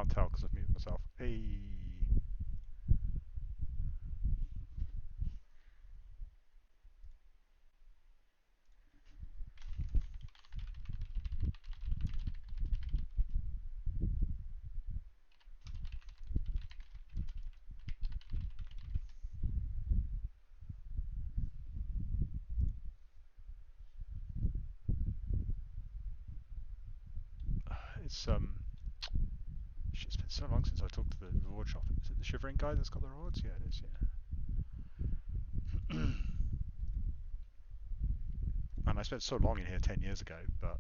can't tell because I've muted myself. Hey. It's it's been so long since I talked to the reward shop. Is it the shivering guy that's got the rewards? Yeah, it is. Yeah. And I spent so long in here 10 years ago, but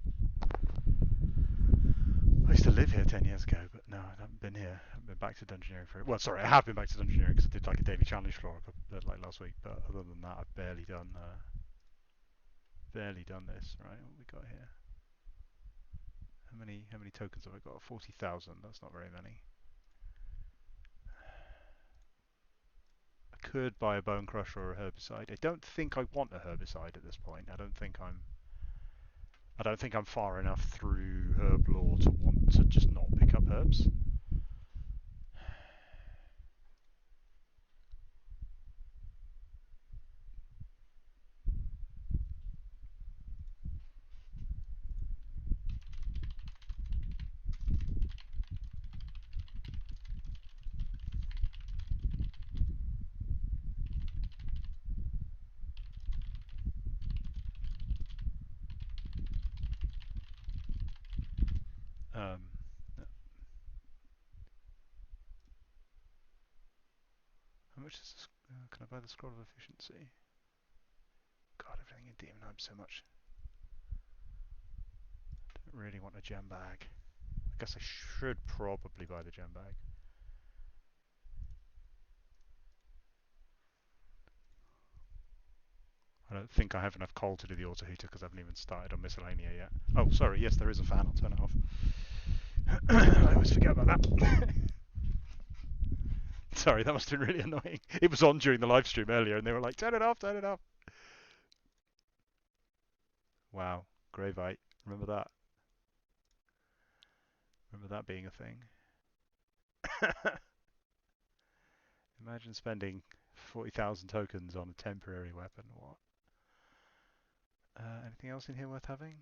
I used to live here 10 years ago, but no, I haven't been here. I haven't been back to Dungeoneering for... Well, sorry, I have been back to Dungeoneering because I did like a daily challenge floor like last week, but other than that, I've barely done this. Right, what we got here? How many tokens have I got? 40,000. That's not very many. I could buy a bone crusher or a herbicide. I don't think I want a herbicide at this point. I don't think I'm far enough through herb lore to want to just not pick up herbs. Um, how much is this? Can I buy the scroll of efficiency? God, everything in Demon Home so much. Don't really want a gem bag. I guess I should probably buy the gem bag. I don't think I have enough coal to do the auto heater because I haven't even started on miscellanea yet. Oh, sorry, yes, there is a fan. I'll turn it off. I always forget about that. Sorry, that must have been really annoying. It was on during the live stream earlier and they were like, turn it off, turn it off. Wow, Gravite. Remember that? Remember that being a thing? Imagine spending 40,000 tokens on a temporary weapon. What? Anything else in here worth having?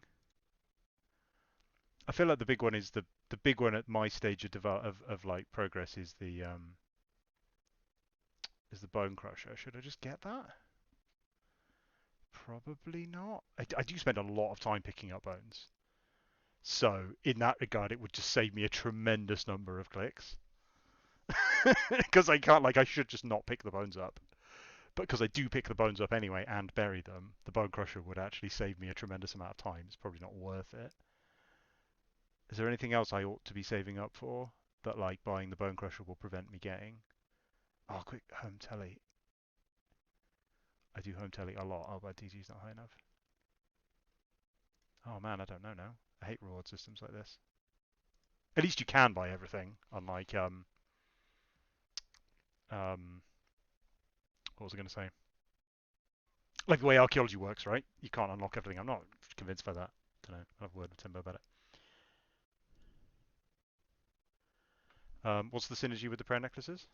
I feel like the big one is the big one at my stage of like progress is the bone crusher. Should I just get that? Probably not. I do spend a lot of time picking up bones. So in that regard, it would just save me a tremendous number of clicks. Because I can't, like, I should just not pick the bones up. But because I do pick the bones up anyway and bury them, the bone crusher would actually save me a tremendous amount of time. It's probably not worth it. Is there anything else I ought to be saving up for that, like, buying the bone crusher will prevent me getting? Oh, quick, home telly. I do home telly a lot. Oh, but DG's not high enough. Oh man, I don't know now. I hate reward systems like this. At least you can buy everything, unlike um what was I going to say? Like the way archaeology works, right? You can't unlock everything. I'm not convinced by that. I don't know. I'll have a word with Timbo about it. What's the synergy with the prayer necklaces?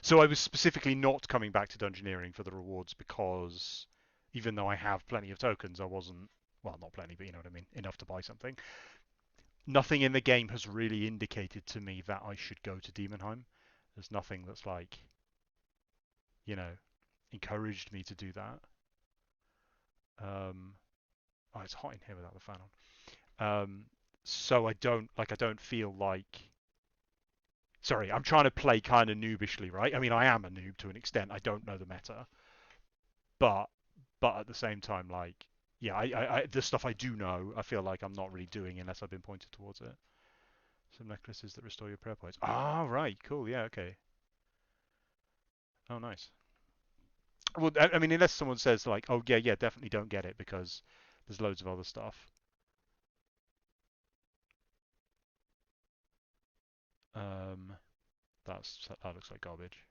So I was specifically not coming back to Dungeoneering for the rewards because even though I have plenty of tokens, I wasn't, well, not plenty, but you know what I mean, enough to buy something. Nothing in the game has really indicated to me that I should go to Demonheim. There's nothing that's like, you know, encouraged me to do that. Oh, it's hot in here without the fan on. So I don't feel like. Sorry, I'm trying to play kind of noobishly, right? I mean, I am a noob to an extent. I don't know the meta, but at the same time, like, yeah, the stuff I do know, I feel like I'm not really doing unless I've been pointed towards it. Some necklaces that restore your prayer points. Ah, right, cool, yeah, okay. Oh, nice. Well, I mean, unless someone says like, oh yeah, yeah, definitely don't get it because there's loads of other stuff. Um, that looks like garbage.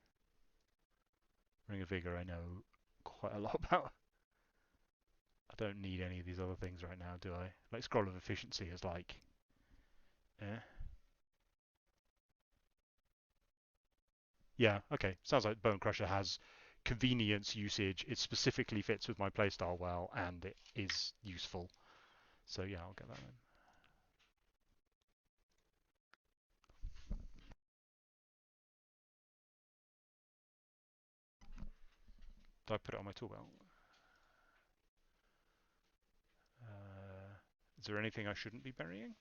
Ring of Vigor, I know quite a lot about. I don't need any of these other things right now, do I? Like Scroll of Efficiency is like Yeah, okay. Sounds like Bone Crusher has convenience usage. It specifically fits with my playstyle well, and it is useful. So yeah, I'll get that in. Did I put it on my tool belt? Is there anything I shouldn't be burying?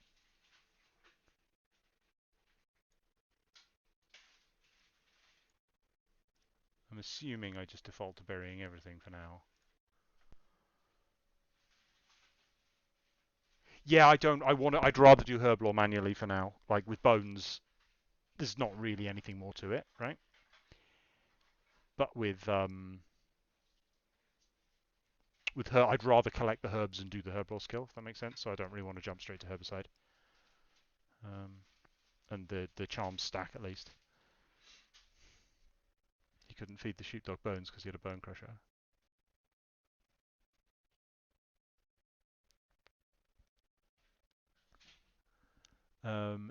I'm assuming I just default to burying everything for now. Yeah, I don't. I want to. I'd rather do Herblore manually for now. Like with bones, there's not really anything more to it, right? But with her, I'd rather collect the herbs and do the Herblore skill. If that makes sense. So I don't really want to jump straight to herbicide. And the charm stack at least. He couldn't feed the sheepdog bones because he had a bone crusher.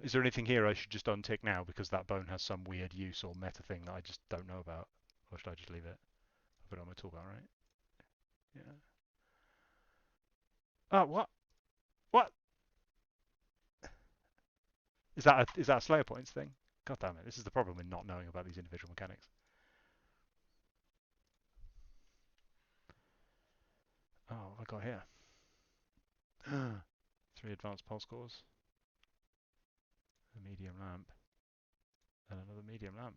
Is there anything here I should just untick now because that bone has some weird use or meta thing that I just don't know about? Or should I just leave it? I'll put it on my toolbar, right? Yeah. Oh, what? What? Is that a Slayer points thing? God damn it! This is the problem with not knowing about these individual mechanics. Oh, what have I got here? 3 advanced pulse cores, a medium lamp, and another medium lamp.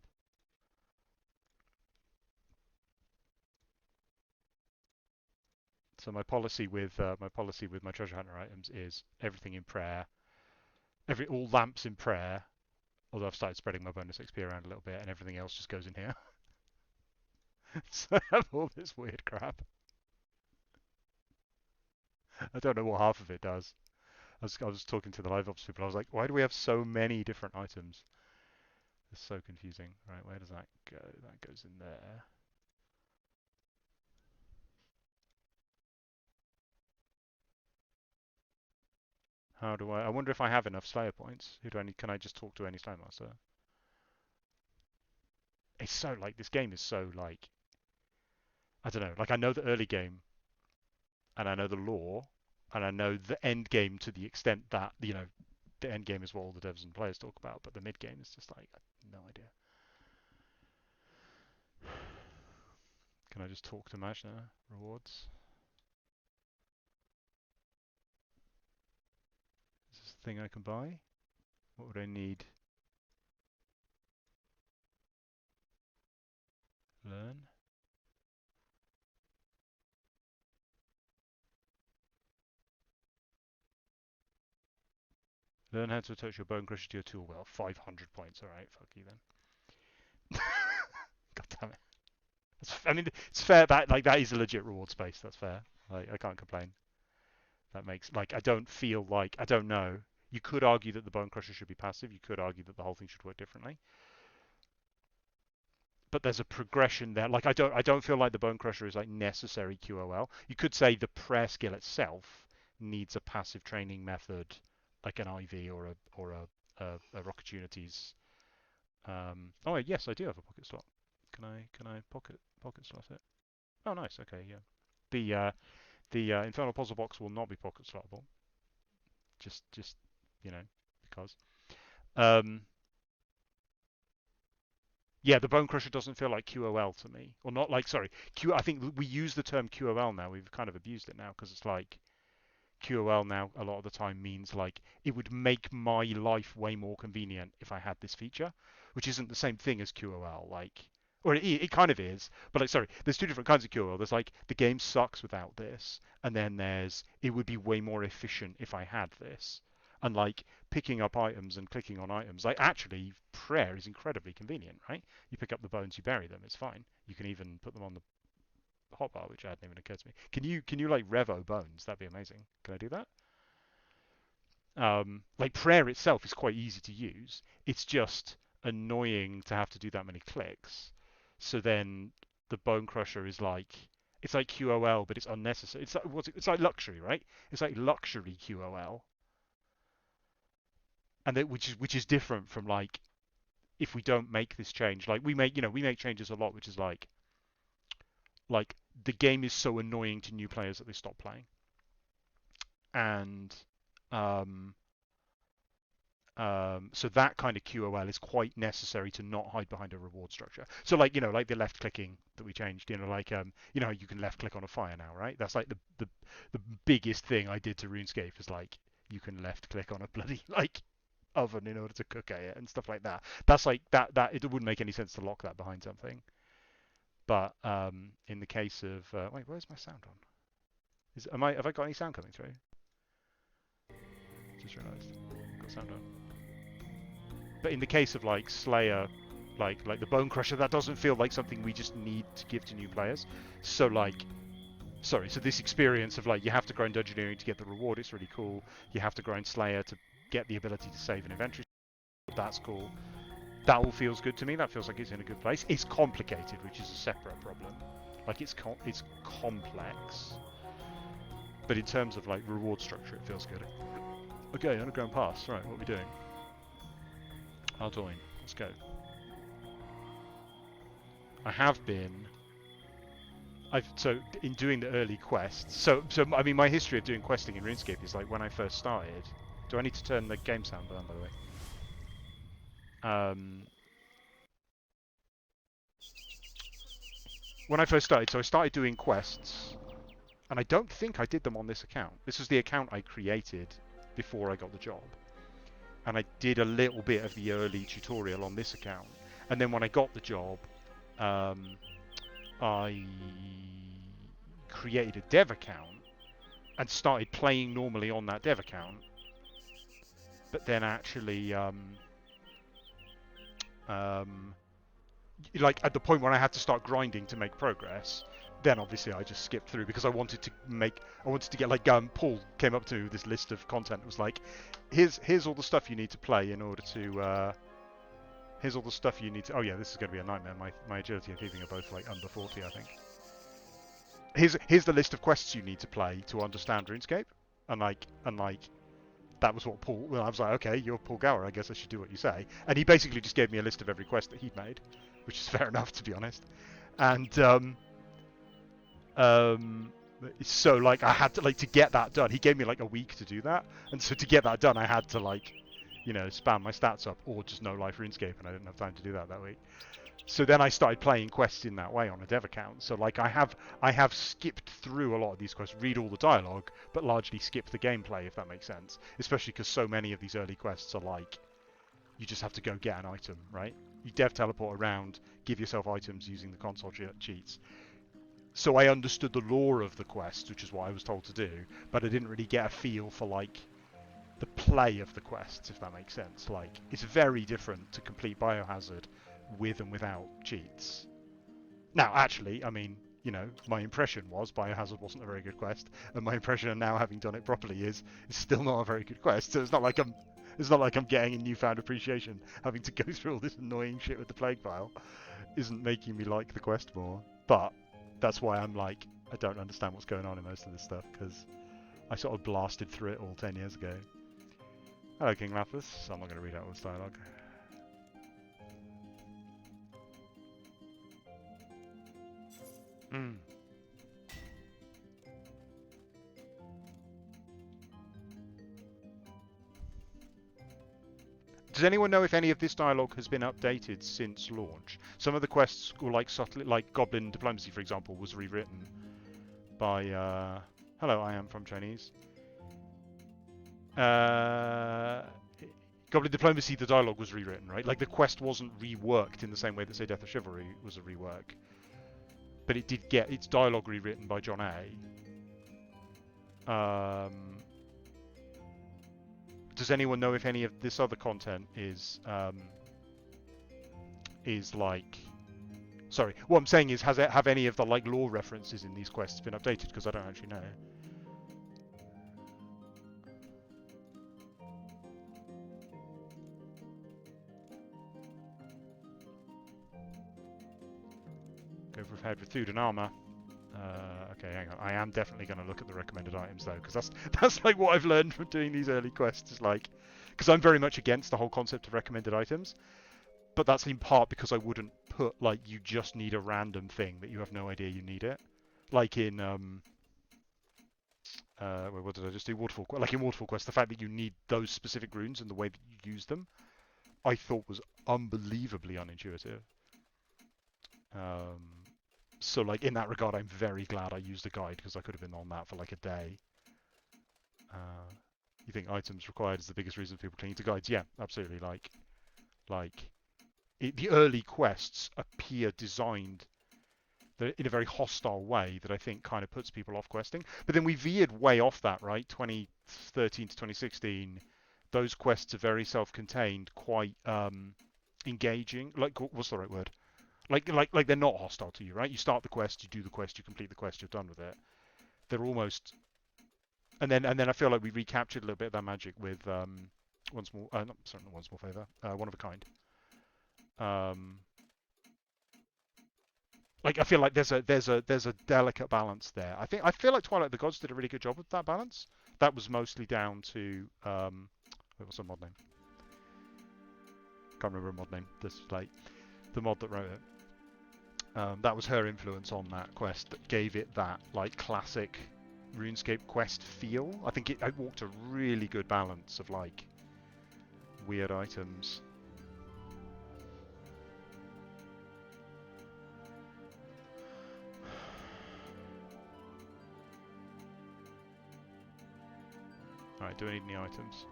So my policy with my treasure hunter items is everything in prayer, all lamps in prayer. Although I've started spreading my bonus XP around a little bit, and everything else just goes in here. So I have all this weird crap. I don't know what half of it does. I was talking to the live ops people. I was like, why do we have so many different items? It's so confusing. Right, where does that go? That goes in there. How do I? I wonder if I have enough Slayer points. Who do I need? Can I just talk to any Slayer Master? It's so like this game is so like I don't know. Like I know the early game and I know the lore and I know the end game to the extent that the end game is what all the devs and players talk about, but the mid game is just like I have no idea. Can I just talk to Majna? Rewards. Is this a thing I can buy? What would I need? Learn. Learn how to attach your bone crusher to your tool belt. 500 points. All right, fuck you then. God damn it. I mean, it's fair. That is a legit reward space. That's fair. Like, I can't complain. That makes I don't feel like I don't know. You could argue that the bone crusher should be passive. You could argue that the whole thing should work differently. But there's a progression there. Like I don't feel like the bone crusher is like necessary QOL. You could say the prayer skill itself needs a passive training method, like an IV or a Rock Opportunities. Oh yes, I do have a pocket slot. Can I pocket slot it? Oh nice. Okay, yeah. The Infernal Puzzle Box will not be pocket slotable. Just you know because. Um, Yeah, the Bone Crusher doesn't feel like QOL to me, or not like sorry Q. I think we use the term QOL now. We've kind of abused it now because it's like QOL now a lot of the time means like it would make my life way more convenient if I had this feature, which isn't the same thing as QOL. Like, or it kind of is, but like sorry, there's two different kinds of QOL. There's like the game sucks without this, and then there's it would be way more efficient if I had this. And like picking up items and clicking on items, like actually prayer is incredibly convenient, right? You pick up the bones, you bury them, it's fine. You can even put them on the hotbar, which hadn't even occurred to me. Can you like revo bones? That'd be amazing. Can I do that? Like prayer itself is quite easy to use. It's just annoying to have to do that many clicks. So then the bone crusher is like it's like QOL, but it's unnecessary. It's like luxury, right? It's like luxury QOL, and which is different from like if we don't make this change. Like we make changes a lot, which is like the game is so annoying to new players that they stop playing, and um, so that kind of QOL is quite necessary to not hide behind a reward structure. So like like the left clicking that we changed, like you can left click on a fire now, right? That's like the biggest thing I did to RuneScape is like you can left click on a bloody like oven in order to cook at it and stuff like that. That's like that it wouldn't make any sense to lock that behind something. But in the case of wait, where's my sound on? Have I got any sound coming through? Just realised I've got sound on. But in the case of like Slayer, like the Bone Crusher, that doesn't feel like something we just need to give to new players. So so this experience of like you have to grind Dungeoneering to get the reward, it's really cool. You have to grind Slayer to get the ability to save an inventory. That's cool. That all feels good to me. That feels like it's in a good place. It's complicated, which is a separate problem. Like it's complex. But in terms of like reward structure, it feels good. Okay, Underground Pass. Right, what are we doing? Alduin, let's go. I have been. So in doing the early quests. So I mean, my history of doing questing in RuneScape is like when I first started. Do I need to turn the game sound on, by the way? When I first started, so I started doing quests, and I don't think I did them on this account. This was the account I created before I got the job. And I did a little bit of the early tutorial on this account. And then when I got the job, I created a dev account and started playing normally on that dev account. But then actually, like at the point where I had to start grinding to make progress, then obviously I just skipped through because I wanted to get like Paul came up to me with this list of content. It was like, here's all the stuff you need to play in order to here's all the stuff you need to. Oh yeah, this is going to be a nightmare. My agility and thieving are both like under 40, I think. Here's the list of quests you need to play to understand RuneScape, and like that was what Paul. Well, I was like, okay, you're Paul Gower. I guess I should do what you say. And he basically just gave me a list of every quest that he'd made, which is fair enough, to be honest. And so like I had to to get that done. He gave me like a week to do that, and so to get that done, I had to spam my stats up or just no life RuneScape, and I didn't have time to do that week. So then I started playing quests in that way on a dev account. So like I have skipped through a lot of these quests, read all the dialogue, but largely skip the gameplay, if that makes sense. Especially because so many of these early quests are like, you just have to go get an item, right? You dev teleport around, give yourself items using the console cheats. So I understood the lore of the quest, which is what I was told to do, but I didn't really get a feel for like the play of the quests, if that makes sense. Like it's very different to complete Biohazard with and without cheats. Now, actually, I mean, my impression was Biohazard wasn't a very good quest, and my impression now, having done it properly, is it's still not a very good quest. So it's not like I'm getting a newfound appreciation. Having to go through all this annoying shit with the plague file isn't making me like the quest more. But that's why I'm like, I don't understand what's going on in most of this stuff, because I sort of blasted through it all 10 years ago. Hello, King Lapis. I'm not going to read out all this dialogue. Does anyone know if any of this dialogue has been updated since launch? Some of the quests were like subtly, like Goblin Diplomacy, for example, was rewritten by. Hello, I am from Chinese. Goblin Diplomacy, the dialogue was rewritten, right? Like the quest wasn't reworked in the same way that, say, Death of Chivalry was a rework. But it did get its dialogue rewritten by John A. Does anyone know if any of this other content is like... Sorry, what I'm saying is, have any of the like lore references in these quests been updated? Because I don't actually know. Go prepared with food and armor. Okay, hang on. I am definitely going to look at the recommended items though, because that's like what I've learned from doing these early quests. Is like, because I'm very much against the whole concept of recommended items, but that's in part because I wouldn't put like you just need a random thing that you have no idea you need it, like in what did I just do? Waterfall, like in Waterfall Quest, the fact that you need those specific runes and the way that you use them, I thought was unbelievably unintuitive. So like in that regard, I'm very glad I used a guide because I could have been on that for like a day. You think items required is the biggest reason people cling to guides? Yeah, absolutely. The early quests appear designed in a very hostile way that I think kind of puts people off questing. But then we veered way off that, right? 2013 to 2016, those quests are very self-contained, quite engaging. Like, what's the right word? Like they're not hostile to you, right? You start the quest, you do the quest, you complete the quest, you're done with it. They're almost, and then I feel like we recaptured a little bit of that magic with once more, not once more favor, one of a kind. Like I feel like there's a delicate balance there. I feel like Twilight of the Gods did a really good job with that balance. That was mostly down to what's the mod name? Can't remember a mod name. This like the mod that wrote it. That was her influence on that quest that gave it that like classic RuneScape quest feel. I think it walked a really good balance of like weird items. Alright, do I need any items?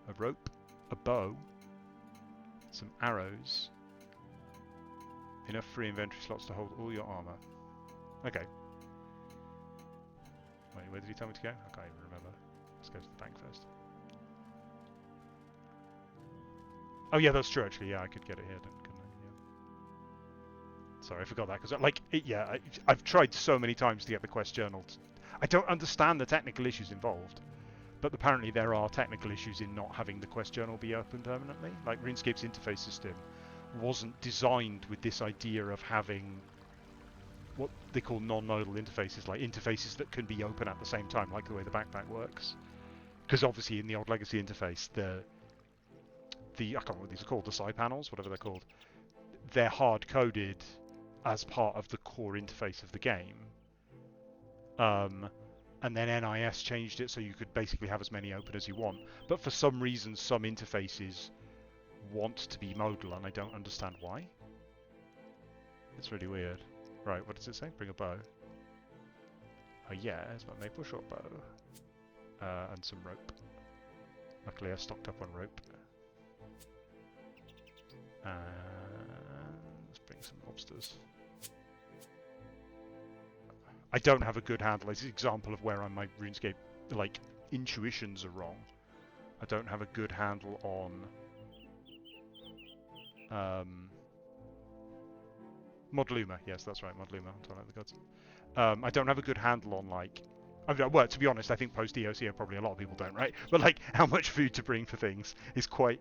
A rope, a bow, some arrows, enough free inventory slots to hold all your armor. Okay. Wait, where did he tell me to go? I can't even remember. Let's go to the bank first. Oh yeah, that's true actually. Yeah, I could get it here, couldn't I? Yeah. Sorry, I forgot that because I've tried so many times to get the quest journal. I don't understand the technical issues involved, but apparently there are technical issues in not having the quest journal be open permanently. Like RuneScape's interface system wasn't designed with this idea of having what they call non-nodal interfaces, like interfaces that can be open at the same time, like the way the backpack works. Because obviously in the old legacy interface, the I can't remember what these are called, the side panels, whatever they're called, they're hard-coded as part of the core interface of the game. And then NIS changed it so you could basically have as many open as you want. But for some reason, some interfaces want to be modal, and I don't understand why. It's really weird. Right, what does it say? Bring a bow. Oh yeah, it's my maple short bow. And some rope. Luckily I stocked up on rope. Let's bring some lobsters. I don't have a good handle. It's an example of where my RuneScape like intuitions are wrong. I don't have a good handle on Modluma. Yes, that's right, Modluma. Twilight of the Gods. I don't have a good handle on like. Well, to be honest, I think post DOC probably a lot of people don't, right? But like, how much food to bring for things is quite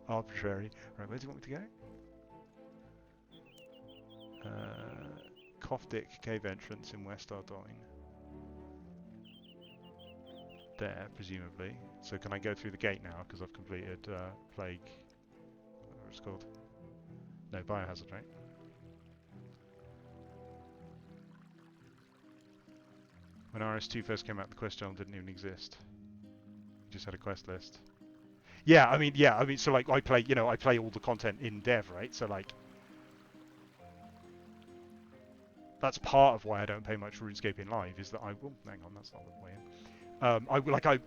arbitrary. Right, where do you want me to go? Kofdik Cave entrance in West Ardoyne. There, presumably. So can I go through the gate now because I've completed Plague? Whatever it's called. No, Biohazard, right? When RS2 first came out, the quest journal didn't even exist. We just had a quest list. Yeah, I mean, so like I play all the content in dev, right? So like, that's part of why I don't pay much for RuneScape in live is that I will. Hang on, that's not the way in.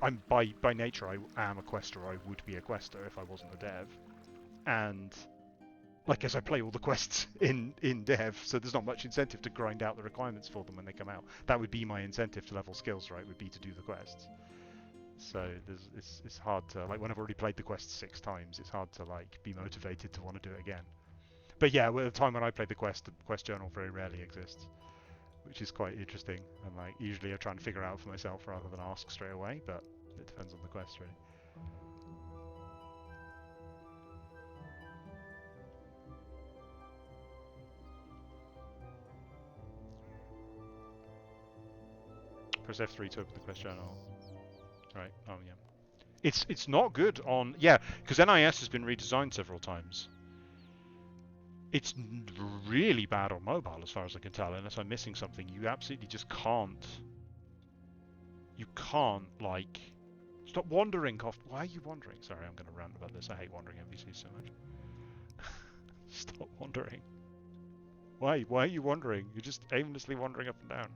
I'm by nature I am a quester. I would be a quester if I wasn't a dev, and like as I play all the quests in dev, so there's not much incentive to grind out the requirements for them when they come out. That would be my incentive to level skills, right? Would be to do the quests. So it's hard to like when I've already played the quest 6 times, it's hard to like be motivated to want to do it again. But yeah, at the time when I played the quest journal very rarely exists, which is quite interesting. And like usually I try and figure out for myself rather than ask straight away. But it depends on the quest really. Press F3 to open the quest journal. Right. Oh yeah. It's not good on, yeah, because NIS has been redesigned several times. It's really bad on mobile as far as I can tell. Unless I'm missing something, you absolutely just can't. You can't like stop wandering off. Why are you wandering? Sorry, I'm going to rant about this. I hate wandering NPCs so much. Stop wandering. Why? Why are you wandering? You're just aimlessly wandering up and down.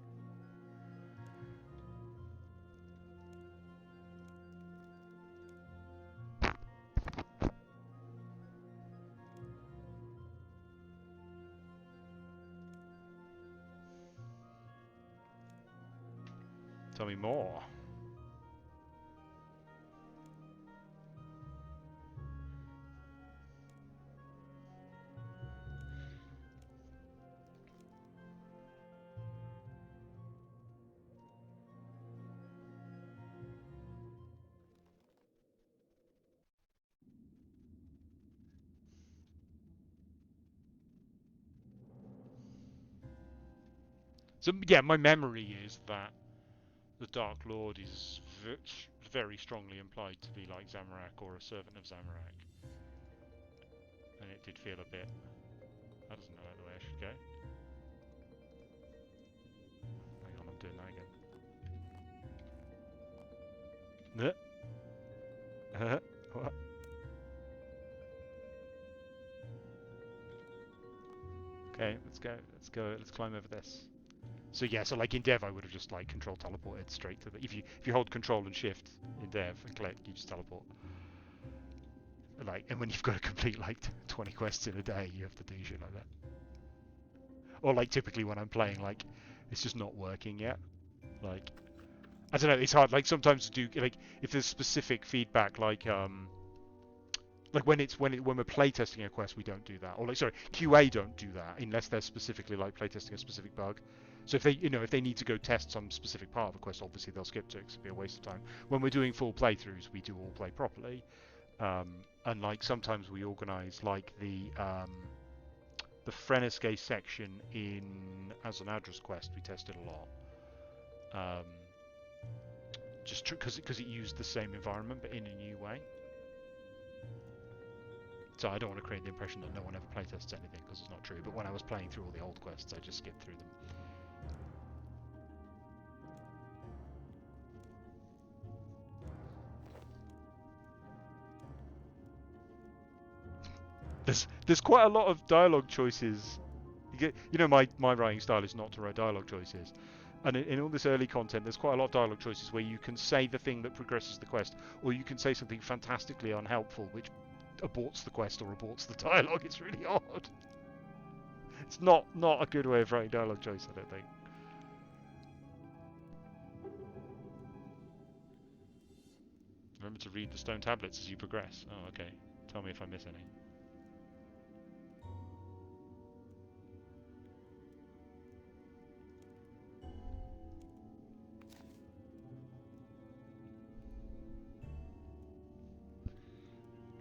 Tell me more. So yeah, my memory is that the Dark Lord is very strongly implied to be like Zamorak or a servant of Zamorak, and it did feel a bit. That doesn't look like the way I should go. Hang on, I'm doing that again. What? Okay, let's go. Let's go. Let's climb over this. So yeah, so like in Dev, I would have just like control teleported straight to the. If you hold Control and Shift in Dev and click, you just teleport. Like, and when you've got to complete like 20 quests in a day, you have to do shit like that. Or like typically when I'm playing, like it's just not working yet. Like I don't know, it's hard. Like sometimes to do like if there's specific feedback, like when we're playtesting a quest, we don't do that. Or like sorry, QA don't do that unless they're specifically like playtesting a specific bug. So if they need to go test some specific part of a quest, obviously they'll skip to it 'cause it'd be a waste of time. When we're doing full playthroughs, we do all play properly. And like sometimes we organise like the Runescape section in as an address quest. We tested a lot. Just because it used the same environment but in a new way. So I don't want to create the impression that no one ever playtests anything because it's not true. But when I was playing through all the old quests, I just skipped through them. There's quite a lot of dialogue choices. My writing style is not to write dialogue choices. And in all this early content, there's quite a lot of dialogue choices where you can say the thing that progresses the quest, or you can say something fantastically unhelpful, which aborts the quest or aborts the dialogue. It's really odd. It's not a good way of writing dialogue choice, I don't think. Remember to read the stone tablets as you progress. Oh, okay. Tell me if I miss any.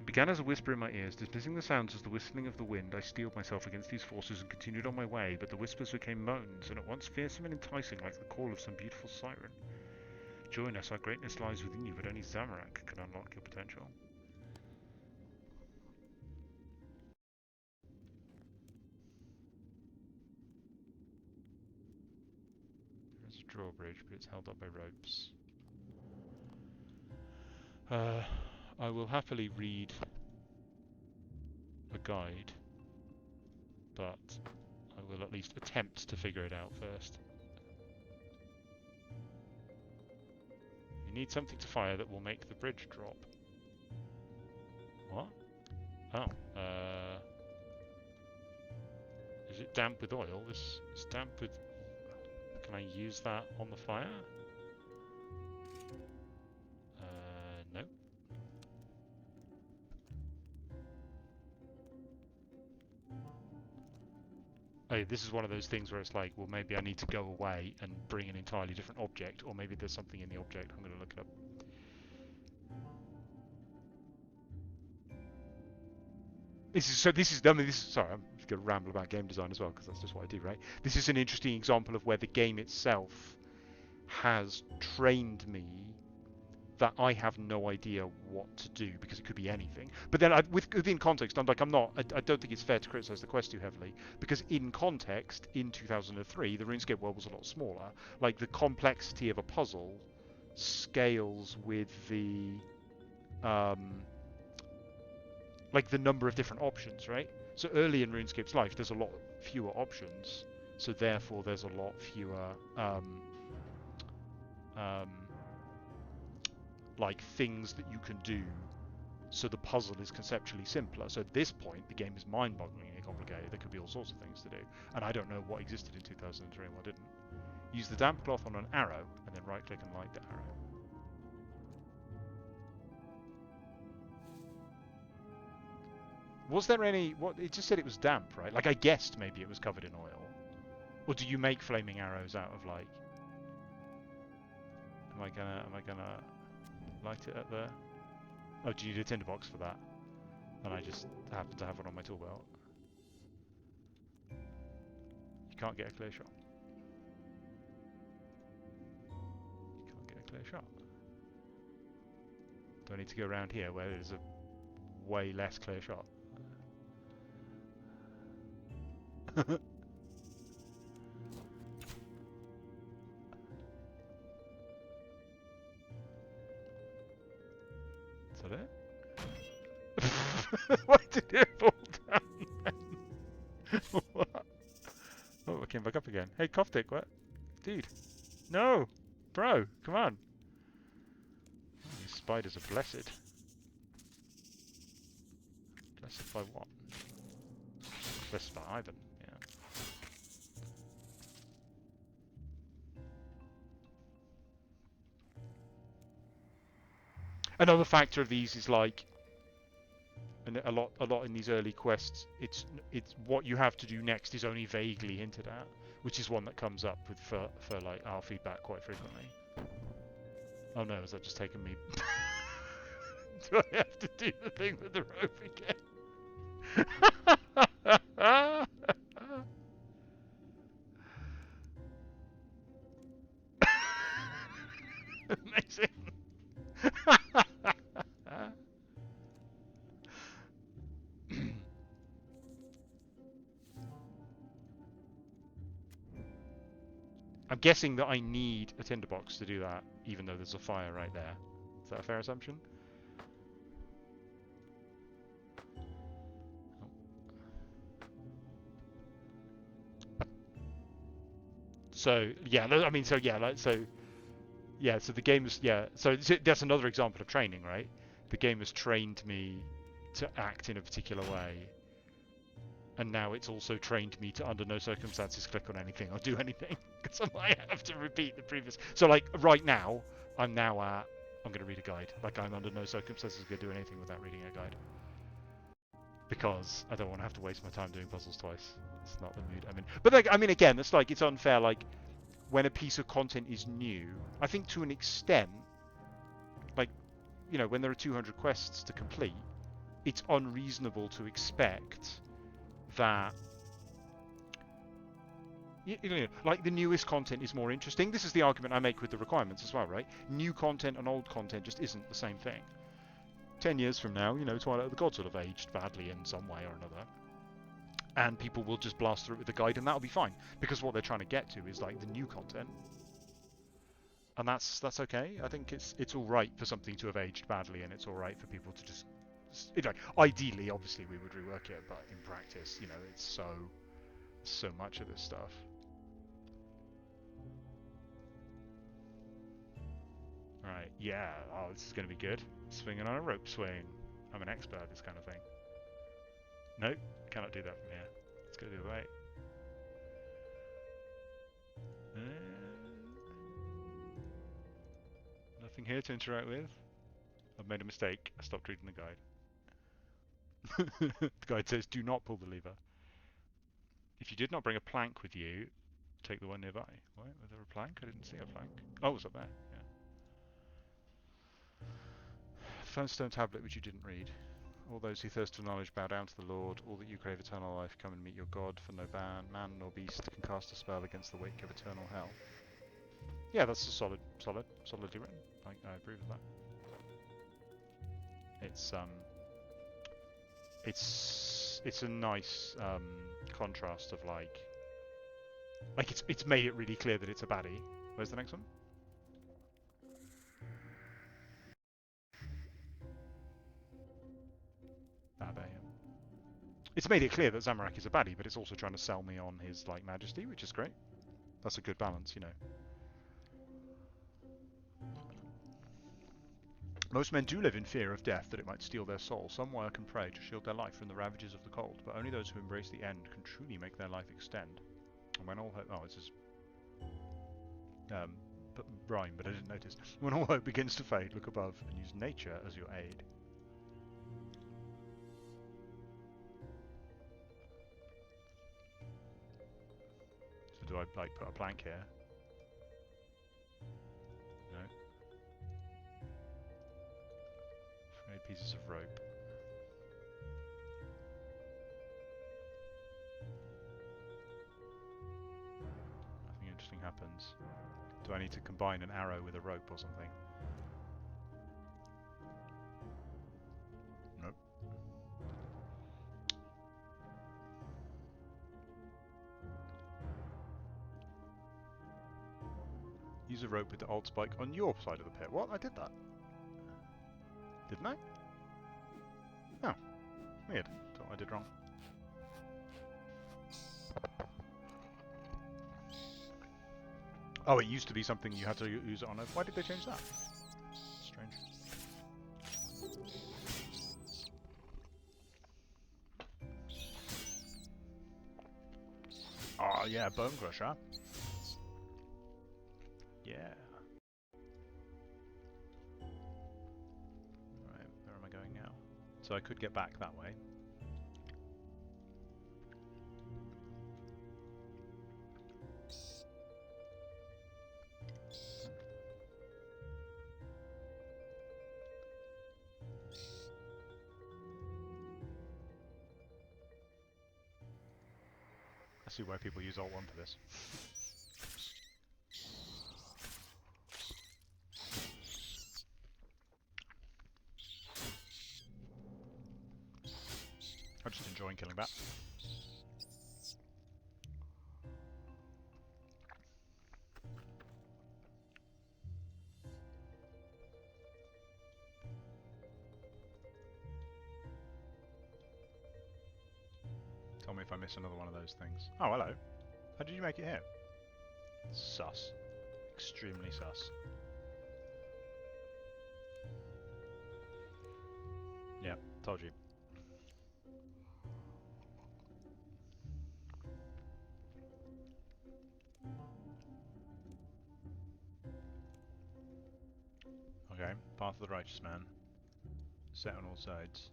It began as a whisper in my ears, dismissing the sounds as the whistling of the wind. I steeled myself against these forces and continued on my way, but the whispers became moans, and at once fearsome and enticing, like the call of some beautiful siren. Join us, our greatness lies within you, but only Zamorak can unlock your potential. There's a drawbridge, but it's held up by ropes. I will happily read a guide, but I will at least attempt to figure it out first. You need something to fire that will make the bridge drop. What? Oh, is it damp with oil? This is damp with... Can I use that on the fire? No. Oh, this is one of those things where it's like, well, maybe I need to go away and bring an entirely different object, or maybe there's something in the object. I'm going to look it up. Sorry, I'm going to ramble about game design as well, because that's just what I do, right? This is an interesting example of where the game itself has trained me that I have no idea what to do because it could be anything. But then, within context, I'm not. I don't think it's fair to criticize the quest too heavily because in context, in 2003, the RuneScape world was a lot smaller. Like the complexity of a puzzle scales with the like the number of different options, right? So early in RuneScape's life, there's a lot fewer options. So therefore, there's a lot fewer um, like things that you can do, so the puzzle is conceptually simpler. So at this point, the game is mind-bogglingly complicated. There could be all sorts of things to do, and I don't know what existed in 2003 and what didn't. Use the damp cloth on an arrow, and then right-click and light the arrow. Was there any... What it just said it was damp, right? Like I guessed maybe it was covered in oil. Or do you make flaming arrows out of like... Am I gonna light it at the... Oh, do you need a tinderbox for that? And I just happen to have one on my tool belt. You can't get a clear shot. You can't get a clear shot. Do I need to go around here where there's a way less clear shot? Is that it? Why did it fall down? What? Oh, it came back up again. Hey, cough dick, what? Dude. No! Bro, come on. Oh, these spiders are blessed. Blessed by what? Blessed by Ivan, yeah. Another factor of these is like, and a lot in these early quests, it's what you have to do next is only vaguely hinted at, which is one that comes up with for like our feedback quite frequently. Oh no, is that just taking me? Do I have to do the thing with the rope again? Amazing. I'm guessing that I need a tinderbox to do that, even though there's a fire right there. Is that a fair assumption? So yeah, I mean, so yeah, like so the game is So that's another example of training, right? The game has trained me to act in a particular way, and now it's also trained me to, under no circumstances, click on anything or do anything, because I might have to repeat the previous. So like right now, I'm going to read a guide. Like I'm under no circumstances going to do anything without reading a guide, because I don't want to have to waste my time doing puzzles twice. It's not the mood I'm in. But like, I mean, again, it's like it's unfair. Like when a piece of content is new, I think to an extent, like, you know, when there are 200 quests to complete, it's unreasonable to expect that, you know, like the newest content is more interesting. This is the argument I make with the requirements as well, right? New content and old content just isn't the same thing. 10 years from now, you know, Twilight of the Gods will have aged badly in some way or another, and people will just blast through it with a guide, and that'll be fine, because what they're trying to get to is like the new content, and that's okay. I think it's all right for something to have aged badly, and it's all right for people to just, you know, ideally, obviously, we would rework it, but in practice, you know, it's so much of this stuff. Right, yeah. Oh, this is going to be good. Swinging on a rope swing. I'm an expert at this kind of thing. Nope, cannot do that from here. Let's go the other way. Nothing here to interact with. I've made a mistake. I stopped reading the guide. The guide says, do not pull the lever. If you did not bring a plank with you, take the one nearby. What? Was there a plank? I didn't see a plank. Oh, it was up there. Yeah. Found stone tablet which you didn't read. All those who thirst for knowledge bow down to the Lord. All that you crave eternal life, come and meet your God. For no man nor beast can cast a spell against the wake of eternal hell. Yeah, that's a solidly written. I agree with that. It's it's a nice contrast of like it's made it really clear that it's a baddie. Where's the next one? Ah, there. Yeah. It's made it clear that Zamorak is a baddie, but it's also trying to sell me on his like majesty, which is great. That's a good balance, you know. Most men do live in fear of death, that it might steal their soul. Some work and pray to shield their life from the ravages of the cold, but only those who embrace the end can truly make their life extend. And when all hope... Oh, it's just... rhyme, but I didn't notice. When all hope begins to fade, look above and use nature as your aid. So do I, like, put a plank here? No. 3 pieces of rope. Nothing interesting happens. Do I need to combine an arrow with a rope or something? Nope. Use a rope with the old spike on your side of the pit. What? I did that. Didn't I? Oh. Weird. That's what I did wrong. Oh, it used to be something you had to use it on. Why did they change that? Strange. Oh, yeah, Bone Crusher. Yeah. Right, where am I going now? So I could get back that way. I see why people use Alt 1 for this. I'm just enjoying killing bats. Tell me if I miss another one of those things. Oh, hello. How did you make it here? Sus. Extremely sus. Yeah, told you. Okay, Path of the Righteous Man. Set on all sides.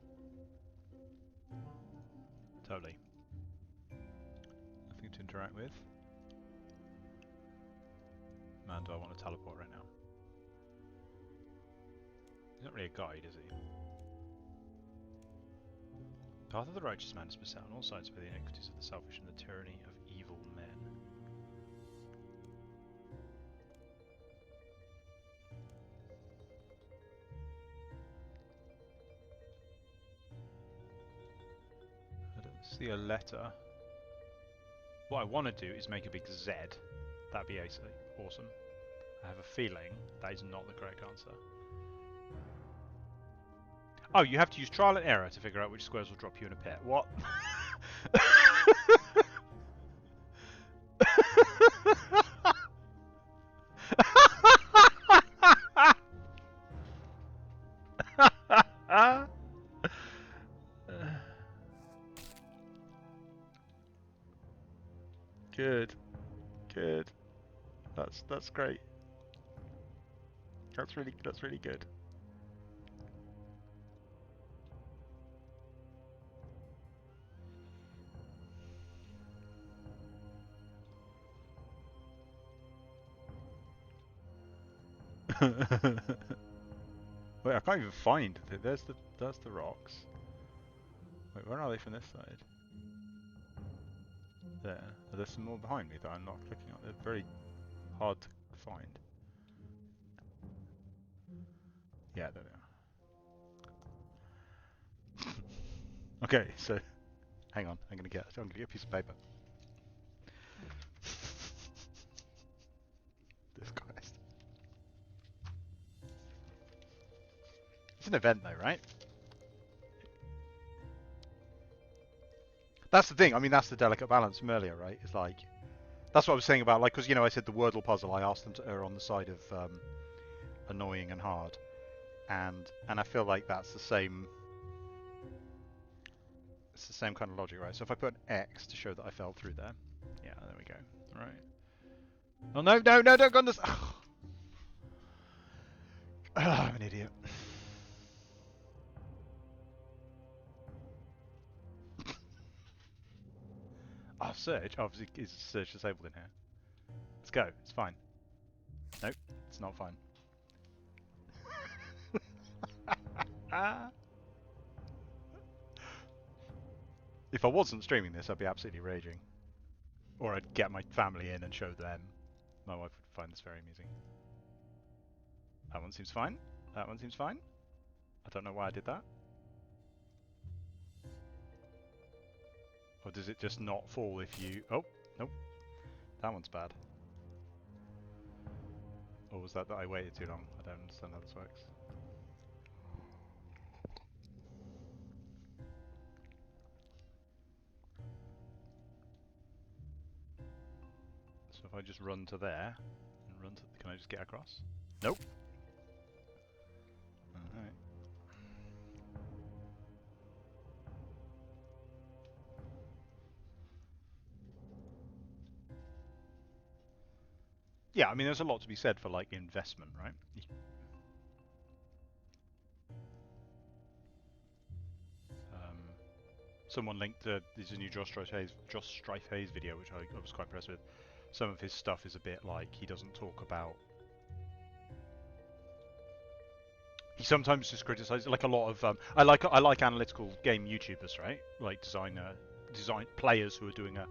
Totally. Nothing to interact with. Man, do I want to teleport right now? He's not really a guide, is he? Path of the Righteous Man is beset on all sides by the iniquities of the selfish and the tyranny of evil men. I don't see a letter. What I want to do is make a big Z. That'd be awesome. I have a feeling that is not the correct answer. Oh, you have to use trial and error to figure out which squares will drop you in a pit. What? Good. Good. That's great. That's really good. Wait, I can't even find it. That's the rocks. Wait, where are they from this side? There. There's some more behind me that I'm not clicking on. They're very hard to find. Yeah, there they are. Okay, so hang on. I'm gonna get a piece of paper. This Christ. It's an event though, right? That's the thing. I mean, that's the delicate balance from earlier, right? It's like that's what I was saying about like because I said the Wordle puzzle. I asked them to err on the side of annoying and hard, and I feel like that's the same. It's the same kind of logic, right? So if I put an X to show that I fell through there, yeah, there we go. All right. Oh no, no, no! Don't go on this. Oh, I'm an idiot. Oh, search. Obviously, is search disabled in here? Let's go. It's fine. Nope, it's not fine. If I wasn't streaming this, I'd be absolutely raging. Or I'd get my family in and show them. My wife would find this very amusing. That one seems fine. That one seems fine. I don't know why I did that. Or does it just not fall if you... Oh, nope. That one's bad. Or was that I waited too long? I don't understand how this works. So if I just run to there, and run to... Can I just get across? Nope. Alright. Yeah, I mean, there's a lot to be said for, like, investment, right? Someone linked there's a new Josh Strife Hayes video, which I was quite impressed with. Some of his stuff is a bit like he doesn't talk about. He sometimes just criticizes like a lot of. I like analytical game YouTubers, right? Like design players who are doing a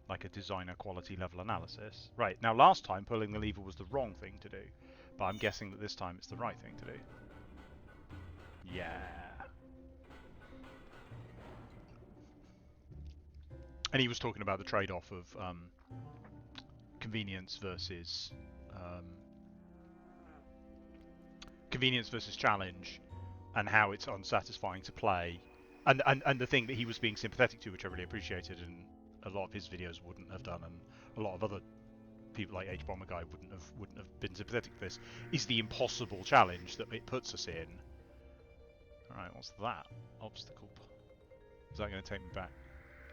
like a designer quality level analysis. Right now, last time pulling the lever was the wrong thing to do, but I'm guessing that this time it's the right thing to do. Yeah. And he was talking about the trade-off of convenience versus challenge, and how it's unsatisfying to play, and the thing that he was being sympathetic to, which I really appreciated, and a lot of his videos wouldn't have done, and a lot of other people like H Bomber Guy wouldn't have been sympathetic to this, is the impossible challenge that it puts us in. All right, what's that? Obstacle. Is that going to take me back?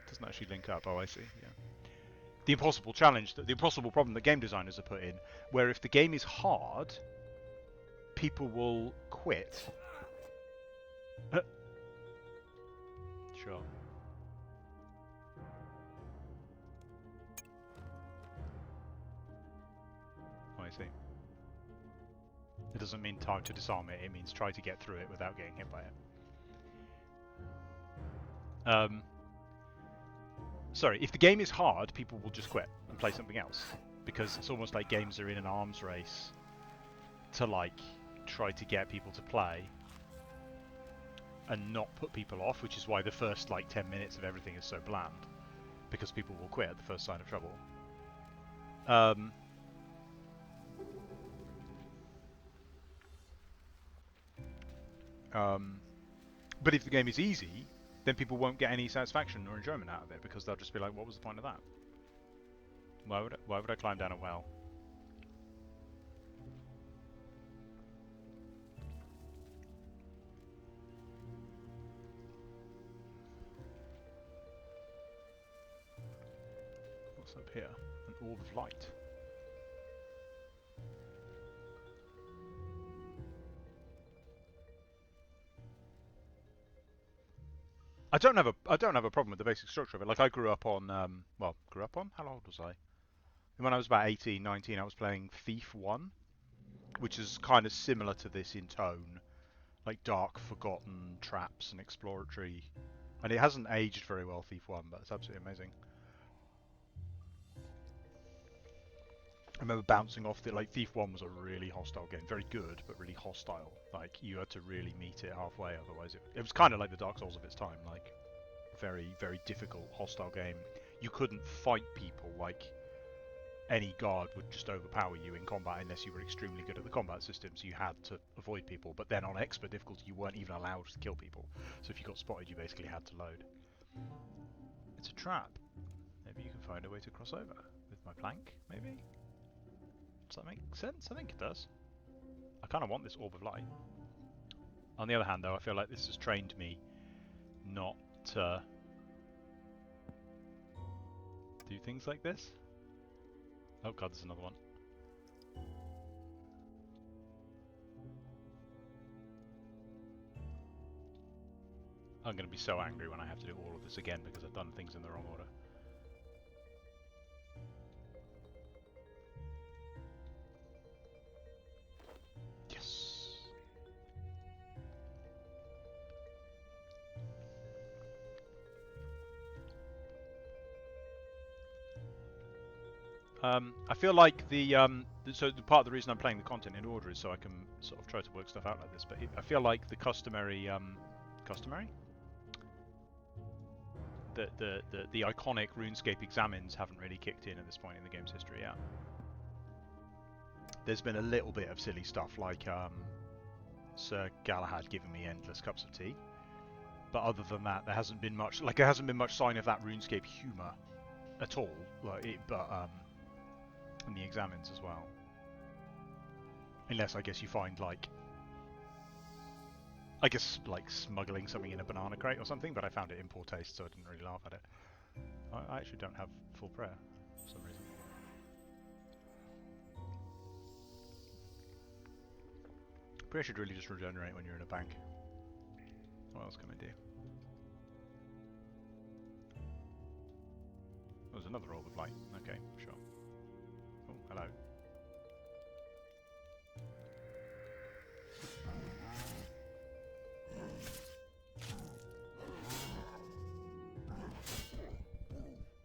It doesn't actually link up. Oh, I see. Yeah. The impossible challenge, the impossible problem that game designers have put in, where if the game is hard, people will quit. Sure. Oh, I see. It doesn't mean time to disarm it, it means try to get through it without getting hit by it. Sorry, if the game is hard, people will just quit and play something else. Because it's almost like games are in an arms race to, like, try to get people to play and not put people off, which is why the first, like, 10 minutes of everything is so bland. Because people will quit at the first sign of trouble. But if the game is easy, then people won't get any satisfaction or enjoyment out of it, because they'll just be like, what was the point of that? Why would I climb down a well? What's up here? An orb of light. I don't have a problem with the basic structure of it. Like, I grew up on how old was I? When I was about 18, 19, I was playing Thief 1, which is kind of similar to this in tone, like dark, forgotten traps and exploratory. And it hasn't aged very well, Thief 1, but it's absolutely amazing. I remember bouncing off the like Thief 1 was a really hostile game, very good but really hostile. Like you had to really meet it halfway, otherwise it was kind of like the Dark Souls of its time, like very very difficult hostile game. You couldn't fight people, like any guard would just overpower you in combat unless you were extremely good at the combat system, so you had to avoid people. But then on expert difficulty you weren't even allowed to kill people, so if you got spotted you basically had to load. It's a trap. Maybe you can find a way to cross over with my plank, maybe? Does that make sense? I think it does. I kind of want this orb of light. On the other hand, though, I feel like this has trained me not to do things like this. Oh god, there's another one. I'm going to be so angry when I have to do all of this again because I've done things in the wrong order. I feel like so the part of the reason I'm playing the content in order is so I can sort of try to work stuff out like this. But I feel like the customary the iconic RuneScape examines haven't really kicked in at this point in the game's history yet. There's been a little bit of silly stuff like Sir Galahad giving me endless cups of tea, but other than that, there hasn't been much. Like there hasn't been much sign of that RuneScape humour at all. Like in the examines as well. Unless I guess you find like smuggling something in a banana crate or something, but I found it in poor taste, so I didn't really laugh at it. I actually don't have full prayer for some reason. Prayer should really just regenerate when you're in a bank. What else can I do? Oh, there's another orb of light. Okay, sure. Oh, hello.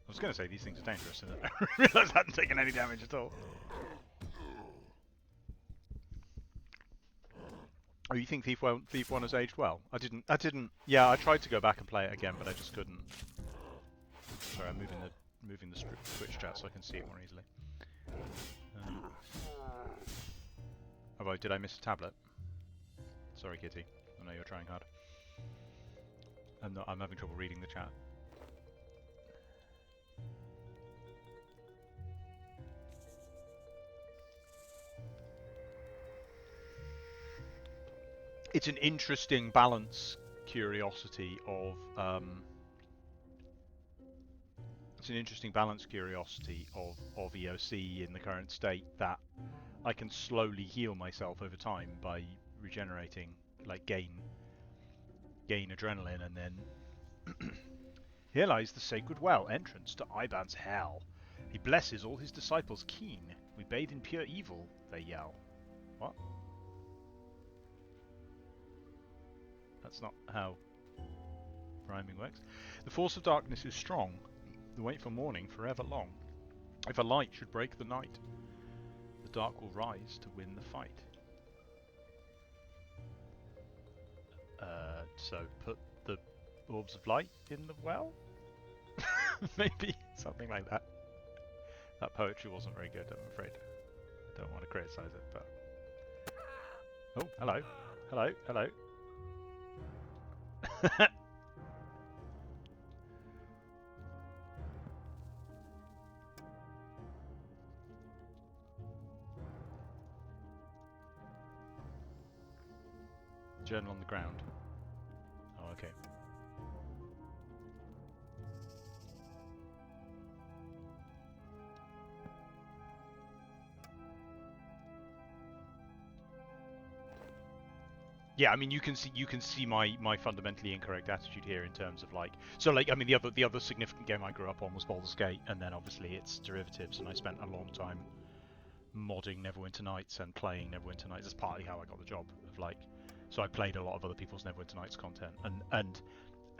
I was going to say these things are dangerous, and I realised I hadn't taken any damage at all. Oh, you think Thief 1 has aged well? I didn't. Yeah, I tried to go back and play it again, but I just couldn't. Sorry, I'm moving the Twitch chat so I can see it more easily. Oh, did I miss a tablet? Sorry, Kitty. I know you're trying hard. I'm having trouble reading the chat. It's an interesting balance curiosity of EOC in the current state, that I can slowly heal myself over time by regenerating, like gain adrenaline, and then here lies the sacred well, entrance to Iban's hell. He blesses all his disciples keen. We bathe in pure evil, they yell. What? That's not how rhyming works. The force of darkness is strong. The wait for morning forever long. If a light should break the night, the dark will rise to win the fight. So put the orbs of light in the well? Maybe something like that. That poetry wasn't very good, I'm afraid. I don't want to criticise it, but... Oh, hello. Hello, hello. Journal on the ground. Oh, okay. Yeah, I mean, you can see my fundamentally incorrect attitude here in terms of like, so like, I mean, the other significant game I grew up on was Baldur's Gate, and then obviously its derivatives, and I spent a long time modding Neverwinter Nights and playing Neverwinter Nights. That's partly how I got the job of like, so I played a lot of other people's Neverwinter Nights content, and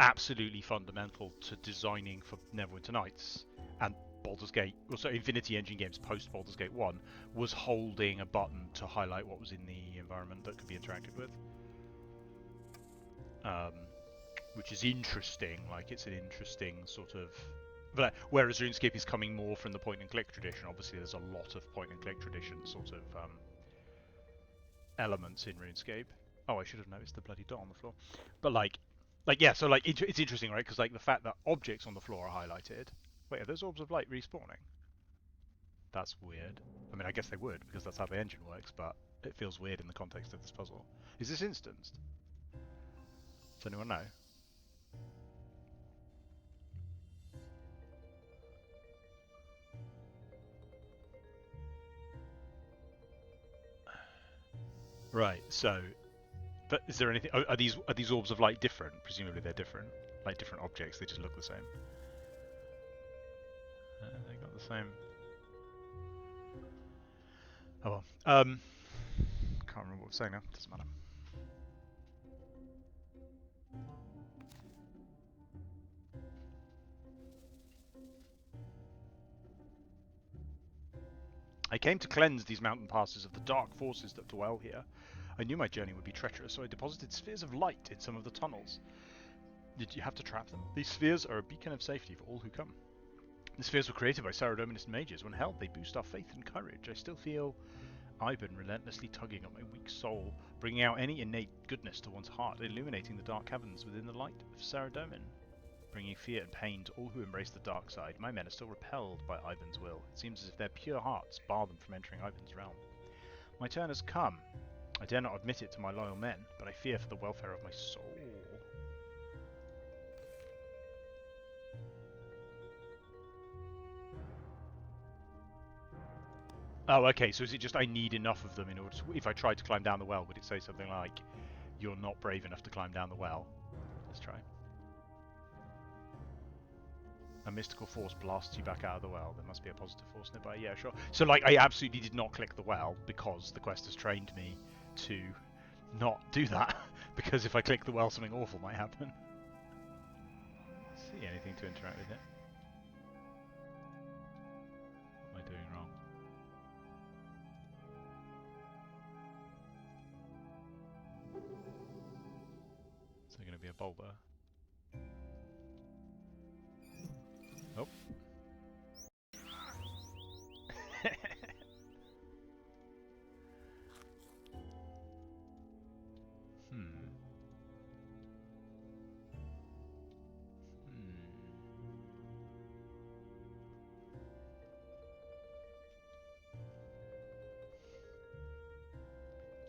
absolutely fundamental to designing for Neverwinter Nights and Baldur's Gate, also Infinity Engine games post Baldur's Gate 1, was holding a button to highlight what was in the environment that could be interacted with. Which is interesting, like it's an interesting sort of... But whereas RuneScape is coming more from the point-and-click tradition, obviously there's a lot of point-and-click tradition sort of elements in RuneScape. Oh, I should have noticed the bloody dot on the floor. But yeah, so like it's interesting, right? Because like the fact that objects on the floor are highlighted. Wait, are those orbs of light respawning? That's weird. I mean, I guess they would because that's how the engine works, but it feels weird in the context of this puzzle. Is this instanced? Does anyone know? Right. So, but is there anything? Are these orbs of light different? Presumably they're different, like different objects. They just look the same. They got the same. Oh well. Can't remember what I was saying now. Doesn't matter. I came to cleanse these mountain passes of the dark forces that dwell here. I knew my journey would be treacherous, so I deposited spheres of light in some of the tunnels. Did you have to trap them? These spheres are a beacon of safety for all who come. The spheres were created by Saradominist mages. When held, they boost our faith and courage. I still feel Ivan relentlessly tugging at my weak soul, bringing out any innate goodness to one's heart, illuminating the dark caverns within the light of Saradomin, bringing fear and pain to all who embrace the dark side. My men are still repelled by Ivan's will. It seems as if their pure hearts bar them from entering Ivan's realm. My turn has come. I dare not admit it to my loyal men, but I fear for the welfare of my soul. Oh, okay, so is it just I need enough of them in order to... If I tried to climb down the well, would it say something like, you're not brave enough to climb down the well? Let's try. A mystical force blasts you back out of the well. There must be a positive force nearby. Yeah, sure. So, like, I absolutely did not click the well because the quest has trained me to not do that. Because if I click the well, something awful might happen. See anything to interact with it? What am I doing wrong? Is there going to be a boulder? Oh.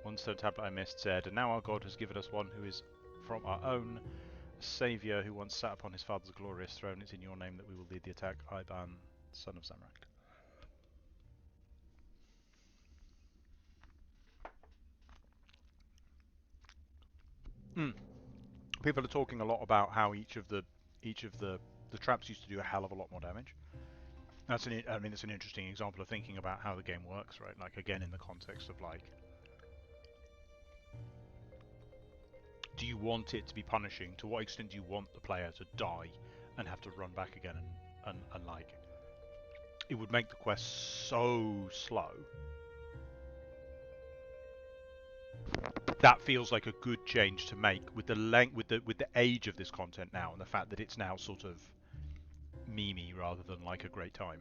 One stone tablet I missed said, and now our God has given us one who is from our own, a saviour who once sat upon his father's glorious throne. It's in your name that we will lead the attack, Iban, son of Zamrak. People are talking a lot about how each of the traps used to do a hell of a lot more damage. It's an interesting example of thinking about how the game works, right? Like, again, in the context of, like, do you want it to be punishing? To what extent do you want the player to die and have to run back again and like, it would make the quest so slow. That feels like a good change to make with the length, with the age of this content now, and the fact that it's now sort of memey rather than like a great time.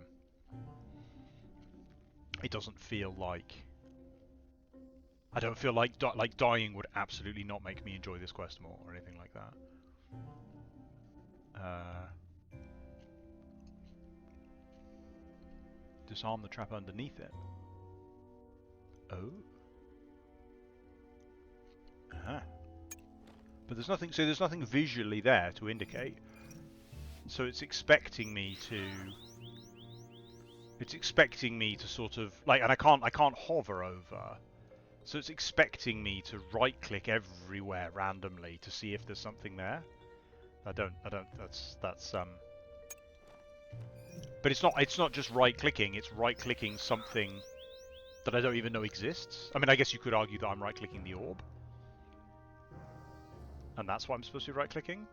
It doesn't feel like... I don't feel like dying would absolutely not make me enjoy this quest more or anything like that. Disarm the trap underneath it. Oh. Uh-huh. But there's nothing. So there's nothing visually there to indicate. So it's expecting me to. It's expecting me to sort of like, and I can't hover over. So it's expecting me to right-click everywhere randomly to see if there's something there. I don't. That's. But it's not just right-clicking. It's right-clicking something that I don't even know exists. I mean, I guess you could argue that I'm right-clicking the orb. And that's why I'm supposed to be right-clicking?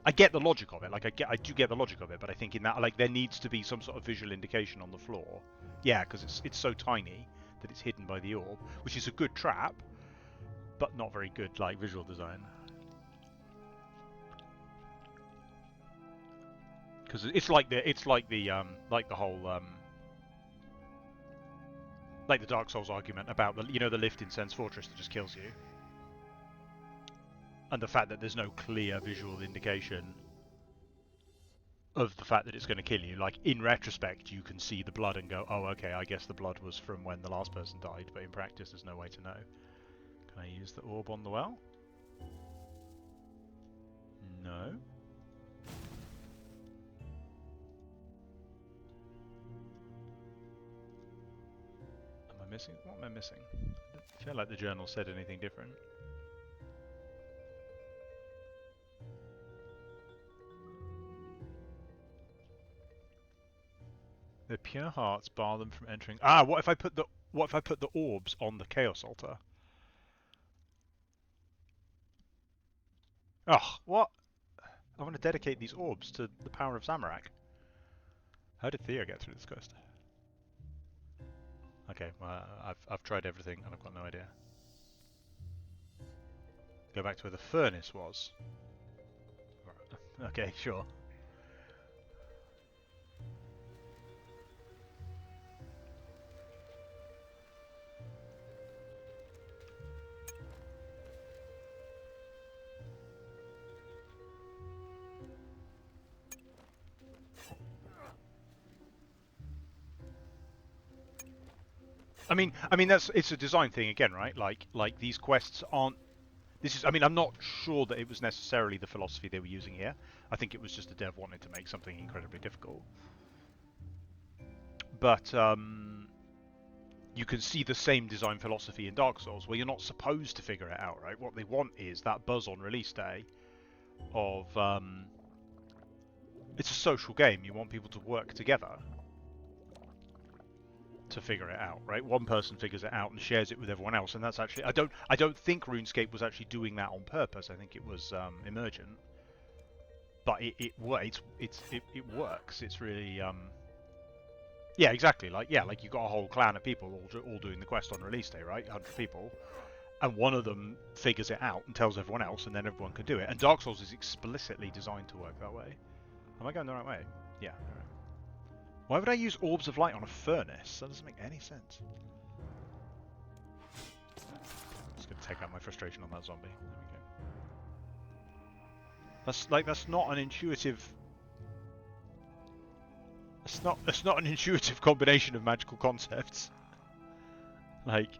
I get the logic of it. Like I do get the logic of it, but I think in that like there needs to be some sort of visual indication on the floor. Yeah, because it's so tiny that it's hidden by the orb, which is a good trap, but not very good like visual design. Because it's like the whole like the Dark Souls argument about the lift in Sen's Fortress that just kills you, and the fact that there's no clear visual indication of the fact that it's going to kill you. Like in retrospect, you can see the blood and go, "Oh, okay, I guess the blood was from when the last person died." But in practice, there's no way to know. Can I use the orb on the well? No. Am I missing? What am I missing? I feel like the journal said anything different. The pure hearts bar them from entering. Ah, what if I put the orbs on the Chaos Altar? Oh, what? I want to dedicate these orbs to the power of Zamorak. How did Theo get through this quest? Okay, well, I've tried everything and I've got no idea. Go back to where the furnace was. Okay, sure. I mean, it's a design thing again, right? Like these quests aren't. This is. I mean, I'm not sure that it was necessarily the philosophy they were using here. I think it was just the dev wanted to make something incredibly difficult. But you can see the same design philosophy in Dark Souls, where you're not supposed to figure it out, right? What they want is that buzz on release day of it's a social game. You want people to work together to figure it out, right? One person figures it out and shares it with everyone else, and that's actually I don't think RuneScape was actually doing that on purpose. I think it was emergent, but it works. It's really yeah, exactly. Like you got a whole clan of people all doing the quest on release day, right? 100 people, and one of them figures it out and tells everyone else, and then everyone can do it. And Dark Souls is explicitly designed to work that way. Am I going the right way? Yeah. Right. Why would I use orbs of light on a furnace? That doesn't make any sense. Just gonna take out my frustration on that zombie. There we go. That's not an intuitive. It's not an intuitive combination of magical concepts. Like,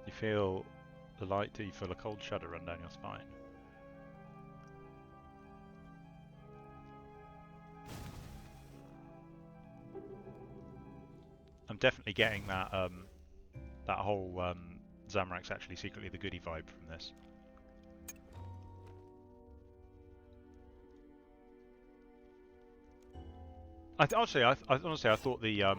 you feel the light, you feel a cold shudder run down your spine. I'm definitely getting that that whole Zamorak's actually secretly the goody vibe from this. Honestly, I thought the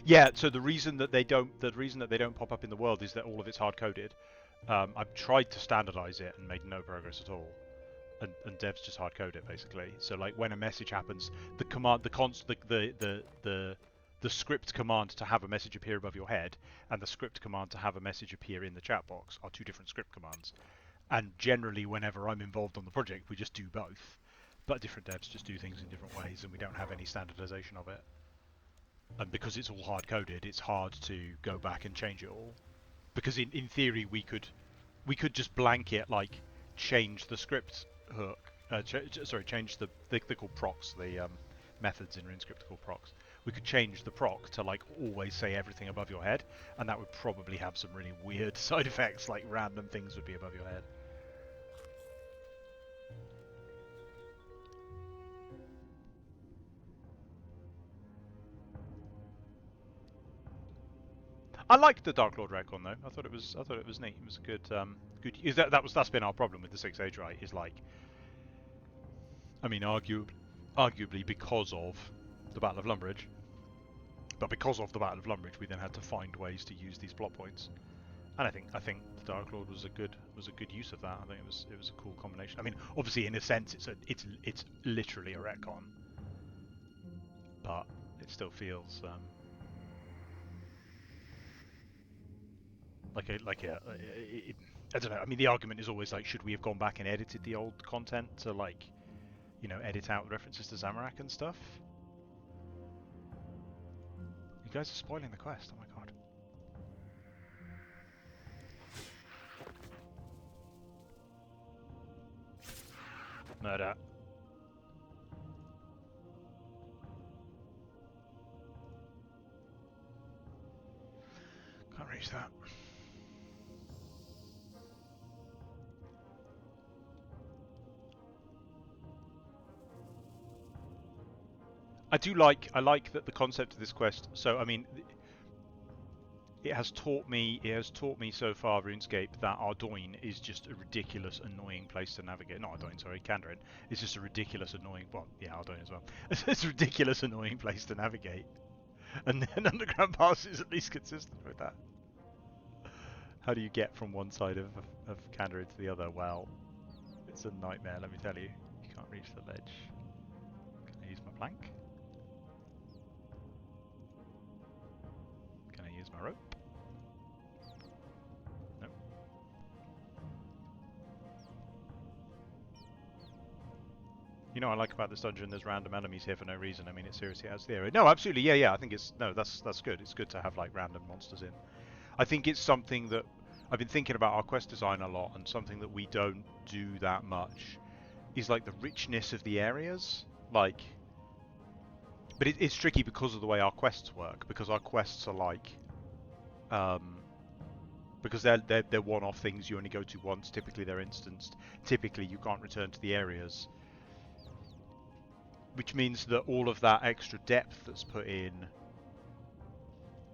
yeah. So the reason that they don't pop up in the world is that all of it's hard coded. I've tried to standardize it and made no progress at all. And devs just hard code it basically. So like when a message happens, the command, the script command to have a message appear above your head and the script command to have a message appear in the chat box are two different script commands. And generally, whenever I'm involved on the project, we just do both. But different devs just do things in different ways, and we don't have any standardization of it. And because it's all hard coded, it's hard to go back and change it all. Because in theory, we could just blanket like change the script hook. Change the they're called procs, the methods in Runescape called procs. We could change the proc to like always say everything above your head, and that would probably have some really weird side effects, like random things would be above your head. I liked the Dark Lord retcon though. I thought it was neat. It was a good good. That's been our problem with the 6 Age, right? Is like, I mean, arguably because of the Battle of Lumbridge, but because of the Battle of Lumbridge, we then had to find ways to use these plot points. And I think the Dark Lord was a good use of that. I think it was a cool combination. I mean, obviously in a sense it's literally a retcon, but it still feels I don't know. I mean, the argument is always like, should we have gone back and edited the old content to like, you know, edit out references to Zamorak and stuff? You guys are spoiling the quest. Oh my god. Murder. Can't reach that. I like that the concept of this quest. So I mean, it has taught me so far, RuneScape, that Ardoin is just a ridiculous, annoying place to navigate. Not Ardoin, sorry, Kandarin. It's just a ridiculous, annoying. Well, yeah, Ardoin as well. It's a ridiculous, annoying place to navigate. And then Underground Pass is at least consistent with that. How do you get from one side of Kandarin to the other? Well, it's a nightmare, let me tell you. You can't reach the ledge. Can I use my plank? Can I use my rope? Nope. You know what I like about this dungeon? There's random enemies here for no reason. I mean, it seriously has theory. No, absolutely, yeah. I think it's that's good. It's good to have like random monsters in. I think it's something that I've been thinking about our quest design a lot, and something that we don't do that much is like the richness of the areas. Like, but it's tricky because of the way our quests work. Because our quests are like, because they're one-off things you only go to once. Typically they're instanced. Typically you can't return to the areas, which means that all of that extra depth that's put in,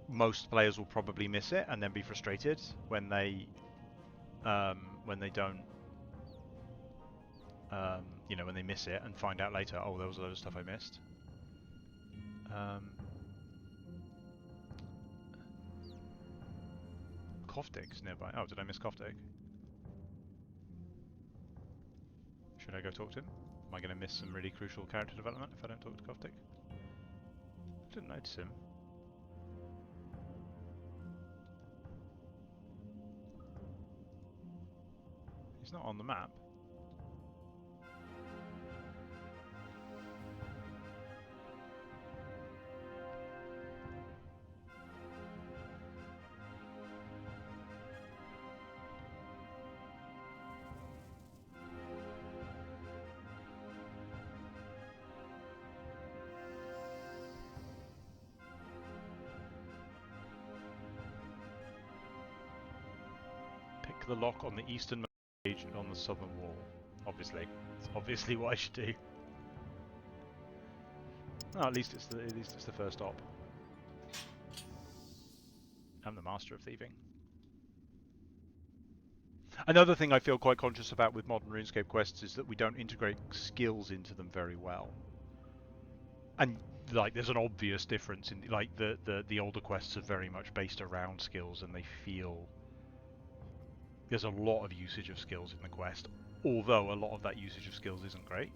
most players will probably miss it and then be frustrated when they don't, you know, when they miss it and find out later, oh, there was a load of stuff I missed. Koftik's nearby. Oh, did I miss Koftik? Should I go talk to him? Am I going to miss some really crucial character development if I don't talk to Koftik? I didn't notice him. He's not on the map. Pick the lock on the eastern page on the southern wall. Obviously. It's obviously what I should do. Oh, at least it's the first op. I'm the master of thieving. Another thing I feel quite conscious about with modern RuneScape quests is that we don't integrate skills into them very well. And like, there's an obvious difference in like the older quests are very much based around skills, and they feel there's a lot of usage of skills in the quest, although a lot of that usage of skills isn't great.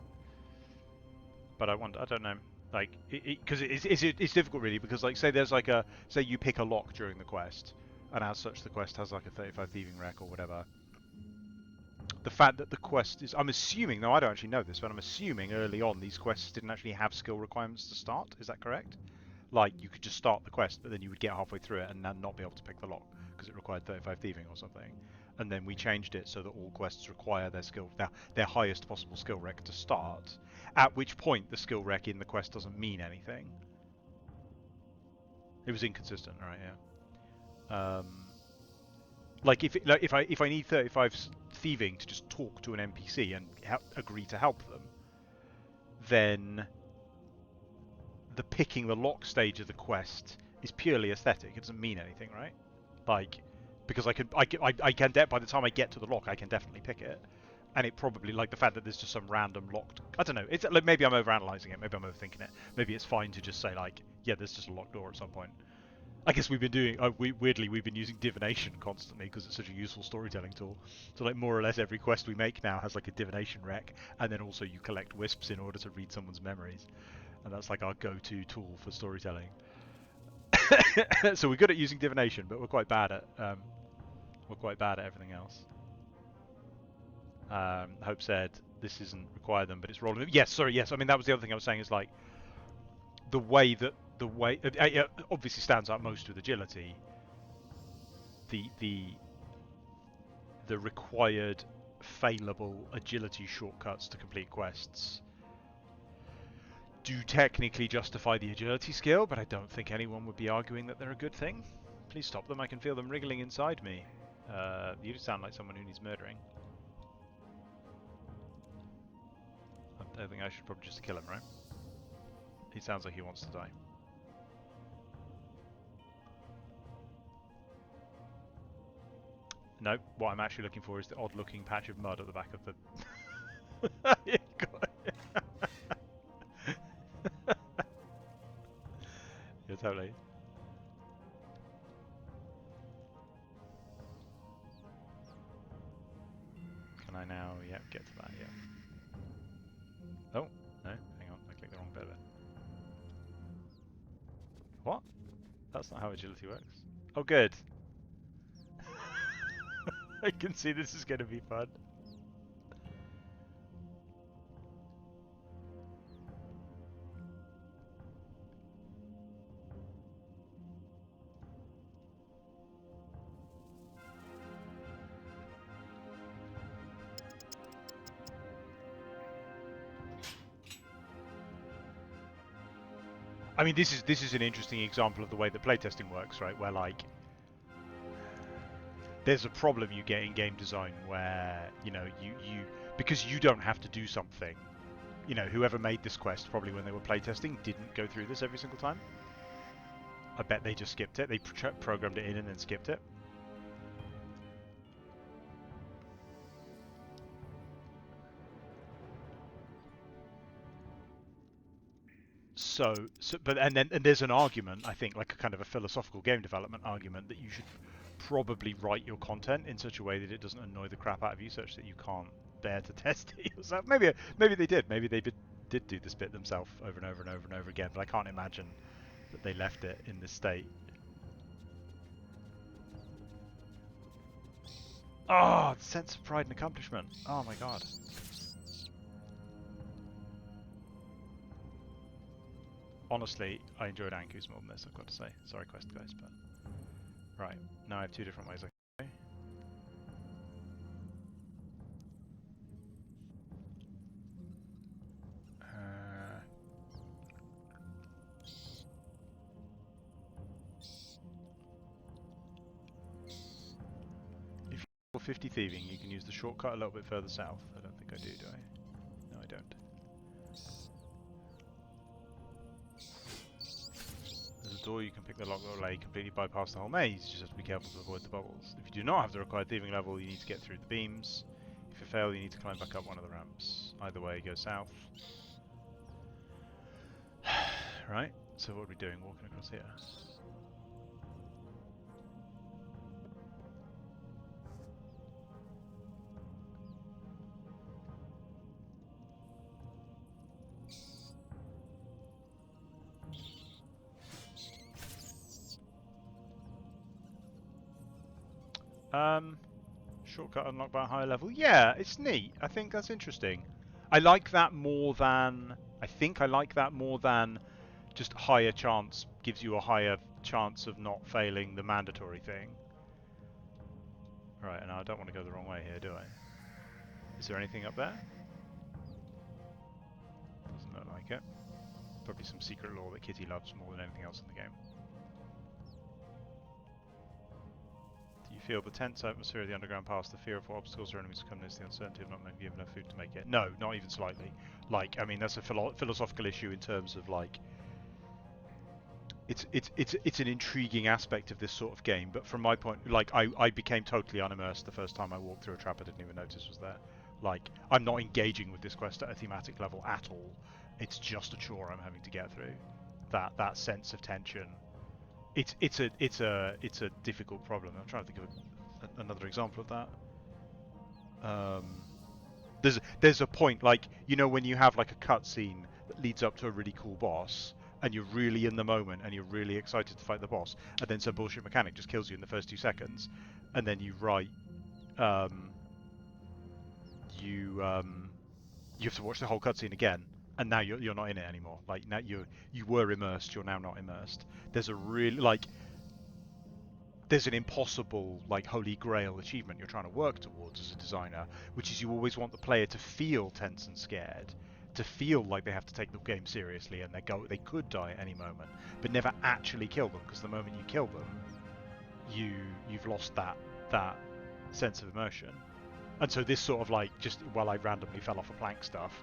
But I don't know, like, because it's difficult really, because like, say there's like say you pick a lock during the quest, and as such the quest has like a 35 thieving rec or whatever. The fact that the quest is, I'm assuming, though I don't actually know this, but I'm assuming early on these quests didn't actually have skill requirements to start. Is that correct? Like, you could just start the quest, but then you would get halfway through it and then not be able to pick the lock because it required 35 thieving or something. And then we changed it so that all quests require their highest possible skill rec to start. At which point the skill rec in the quest doesn't mean anything. It was inconsistent, right? Yeah. Like if I need 35 thieving to just talk to an NPC and agree to help them, then the picking the lock stage of the quest is purely aesthetic. It doesn't mean anything, right? Like, because I can by the time I get to the lock, I can definitely pick it, and it probably, like, the fact that there's just some random locked. I don't know. It's like, maybe I'm overanalyzing it. Maybe I'm overthinking it. Maybe it's fine to just say like, yeah, there's just a locked door at some point. I guess we've been doing, weirdly, we've been using divination constantly because it's such a useful storytelling tool. So like more or less every quest we make now has like a divination rec, and then also you collect wisps in order to read someone's memories, and that's like our go-to tool for storytelling. So we're good at using divination, but we're quite bad at everything else. Hope said this isn't require them, but it's rolling. Yes, sorry, yes. I mean that was the other thing I was saying is like the way it obviously stands out most with agility. The required failable agility shortcuts to complete quests do technically justify the agility skill, but I don't think anyone would be arguing that they're a good thing. Please stop them, I can feel them wriggling inside me. You sound like someone who needs murdering. I think I should probably just kill him, right? He sounds like he wants to die. No, what I'm actually looking for is the odd-looking patch of mud at the back of the... Yeah, totally. Can I now, yeah, get to that, yeah. Oh, no, hang on, I clicked the wrong bit of it. What? That's not how agility works. Oh, good. I can see this is going to be fun. I mean, this is an interesting example of the way that playtesting works, right? Where like there's a problem you get in game design where you know you because you don't have to do something. You know, whoever made this quest probably when they were playtesting didn't go through this every single time. I bet they just skipped it. They programmed it in and then skipped it. And there's an argument, I think, like a kind of a philosophical game development argument that you should probably write your content in such a way that it doesn't annoy the crap out of you, such that you can't bear to test it yourself. Maybe they did. Maybe they did do this bit themselves over and over and over and over again. But I can't imagine that they left it in this state. Oh, the sense of pride and accomplishment. Oh my god. Honestly, I enjoyed Anku's more than this, I've got to say. Sorry, quest guys, but... Right, now I have two different ways I can go. If you're 50 thieving, you can use the shortcut a little bit further south. I don't think I do I? No, I don't. There's a door you can pick the lock or lay, completely bypass the whole maze. You just have to be careful to avoid the bubbles. If you do not have the required thieving level, you need to get through the beams. If you fail, you need to climb back up one of the ramps. Either way, go south. Right, so what are we doing? Walking across here. Shortcut unlocked by a higher level. Yeah, it's neat. I think that's interesting. I like that more than... I think I like that more than just higher chance gives you a higher chance of not failing the mandatory thing. Right, and I don't want to go the wrong way here, do I? Is there anything up there? Doesn't look like it. Probably some secret lore that Kitty loves more than anything else in the game. Do you feel the tense atmosphere of the underground pass, the fear of what obstacles or enemies come, is the uncertainty of not being given enough food to make it? No, not even slightly. Like, I mean, that's a philosophical issue in terms of like, it's an intriguing aspect of this sort of game. But from my point, like, I became totally unimmersed the first time I walked through a trap I didn't even notice was there. Like, I'm not engaging with this quest at a thematic level at all. It's just a chore I'm having to get through. That sense of tension it's a difficult problem. I'm trying to think of another example of that. There's a point, like, you know, when you have like a cutscene that leads up to a really cool boss, and you're really in the moment and you're really excited to fight the boss, and then some bullshit mechanic just kills you in the first 2 seconds, and then you write um, you have to watch the whole cutscene again, and now you're not in it anymore. Like, now you were immersed, you're now not immersed. There's a really, like, there's an impossible, like, holy grail achievement you're trying to work towards as a designer, which is you always want the player to feel tense and scared, to feel like they have to take the game seriously and they could die at any moment, but never actually kill them, because the moment you kill them, you've lost that sense of immersion. And so this sort of, like, just, well, I randomly fell off a plank stuff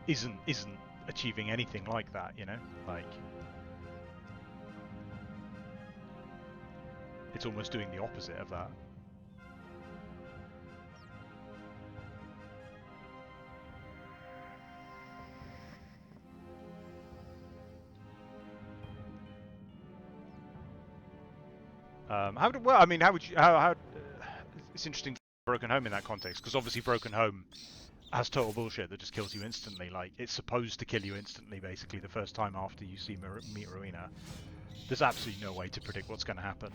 isn't achieving anything like that, you know? Like, it's almost doing the opposite of that. How would you, how it's interesting, Broken Home in that context, because obviously Broken Home has total bullshit that just kills you instantly. Like, it's supposed to kill you instantly, basically, the first time after you meet Rowena. There's absolutely no way to predict what's going to happen.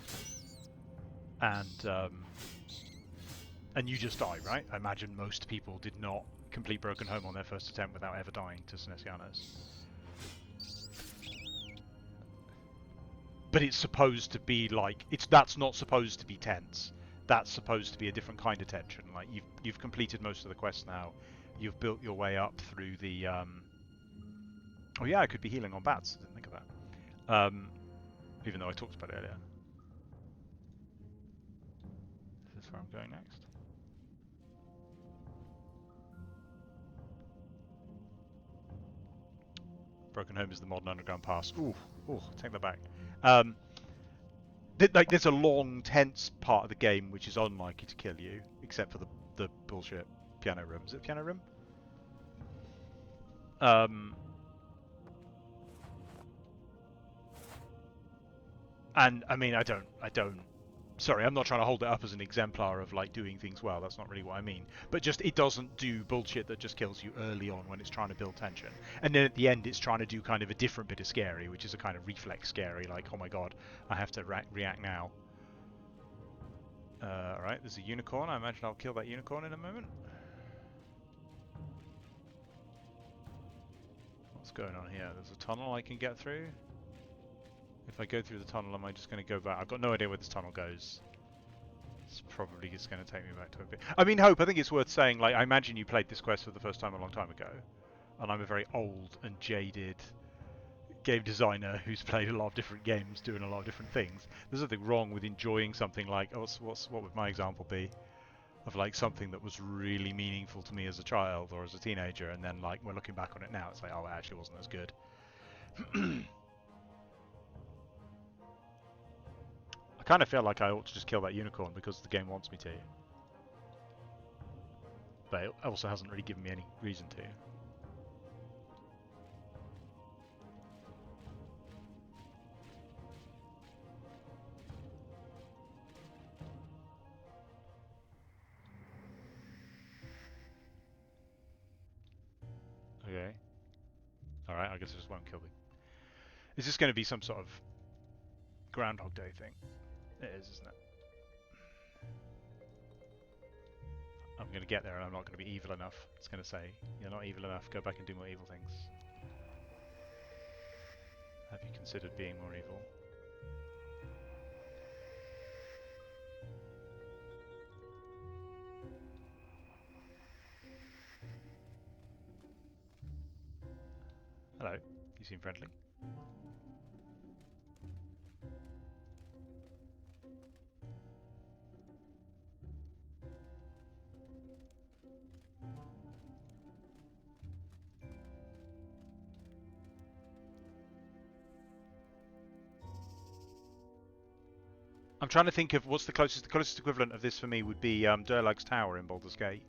And you just die, right? I imagine most people did not complete Broken Home on their first attempt without ever dying to Sinesianos. But it's supposed to be like, that's not supposed to be tense. That's supposed to be a different kind of tension. Like, you've completed most of the quests now. You've built your way up through the oh yeah, I could be healing on bats. I didn't think of that. Even though I talked about it earlier. This is where I'm going next. Broken Home is the modern underground pass. Ooh, take that back. Like, there's a long, tense part of the game which is unlikely to kill you, except for the bullshit piano room. Is it piano room? And I mean, I don't. Sorry, I'm not trying to hold it up as an exemplar of, like, doing things well. That's not really what I mean. But just, it doesn't do bullshit that just kills you early on when it's trying to build tension. And then at the end, it's trying to do kind of a different bit of scary, which is a kind of reflex scary, like, oh my god, I have to react now. Alright, there's a unicorn. I imagine I'll kill that unicorn in a moment. What's going on here? There's a tunnel I can get through. If I go through the tunnel, am I just going to go back? I've got no idea where this tunnel goes. It's probably just going to take me back to a bit. I mean, Hope, I think it's worth saying, like, I imagine you played this quest for the first time a long time ago. And I'm a very old and jaded game designer who's played a lot of different games, doing a lot of different things. There's nothing wrong with enjoying something like, what would my example be? Of, like, something that was really meaningful to me as a child or as a teenager, and then, like, we're looking back on it now, it's like, oh, it actually wasn't as good. I kind of feel like I ought to just kill that unicorn because the game wants me to. But it also hasn't really given me any reason to. Okay. Alright, I guess I just won't kill them. Is this going to be some sort of Groundhog Day thing? It is, isn't it? I'm going to get there and I'm not going to be evil enough. It's going to say, you're not evil enough, go back and do more evil things. Have you considered being more evil? Hello, you seem friendly. I'm trying to think of what's the closest. The closest equivalent of this for me would be Durlag's Tower in Baldur's Gate,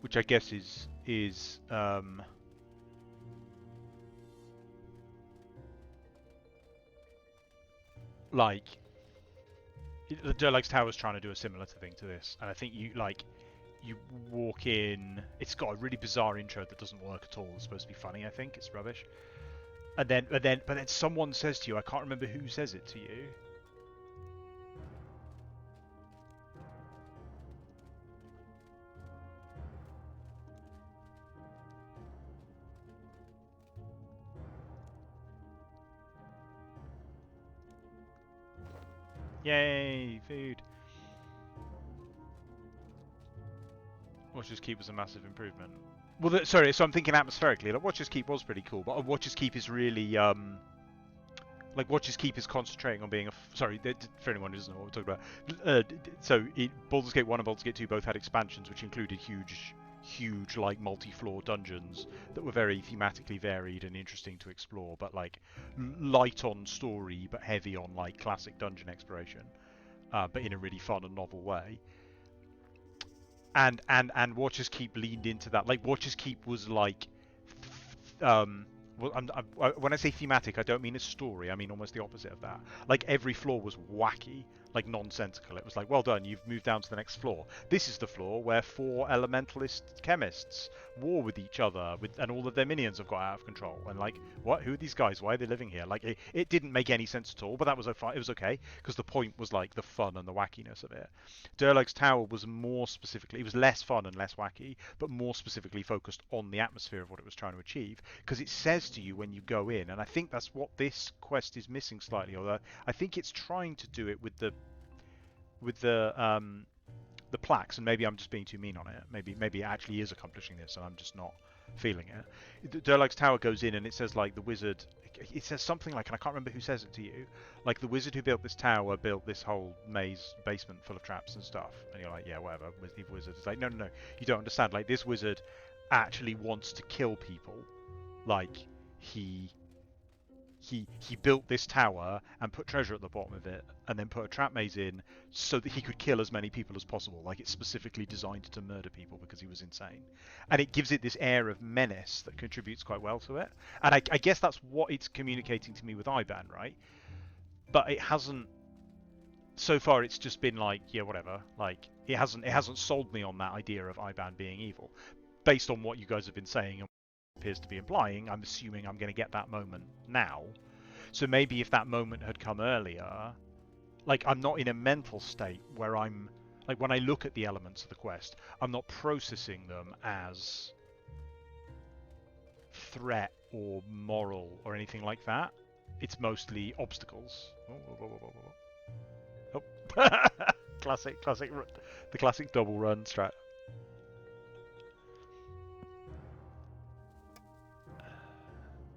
which I guess is. Is like the Durlag's Tower is trying to do a similar thing to this, and I think you walk in. It's got a really bizarre intro that doesn't work at all. It's supposed to be funny. I think it's rubbish. And then someone says to you, I can't remember who says it to you. Yay, food. Watcher's Keep was a massive improvement. Well, sorry, so I'm thinking atmospherically. Like, Watcher's Keep was pretty cool, but Watcher's Keep is really like Watcher's Keep is concentrating on being a sorry for anyone who doesn't know what we're talking about. Baldur's Gate 1 and Baldur's Gate 2 both had expansions which included huge like multi-floor dungeons that were very thematically varied and interesting to explore, but like light on story but heavy on like classic dungeon exploration, but in a really fun and novel way. And Watcher's Keep leaned into that. Like Watcher's Keep was like well, when I say thematic, I don't mean a story. I mean almost the opposite of that. Like every floor was wacky, like nonsensical. It was like, well done, you've moved down to the next floor. This is the floor where 4 elementalist chemists war with each other, and all of their minions have got out of control. And like, what? Who are these guys? Why are they living here? Like, it didn't make any sense at all. But that was it was okay because the point was like the fun and the wackiness of it. Durlag's Tower was more specifically, it was less fun and less wacky, but more specifically focused on the atmosphere of what it was trying to achieve. Because it says to you when you go in, and I think that's what this quest is missing slightly. Although I think it's trying to do it with the plaques, and maybe I'm just being too mean on it. Maybe it actually is accomplishing this, and I'm just not feeling it. Durlag's Tower goes in, and it says like the wizard. It says something like, and I can't remember who says it to you. Like the wizard who built this tower built this whole maze basement full of traps and stuff. And you're like, yeah, whatever. Evil wizard. It's like, no, you don't understand. Like this wizard actually wants to kill people. Like he built this tower and put treasure at the bottom of it and then put a trap maze in so that he could kill as many people as possible. Like it's specifically designed to murder people because he was insane. And it gives it this air of menace that contributes quite well to it. And I guess that's what it's communicating to me with IBAN, right? But it hasn't, so far it's just been like, yeah, whatever. Like it hasn't sold me on that idea of IBAN being evil. Based on what you guys have been saying and appears to be implying, I'm assuming I'm going to get that moment now. So maybe if that moment had come earlier, like I'm not in a mental state where I'm like when I look at the elements of the quest, I'm not processing them as threat or moral or anything like that. It's mostly obstacles. Oh. classic, the classic double run strat.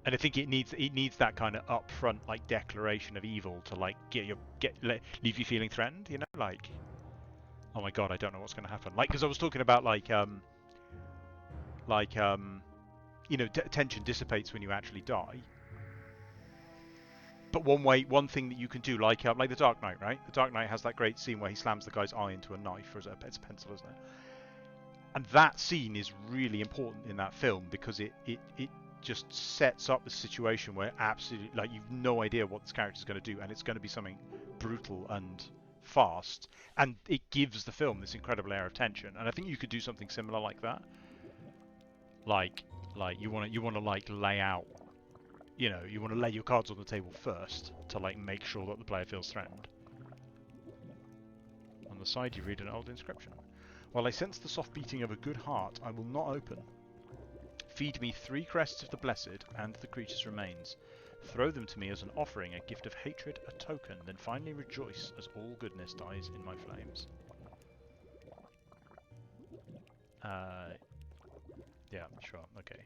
And I think it needs that kind of upfront like declaration of evil to like leave you feeling threatened, you know, like, oh my god, I don't know what's going to happen. Like, because I was talking about you know, tension dissipates when you actually die. But one thing that you can do, like the Dark Knight, right? The Dark Knight has that great scene where he slams the guy's eye into a knife, or it's a pencil, isn't it? And that scene is really important in that film because it just sets up the situation where absolutely, like, you've no idea what this character is going to do, and it's going to be something brutal and fast, and it gives the film this incredible air of tension. And I think you could do something similar like that. Like you want to like lay out, you know, you want to lay your cards on the table first to like make sure that the player feels threatened. On the side, you read an old inscription. While I sense the soft beating of a good heart, I will not open. Feed me 3 crests of the blessed and the creature's remains. Throw them to me as an offering, a gift of hatred, a token, then finally rejoice as all goodness dies in my flames. Yeah, sure, okay.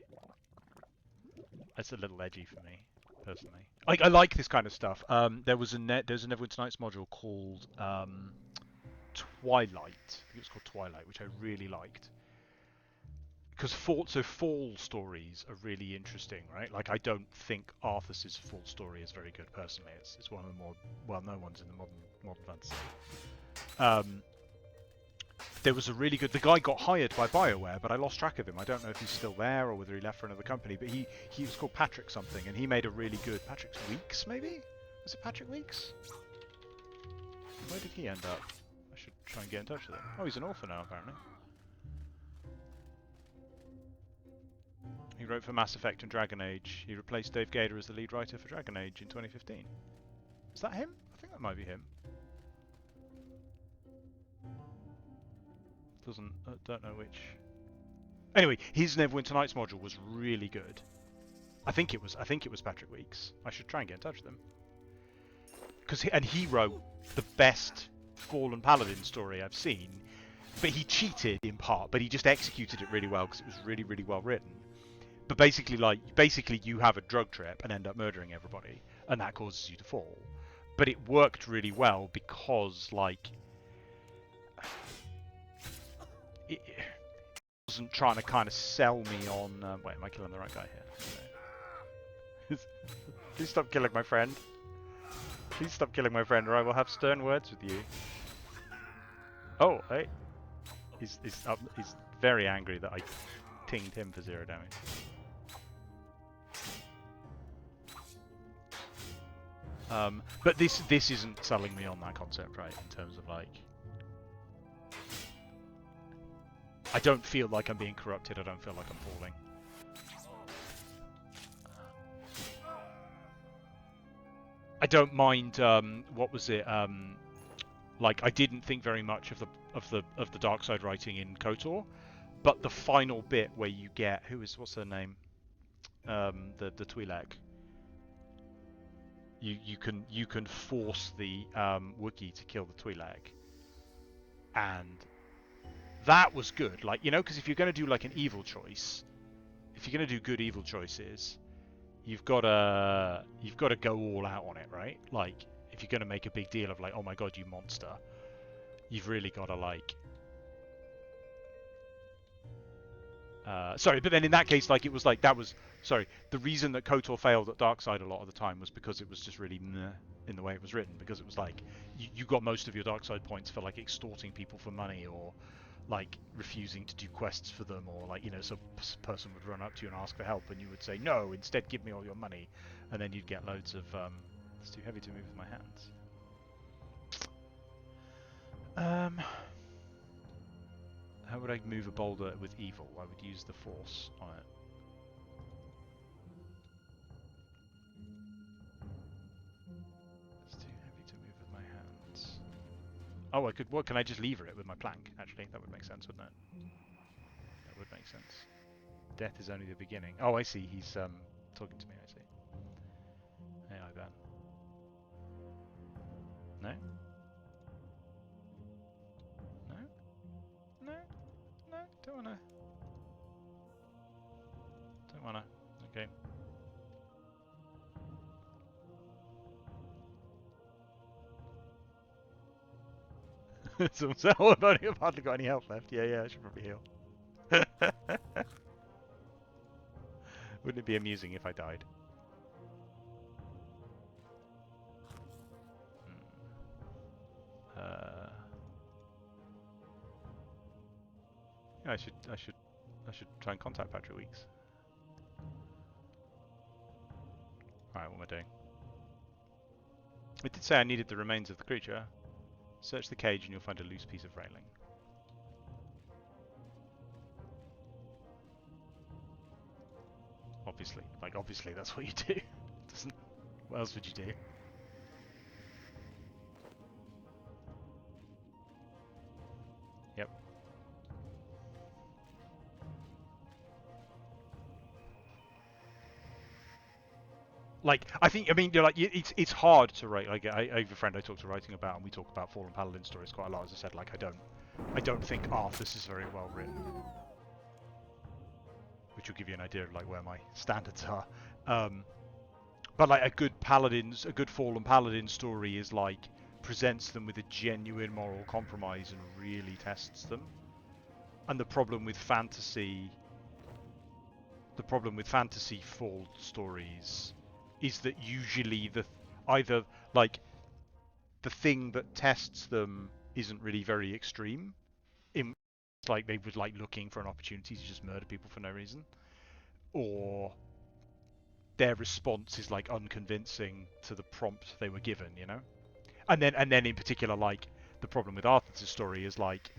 That's a little edgy for me, personally. I like this kind of stuff. There's a Neverwinter Nights module called Twilight. I think it was called Twilight, which I really liked. Because fall stories are really interesting, right? Like, I don't think Arthas's fall story is very good personally. It's one of the more well-known ones in the modern fantasy. There was a really good. The guy got hired by BioWare, but I lost track of him. I don't know if he's still there or whether he left for another company. But he was called Patrick something, and he made a really good Patrick Weeks, maybe? Was it Patrick Weeks? Where did he end up? I should try and get in touch with him. Oh, he's an author now, apparently. He wrote for Mass Effect and Dragon Age. He replaced Dave Gator as the lead writer for Dragon Age in 2015. Is that him? I think that might be him. Don't know which. Anyway, his Neverwinter Nights module was really good. I think it was Patrick Weeks. I should try and get in touch with him. And he wrote the best Fallen Paladin story I've seen, but he cheated in part, but he just executed it really well because it was really, really well written. But basically, you have a drug trip and end up murdering everybody, and that causes you to fall. But it worked really well because, like, it wasn't trying to kind of sell me on. Wait, am I killing the right guy here? Please stop killing my friend. Please stop killing my friend, or I will have stern words with you. Oh, hey. He's very angry that I pinged him for 0 damage. But this isn't selling me on that concept, right? In terms of, like, I don't feel like I'm being corrupted. I don't feel like I'm falling. I don't mind. What was it? Like, I didn't think very much of the dark side writing in KOTOR, but the final bit where you get what's her name? The Twi'lek. You can force the Wookiee to kill the Twi'lek, and that was good. Like, you know, because if you're going to do like an evil choice, if you're going to do good evil choices, you've got to go all out on it, right? Like, if you're going to make a big deal of like, oh my god, you monster, you've really got to like. Sorry, but then in that case, like, it was like that was sorry. The reason that KOTOR failed at Darkseid a lot of the time was because it was just really meh in the way it was written. Because it was like you got most of your Darkseid points for like extorting people for money, or like refusing to do quests for them, or like, you know, some person would run up to you and ask for help, and you would say no, instead give me all your money, and then you'd get loads of it's too heavy to move with my hands. How would I move a boulder with evil? I would use the force on it. It's too heavy to move with my hands. Oh, I could. What can I just lever it with my plank? Actually, that would make sense, wouldn't it? That would make sense. Death is only the beginning. Oh, I see. He's talking to me. I see. Hey, I bet. No. No. No. No. Don't wanna. Don't wanna. Okay. So I've hardly got any health left. Yeah, I should probably heal. Wouldn't it be amusing if I died? Yeah, I should try and contact Patrick Weeks. Alright, what am I doing? It did say I needed the remains of the creature. Search the cage and you'll find a loose piece of railing. Obviously that's what you do. What else would you do? Yep. Like, I mean, you're like, it's hard to write. Like, I have a friend I talk to writing about, and we talk about Fallen Paladin stories quite a lot. As I said, like, I don't think Arthas is very well written, which will give you an idea of like where my standards are. But like a good Fallen Paladin story is like presents them with a genuine moral compromise and really tests them. And the problem with fantasy fall stories is that usually either like the thing that tests them isn't really very extreme. It's like they were like looking for an opportunity to just murder people for no reason, or their response is like unconvincing to the prompt they were given, you know? And then in particular, like the problem with Arthur's story is like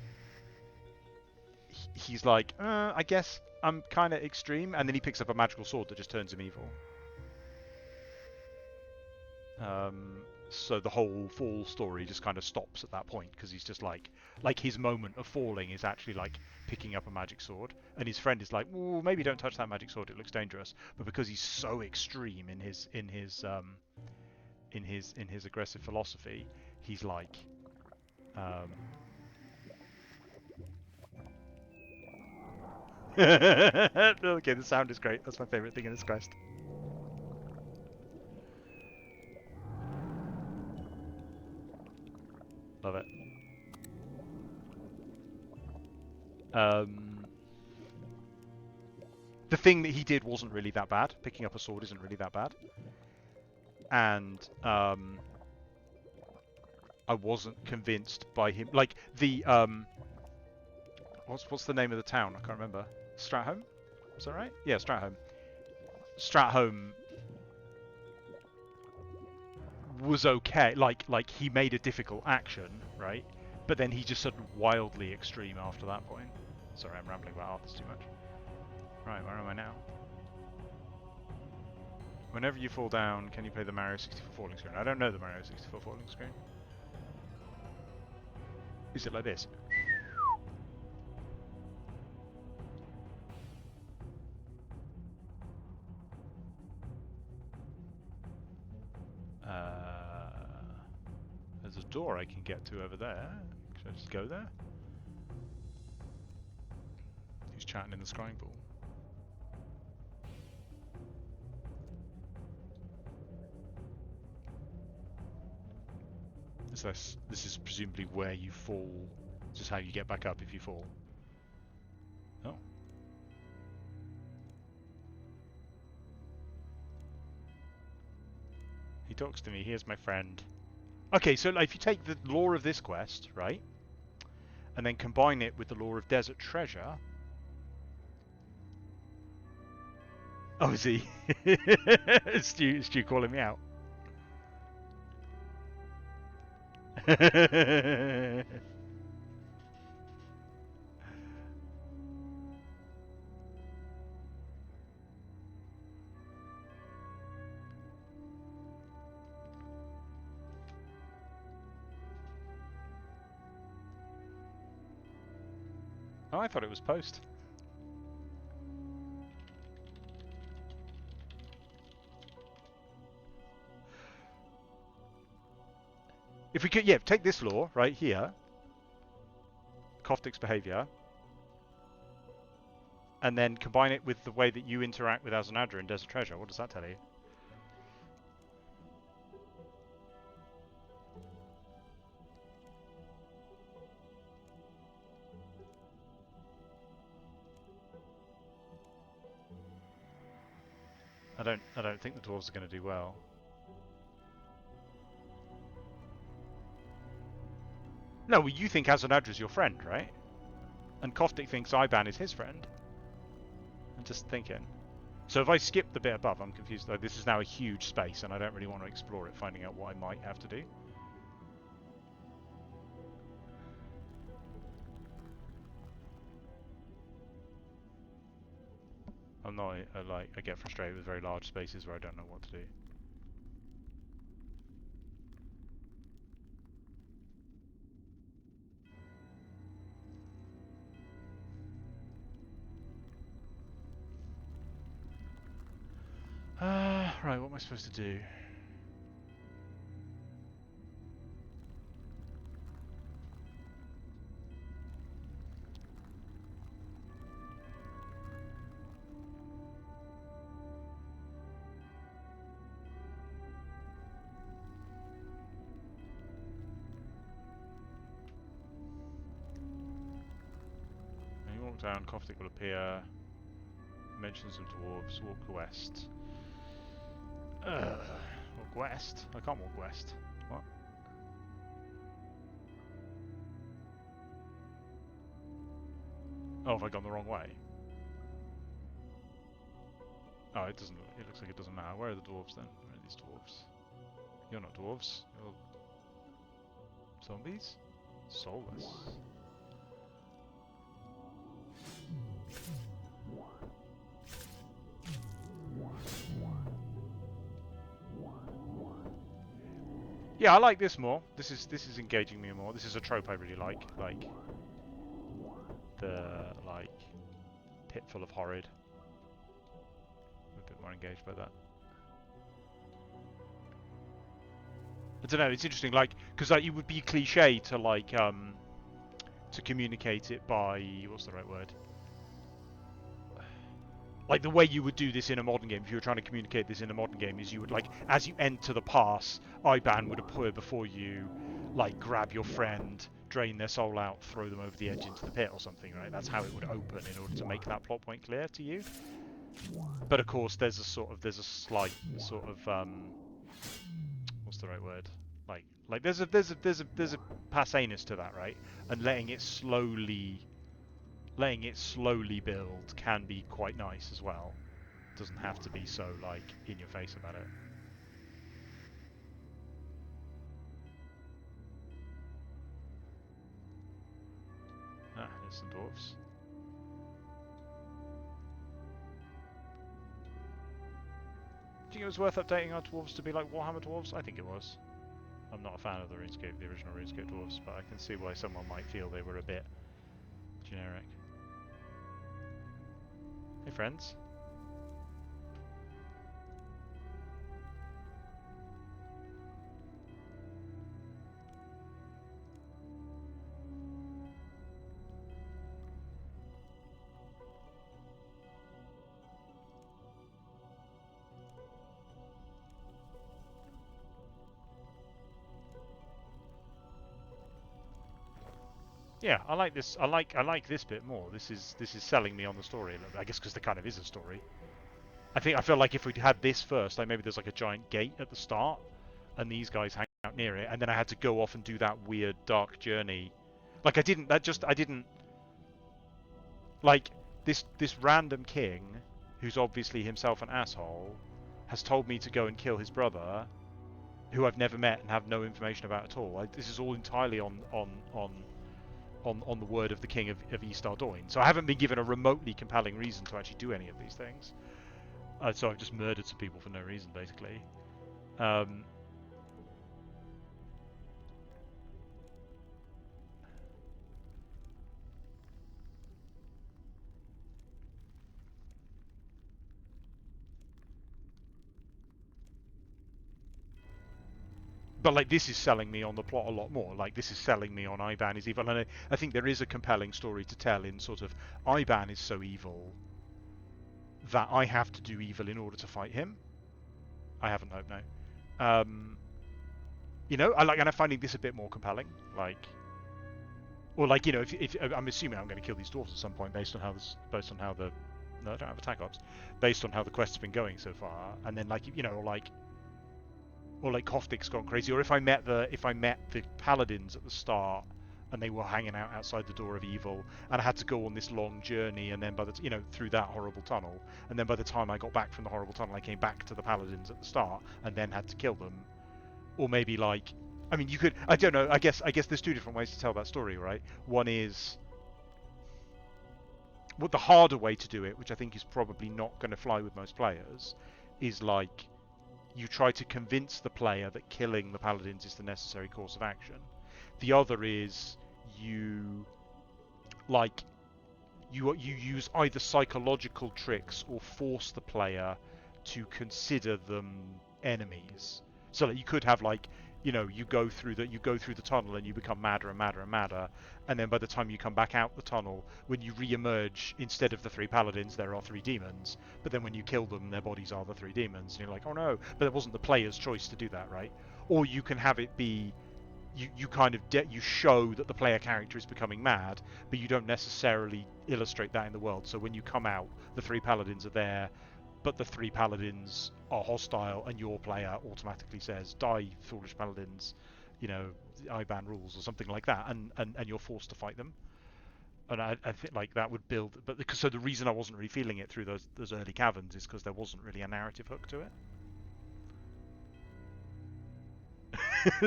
he's like, I guess I'm kind of extreme, and then he picks up a magical sword that just turns him evil. So the whole fall story just kind of stops at that point because he's just like his moment of falling is actually like picking up a magic sword, and his friend is like, well, maybe don't touch that magic sword, it looks dangerous. But because he's so extreme in his aggressive philosophy, he's like, okay, the sound is great. That's my favorite thing in this quest. Love it. Um, the thing that he did wasn't really that bad. Picking up a sword isn't really that bad. And I wasn't convinced by him. Like the what's the name of the town? I can't remember. Stratholme? Is that right? Yeah, Stratholme. Stratholme was okay. Like he made a difficult action, right? But then he just sort of wildly extreme after that point. Sorry, I'm rambling about Arthas too much. Right, where am I now? Whenever you fall down, can you play the Mario 64 falling screen? I don't know the Mario 64 falling screen. Is it like this? There's a door I can get to over there. Should I just go there? Who's chatting in the scrying pool? This is presumably where you fall. This is how you get back up if you fall. Oh. He talks to me. Here's my friend. Okay, so if you take the lore of this quest, right, and then combine it with the lore of Desert Treasure. Oh, is he? Stu calling me out. Oh, I thought it was post. If we could, yeah, take this lore right here, Koftik's behavior, and then combine it with the way that you interact with Azanadra in Desert Treasure. What does that tell you? I don't think the dwarves are going to do well. No, well, you think Azanadra's your friend, right? And Koftik thinks Iban is his friend. I'm just thinking. So if I skip the bit above, I'm confused. Though this is now a huge space, and I don't really want to explore it, finding out what I might have to do. I'm not I get frustrated with very large spaces where I don't know what to do. Right, what am I supposed to do? When you walk down, Koftik will appear. Mention some dwarves. Walk west. Walk west? I can't walk west. What? Oh, have I gone the wrong way? Oh, it doesn't. It looks like it doesn't matter. Where are the dwarves then? Where are these dwarves? You're not dwarves. You're Zombies? Soulless. Yeah, I like this more. This is engaging me more. This is a trope I really like the pit full of horrid. I'm a bit more engaged by that. I don't know. It's interesting, because it would be cliche to communicate it by what's the right word? Like the way you would do this in a modern game, if you were trying to communicate this in a modern game, is you would as you enter the pass, IBAN would appear before you, grab your friend, drain their soul out, throw them over the edge into the pit or something, right? That's how it would open in order to make that plot point clear to you. But of course, there's a slight sort of what's the right word? There's a passéness to that, right? And letting it slowly build can be quite nice as well. It doesn't have to be so in your face about it. Ah, there's some dwarves. Do you think it was worth updating our dwarves to be like Warhammer dwarves? I think it was. I'm not a fan of the original RuneScape dwarves, but I can see why someone might feel they were a bit generic. Hey friends. Yeah, I like this. I like this bit more. This is selling me on the story. I guess because there kind of is a story. I feel like if we'd had this first, maybe there's a giant gate at the start, and these guys hang out near it, and then I had to go off and do that weird dark journey. I didn't this random king, who's obviously himself an asshole, has told me to go and kill his brother, who I've never met and have no information about at all. This is all entirely on the word of the king of East Ardoin. So I haven't been given a remotely compelling reason to actually do any of these things. So I've just murdered some people for no reason, basically. But this is selling me on the plot a lot more. This is selling me on IBAN is evil, and I think there is a compelling story to tell in sort of IBAN is so evil that I have to do evil in order to fight him. I haven't hope no. And I'm finding this a bit more compelling. If I'm assuming I'm going to kill these dwarves at some point based on how the no, I don't have attack ops, based on how the quest's been going so far, and then or Koftik's gone crazy, or if I met the paladins at the start and they were hanging out outside the door of evil, and I had to go on this long journey, and then through that horrible tunnel, and then by the time I got back from the horrible tunnel, I came back to the paladins at the start, and then had to kill them, or maybe you could, I don't know, I guess there's two different ways to tell that story, right? One is what the harder way to do it, which I think is probably not going to fly with most players, is you try to convince the player that killing the paladins is the necessary course of action. The other is you use either psychological tricks or force the player to consider them enemies. So that you could have you go through the tunnel and you become madder and madder and madder, and then by the time you come back out the tunnel, when you re-emerge, instead of the three paladins, there are three demons. But then when you kill them, their bodies are the three demons, and you're like, oh no! But it wasn't the player's choice to do that, right? Or you can have it be you kind of you show that the player character is becoming mad, but you don't necessarily illustrate that in the world. So when you come out, the three paladins are there, but the three paladins are hostile, and your player automatically says, "Die, foolish paladins," IBAN rules or something like that, and you're forced to fight them. And I think that would build, so the reason I wasn't really feeling it through those early caverns is because there wasn't really a narrative hook to it.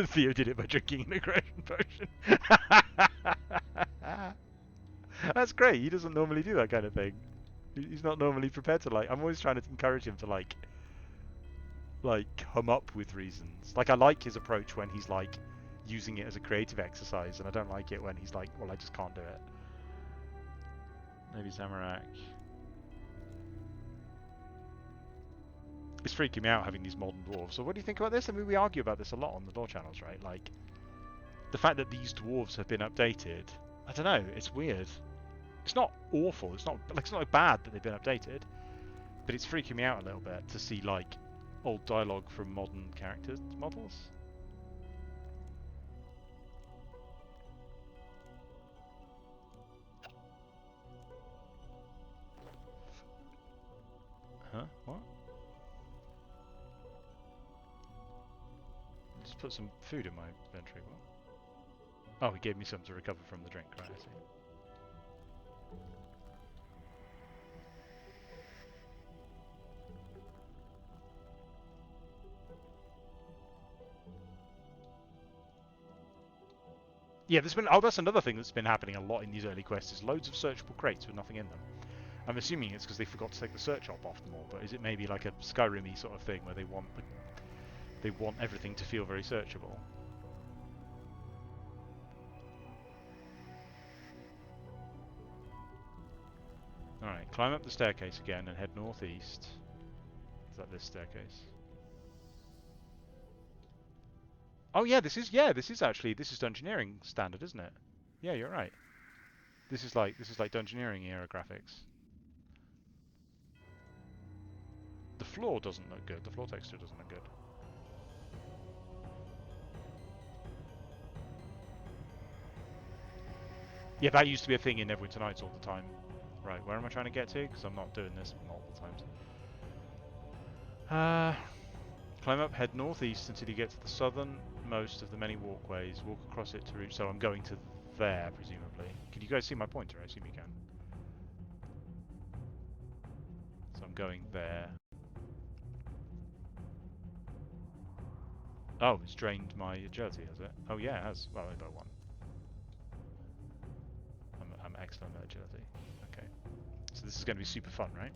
Theo did it by drinking an aggression potion. That's great. He doesn't normally do that kind of thing. He's not normally prepared to like. I'm always trying to encourage him to like come up with reasons. Like I like his approach when he's like using it as a creative exercise, and I don't like it when he's like, well, I just can't do it. Maybe Zamorak. It's freaking me out having these modern dwarves. So what do you think about this? I mean, we argue about this a lot on the lore channels, right? Like the fact that these dwarves have been updated. I don't know. It's weird. It's not awful. It's not like bad that they've been updated, but it's freaking me out a little bit to see like old dialogue from modern characters models. Huh? What? Just put some food in my inventory. What? Oh, he gave me some to recover from the drink. Right, I see. Yeah, there's been. Oh, that's another thing that's been happening a lot in these early quests. Is loads of searchable crates with nothing in them. I'm assuming it's because they forgot to take the search op off them all. But is it maybe like a Skyrim-y sort of thing where they want everything to feel very searchable? All right, climb up the staircase again and head northeast. Is that this staircase? Oh yeah, this is actually Dungeoneering standard, isn't it? Yeah, you're right. This is like Dungeoneering era graphics. The floor doesn't look good. The floor texture doesn't look good. Yeah, that used to be a thing in Neverwinter Nights all the time. Right, where am I trying to get to? Because I'm not doing this multiple times. Climb up, head northeast until you get to the southernmost of the many walkways. Walk across it to reach. So I'm going to there, presumably. Can you guys see my pointer? I assume you can. So I'm going there. Oh, it's drained my agility, has it? Oh yeah, it has. Well, only by one. I'm excellent at agility. Okay. So this is going to be super fun, right?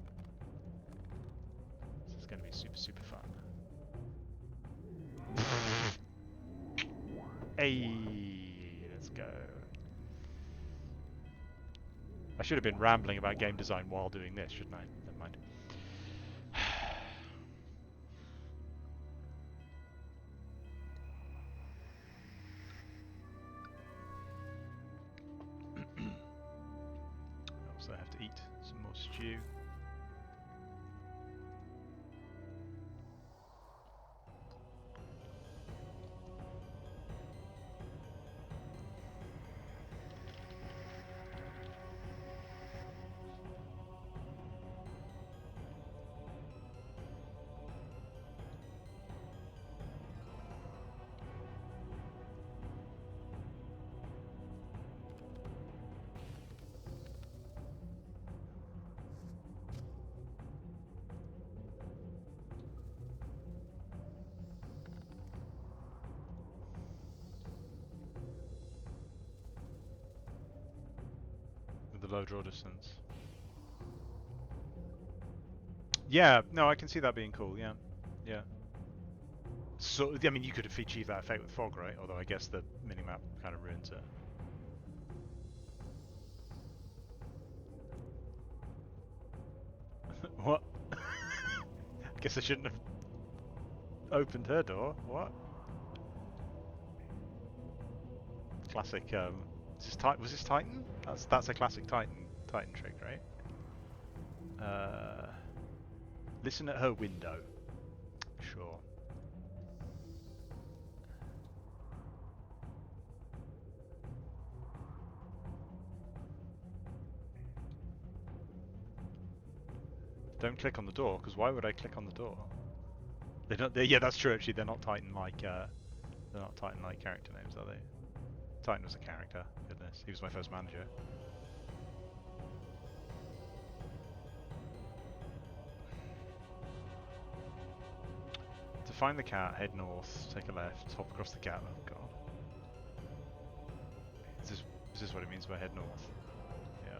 This is going to be super fun. Hey, let's go. I should have been rambling about game design while doing this, shouldn't I? Never mind. Also, I have to eat some more stew. With the low draw distance. Yeah, no, I can see that being cool, yeah. Yeah. So, I mean, you could have achieved that effect with fog, right? Although I guess the minimap kind of ruins it. What? I guess I shouldn't have opened her door. What? Classic, was this Titan? That's a classic Titan trick, right? Listen at her window. Sure. Don't click on the door, because why would I click on the door? Yeah, that's true. Actually, they're not Titan-like. They're not Titan-like character names, are they? Titan was a character. Goodness, he was my first manager. find the cat, head north, take a left, hop across the cat. Oh god. Is this what it means by head north? Yeah.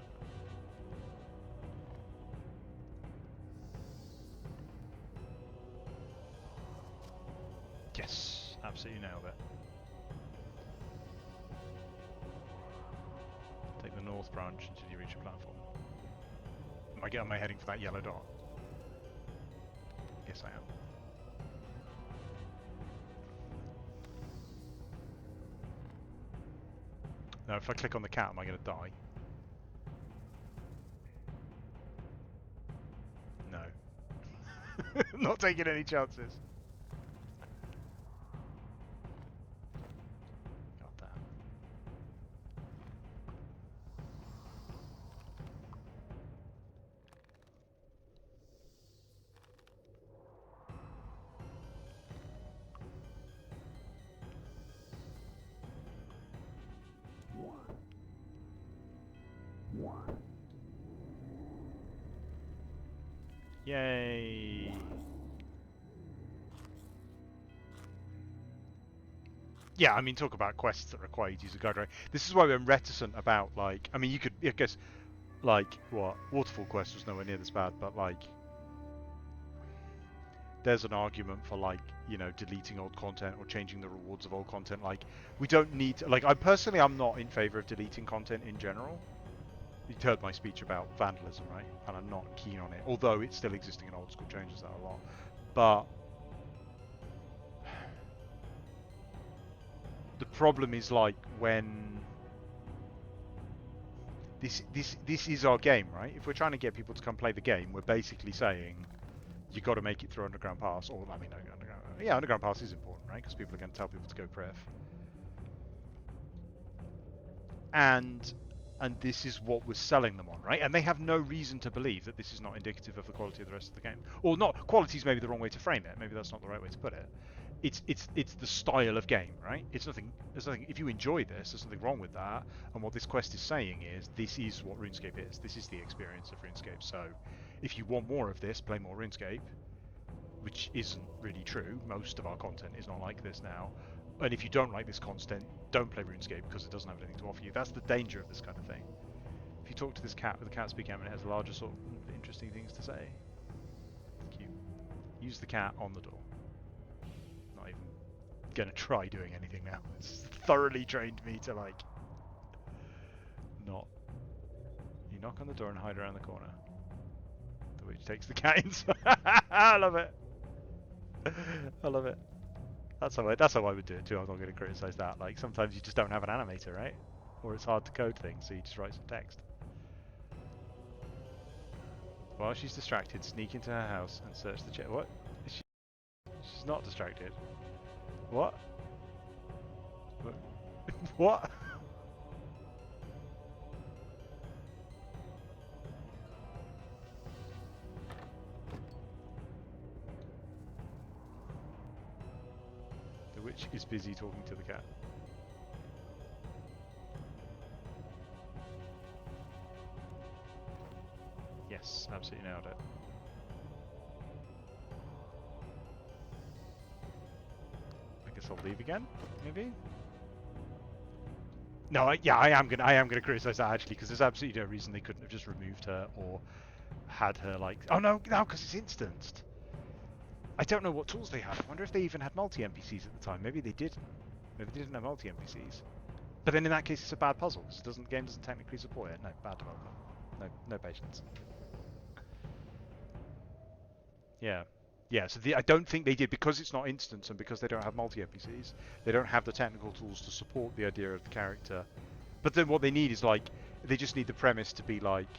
Yes, absolutely nailed it. Take the north branch until you reach a platform. Am I heading for that yellow dot? Yes, I am. Now, if I click on the cat, am I going to die? No. Not taking any chances. God damn. Yay! Yeah, I mean, talk about quests that require you to use a guide rail. This is why we're reticent about, like, I mean, you could, I guess, like, what? Waterfall quest was nowhere near this bad, but, like, there's an argument for, like, you know, deleting old content or changing the rewards of old content. Like, we don't need to, like, I'm not in favor of deleting content in general. You heard my speech about vandalism, right? And I'm not keen on it, although it's still existing in old school changes that a lot. But the problem is, like, when this is our game, right? If we're trying to get people to come play the game, we're basically saying you got to make it through Underground Pass, or I mean, Underground Pass is important, right? Because people are going to tell people to go pref. And this is what we're selling them on, right? And they have no reason to believe that this is not indicative of the quality of the rest of the game. Or not, quality is maybe the wrong way to frame it. Maybe that's not the right way to put it. It's the style of game, right? There's nothing. If you enjoy this, there's nothing wrong with that. And what this quest is saying is, this is what RuneScape is. This is the experience of RuneScape. So, if you want more of this, play more RuneScape, which isn't really true. Most of our content is not like this now. And if you don't like this content, don't play RuneScape because it doesn't have anything to offer you. That's the danger of this kind of thing. If you talk to this cat with the cat speak and it has larger sort of interesting things to say. Cute. Use the cat on the door. Not even gonna try doing anything now. It's thoroughly trained me to, like, not. You knock on the door and hide around the corner. The witch takes the cat inside. I love it. I love it. That's how I would do it too. I'm not going to criticize that. Like, sometimes you just don't have an animator, right? Or it's hard to code things, so you just write some text. While she's distracted, sneak into her house and search the What? Is she? She's not distracted. What? What? The witch is busy talking to the cat. Yes, absolutely nailed it. I guess I'll leave again, maybe. No, I am gonna criticize that actually, because there's absolutely no reason they couldn't have just removed her or had her, like. Oh no, because it's instanced. I don't know what tools they had. I wonder if they even had multi-NPCs at the time. Maybe they didn't. Maybe they didn't have multi-NPCs. But then in that case, it's a bad puzzle, because the game doesn't technically support it. No, bad development. No patience. Yeah. Yeah, so I don't think they did, because it's not instance and because they don't have multi-NPCs. They don't have the technical tools to support the idea of the character. But then what they need is, like, they just need the premise to be like...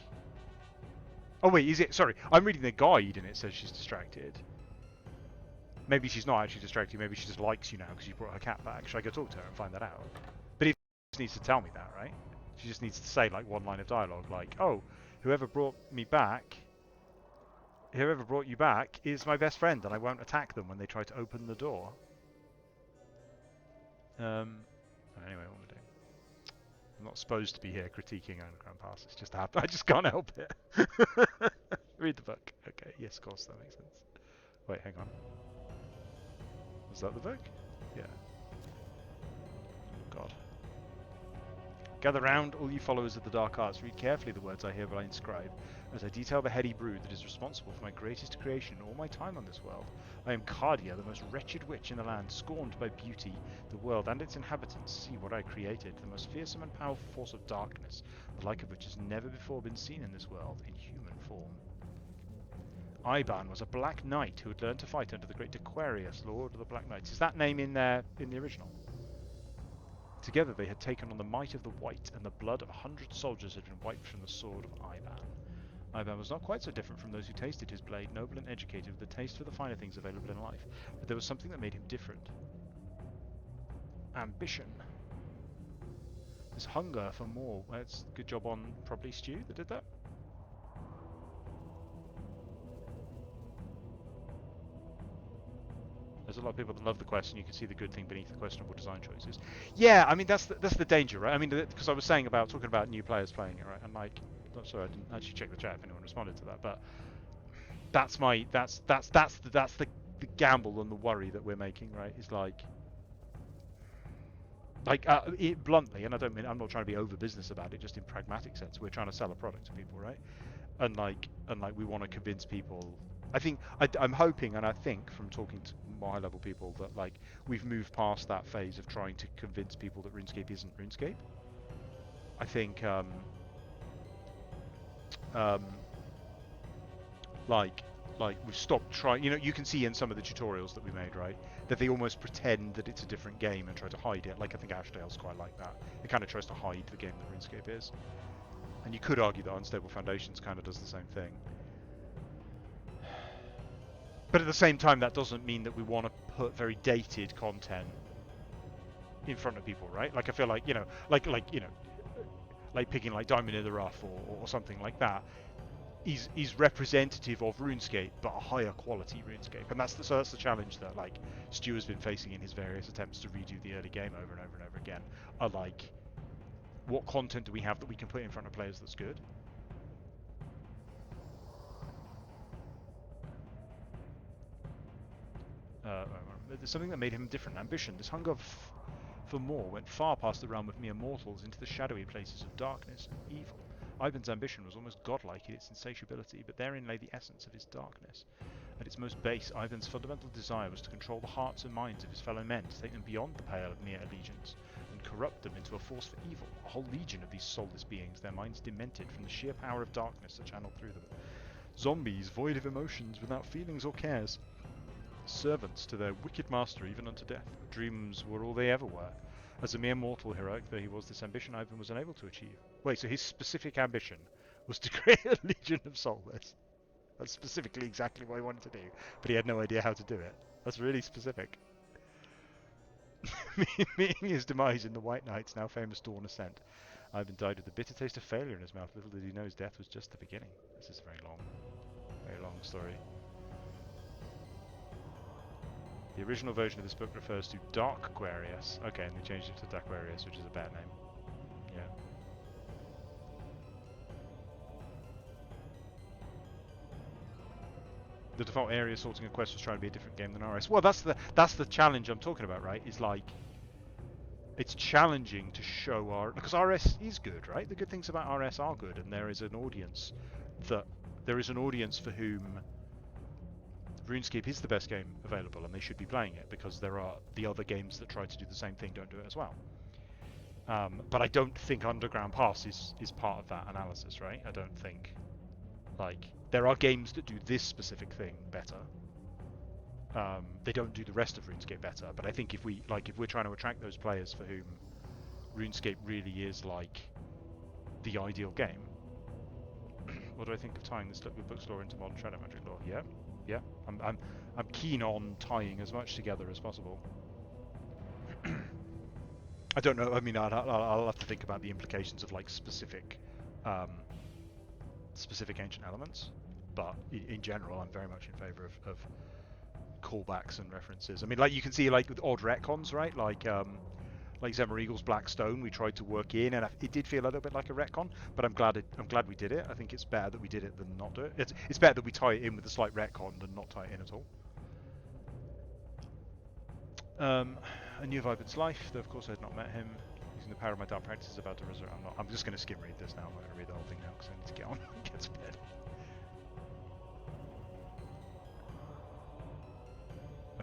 Oh wait, is it... Sorry, I'm reading the guide and it says she's distracted. Maybe she's not actually distracted, maybe she just likes you now because you brought her cat back. Should I go talk to her and find that out? But if she just needs to tell me that, right? She just needs to say, like, one line of dialogue, like, oh, whoever brought you back is my best friend and I won't attack them when they try to open the door. Anyway, what am I doing? I'm not supposed to be here critiquing Underground Pass, it's just happened. I just can't help it. Read the book. Okay, yes, of course, that makes sense. Wait, hang on. Was that the book? Yeah. God. Gather round, all you followers of the dark arts. Read carefully the words I hereby inscribe, as I detail the heady brood that is responsible for my greatest creation and all my time on this world. I am Cardia, the most wretched witch in the land, scorned by beauty, the world and its inhabitants. See what I created, the most fearsome and powerful force of darkness, the like of which has never before been seen in this world, in human form. Iban was a black knight who had learned to fight under the great Aquarius, Lord of the Black Knights. Is that name in there in the original? Together they had taken on the might of the White, and the blood of 100 soldiers had been wiped from the sword of Iban. Iban was not quite so different from those who tasted his blade, noble and educated, with a taste for the finer things available in life. But there was something that made him different. Ambition. This hunger for more. Well, it's a good job on probably Stu that did that. There's a lot of people that love the quest, and you can see the good thing beneath the questionable design choices. Yeah, I mean that's the danger, right? I mean, because I was talking about new players playing it, right? And like, I'm sorry, I didn't actually check the chat if anyone responded to that, but that's the gamble and the worry that we're making, right? Is bluntly, and I'm not trying to be over business about it, just in pragmatic sense, we're trying to sell a product to people, right? And we want to convince people. I'm hoping, and I think from talking to more high level people, that like we've moved past that phase of trying to convince people that RuneScape isn't RuneScape. I think um, like we've stopped trying. You can see in some of the tutorials that we made, right, that they almost pretend that it's a different game and try to hide it. Like I think Ashdale's quite like that. It kind of tries to hide the game that RuneScape is. And you could argue that Unstable Foundations kind of does the same thing. But at the same time, that doesn't mean that we want to put very dated content in front of people, right? Like I feel like like picking like Diamond in the Rough or something like that is representative of RuneScape, but a higher quality RuneScape, and that's the challenge that like Stu has been facing in his various attempts to redo the early game over and over and over again. Are like, what content do we have that we can put in front of players that's good? There's something that made him different. Ambition. This hunger for more went far past the realm of mere mortals into the shadowy places of darkness and evil. Ivan's ambition was almost godlike in its insatiability, but therein lay the essence of his darkness. At its most base, Ivan's fundamental desire was to control the hearts and minds of his fellow men, to take them beyond the pale of mere allegiance, and corrupt them into a force for evil. A whole legion of these soulless beings, their minds demented from the sheer power of darkness that channeled through them. Zombies, void of emotions, without feelings or cares. Servants to their wicked master, even unto death. Dreams were all they ever were. As a mere mortal, heroic though he was, this ambition Ivan was unable to achieve. Wait, so his specific ambition was to create a legion of soulless. That's specifically exactly what he wanted to do, but he had no idea how to do it. That's really specific. Meeting his demise in the White Knight's now famous Dawn Ascent, Ivan died with a bitter taste of failure in his mouth. Little did he know his death was just the beginning. This is a very long story. The original version of this book refers to Dark Aquarius. Okay, and they changed it to Daquarius, which is a bad name. Yeah. The default area sorting a quest was trying to be a different game than RS. Well, that's the challenge I'm talking about, right? Is like, it's challenging to show because RS is good, right? The good things about RS are good, and there is an audience for whom RuneScape is the best game available, and they should be playing it, because there are the other games that try to do the same thing don't do it as well. But I don't think Underground Pass is part of that analysis, right? I don't think, like, there are games that do this specific thing better. They don't do the rest of RuneScape better, but I think if we're trying to attract those players for whom RuneScape really is like the ideal game. What do I think of tying this Liquid Books lore into modern Shadow Magic lore? Yeah, I'm keen on tying as much together as possible. I don't know. I mean, I'll have to think about the implications of like specific ancient elements, but in general, I'm very much in favour of callbacks and references. I mean, like you can see like with odd retcons, right? Like Zemmer Black Stone, we tried to work in, and it did feel a little bit like a retcon. But I'm glad we did it. I think it's better that we did it than not do it. It's better that we tie it in with a slight retcon than not tie it in at all. A new Vibrant's life, though of course I had not met him. Using the power of my dark practice about to resurrect. I'm just going to skim read this now. I'm not going to read the whole thing now because I need to get on and get to bed.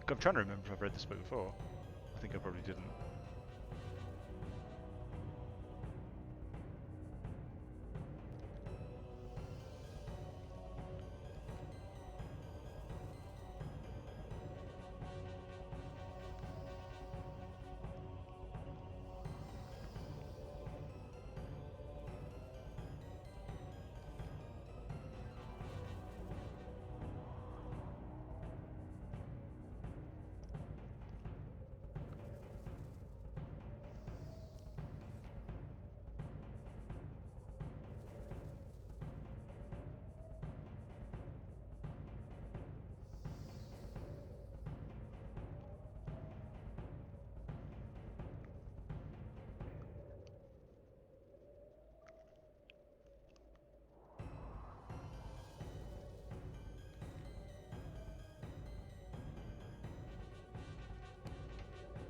I'm trying to remember if I've read this book before. I think I probably didn't.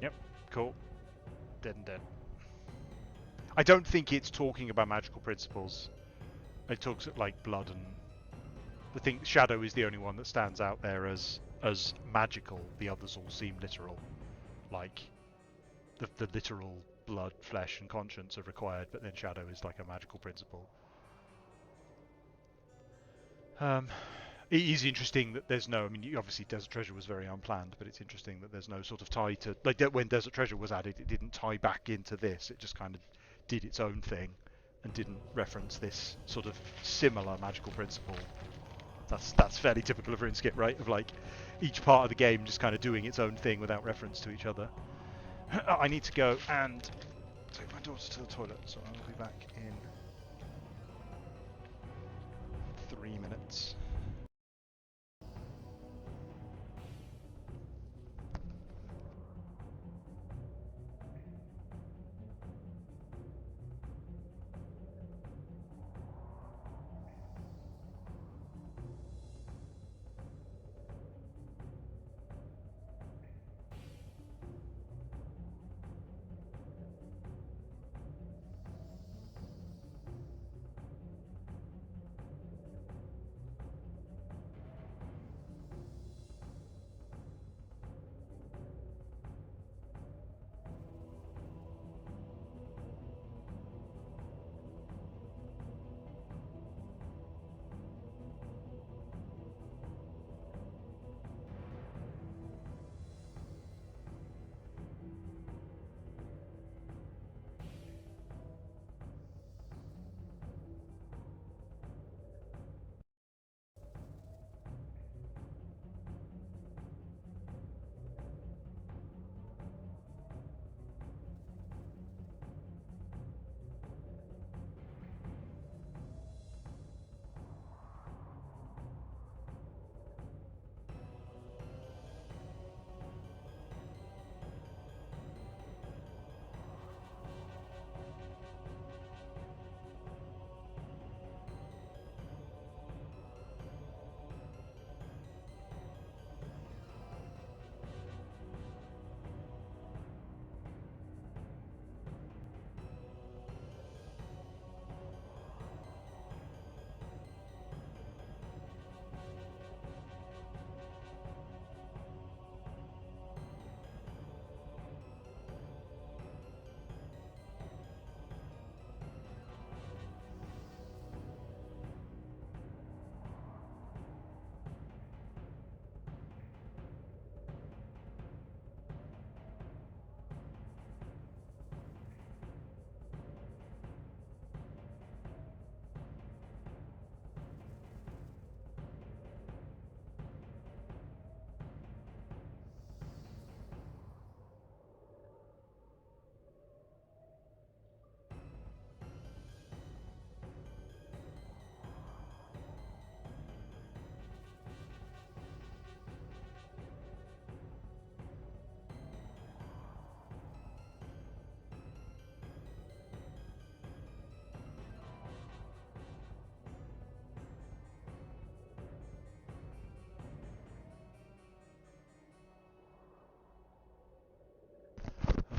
Yep, cool. Dead and dead. I don't think it's talking about magical principles. It talks like blood and the thing. Shadow is the only one that stands out there as magical. The others all seem literal, like the literal blood, flesh, and conscience are required, but then Shadow is like a magical principle. It is interesting that there's no. I mean, obviously, Desert Treasure was very unplanned, but it's interesting that there's no sort of tie to like when Desert Treasure was added, it didn't tie back into this. It just kind of did its own thing and didn't reference this sort of similar magical principle. That's fairly typical of RuneScape, right? Of like each part of the game just kind of doing its own thing without reference to each other. I need to go and take my daughter to the toilet, so I will be back in 3 minutes.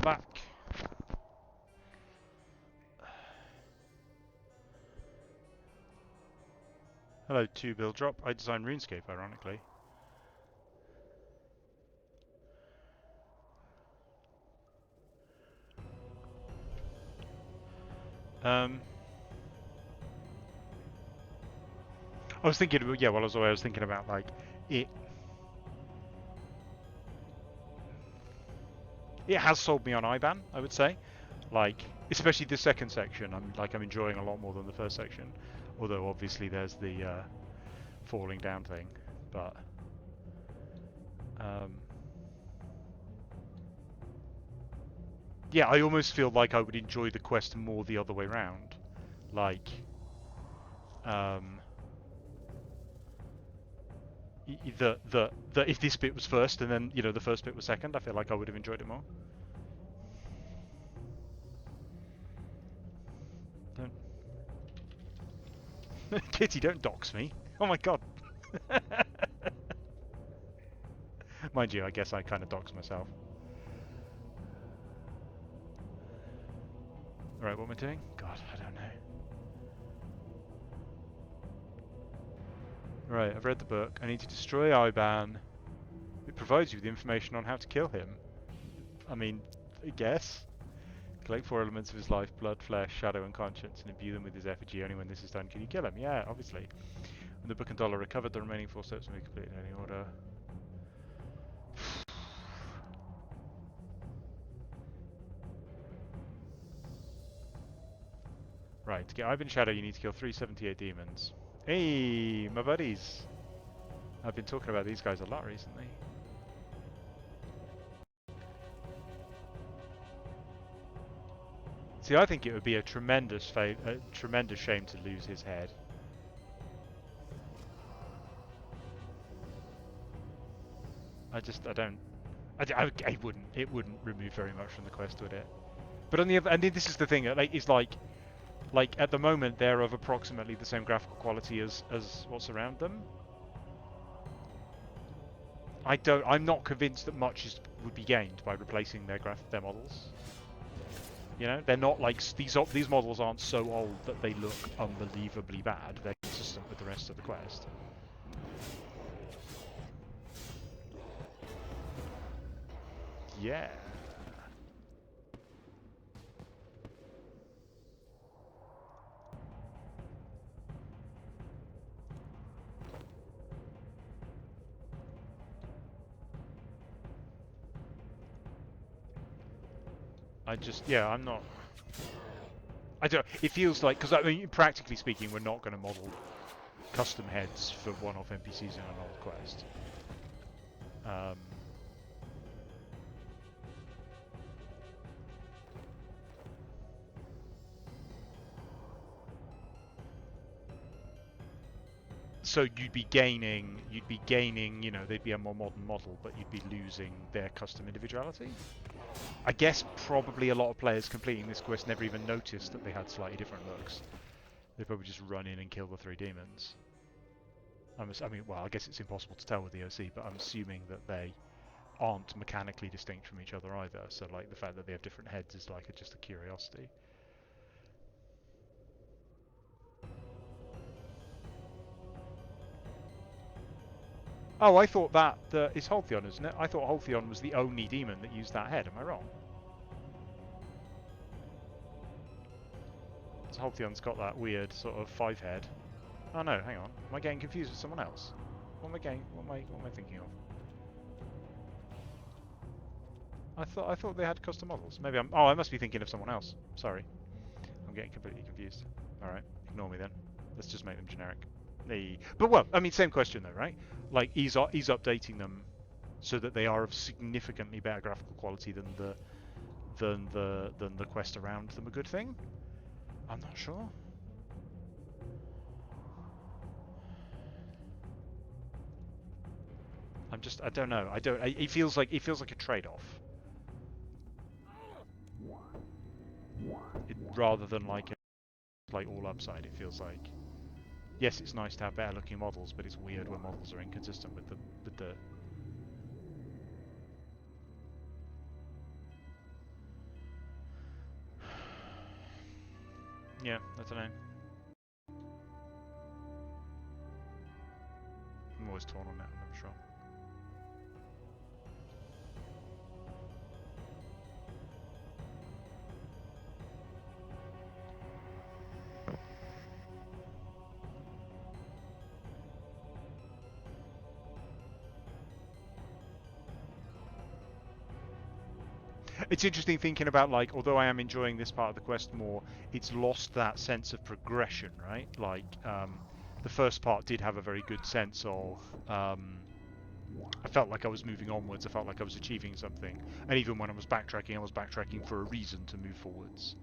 back. Hello, 2 bill drop. I designed Runescape, ironically. I was thinking, yeah, while I was away, I was thinking about like it. It has sold me on IBAN, I would say. Like, especially the second section, I'm enjoying a lot more than the first section. Although obviously there's the falling down thing, but yeah, I almost feel like I would enjoy the quest more the other way round. Like, the if this bit was first and then the first bit was second, I feel like I would have enjoyed it more. Don't, Kitty, don't dox me. Oh my god. Mind you, I guess I kind of dox myself. Alright, what am I doing? God, I don't know. Right, I've read the book. I need to destroy IBAN. It provides you with information on how to kill him. I mean, I guess. Collect 4 elements of his life: blood, flesh, shadow, and conscience, and imbue them with his effigy. Only when this is done can you kill him. Yeah, obviously. When the book and doll are recovered, the remaining 4 steps will be completed in any order. Right, to get Ivan Shadow, you need to kill 378 demons. Hey, my buddies! I've been talking about these guys a lot recently. See, I think it would be a tremendous shame to lose his head. It wouldn't remove very much from the quest, would it? But on the other, and this is the thing, like at the moment they're of approximately the same graphical quality as what's around them. I'm not convinced that much would be gained by replacing their models. You know, they're not like these models aren't so old that they look unbelievably bad. They're consistent with the rest of the quest. Yeah. I'm not. I don't. It feels like, because I mean, practically speaking, we're not going to model custom heads for one-off NPCs in an old quest. So you'd be gaining, they'd be a more modern model, but you'd be losing their custom individuality. I guess probably a lot of players completing this quest never even noticed that they had slightly different looks. They probably just run in and kill the 3 demons. I mean, well, I guess it's impossible to tell with the OC, but I'm assuming that they aren't mechanically distinct from each other either. So, like, the fact that they have different heads is like just a curiosity. Oh, I thought that it's Halcyon, isn't it? I thought Halcyon was the only demon that used that head. Am I wrong? So Halcyon's got that weird sort of 5 head. Oh no, hang on. Am I getting confused with someone else? What am I thinking of? I thought they had custom models. Maybe I must be thinking of someone else. Sorry. I'm getting completely confused. Alright, ignore me then. Let's just make them generic. But well, I mean, same question though, right? Like, he's updating them so that they are of significantly better graphical quality than the quest around them a good thing? I'm not sure. I don't know. It feels like a trade-off. Rather than like all upside, it feels like, yes, it's nice to have better looking models, but it's weird when models are inconsistent with the Yeah, I don't know. I'm always torn on it, I'm not sure. It's interesting thinking about, like, although I am enjoying this part of the quest more, it's lost that sense of progression, right? Like, the first part did have a very good sense of, I felt like I was moving onwards, I felt like I was achieving something, and even when I was backtracking for a reason to move forwards.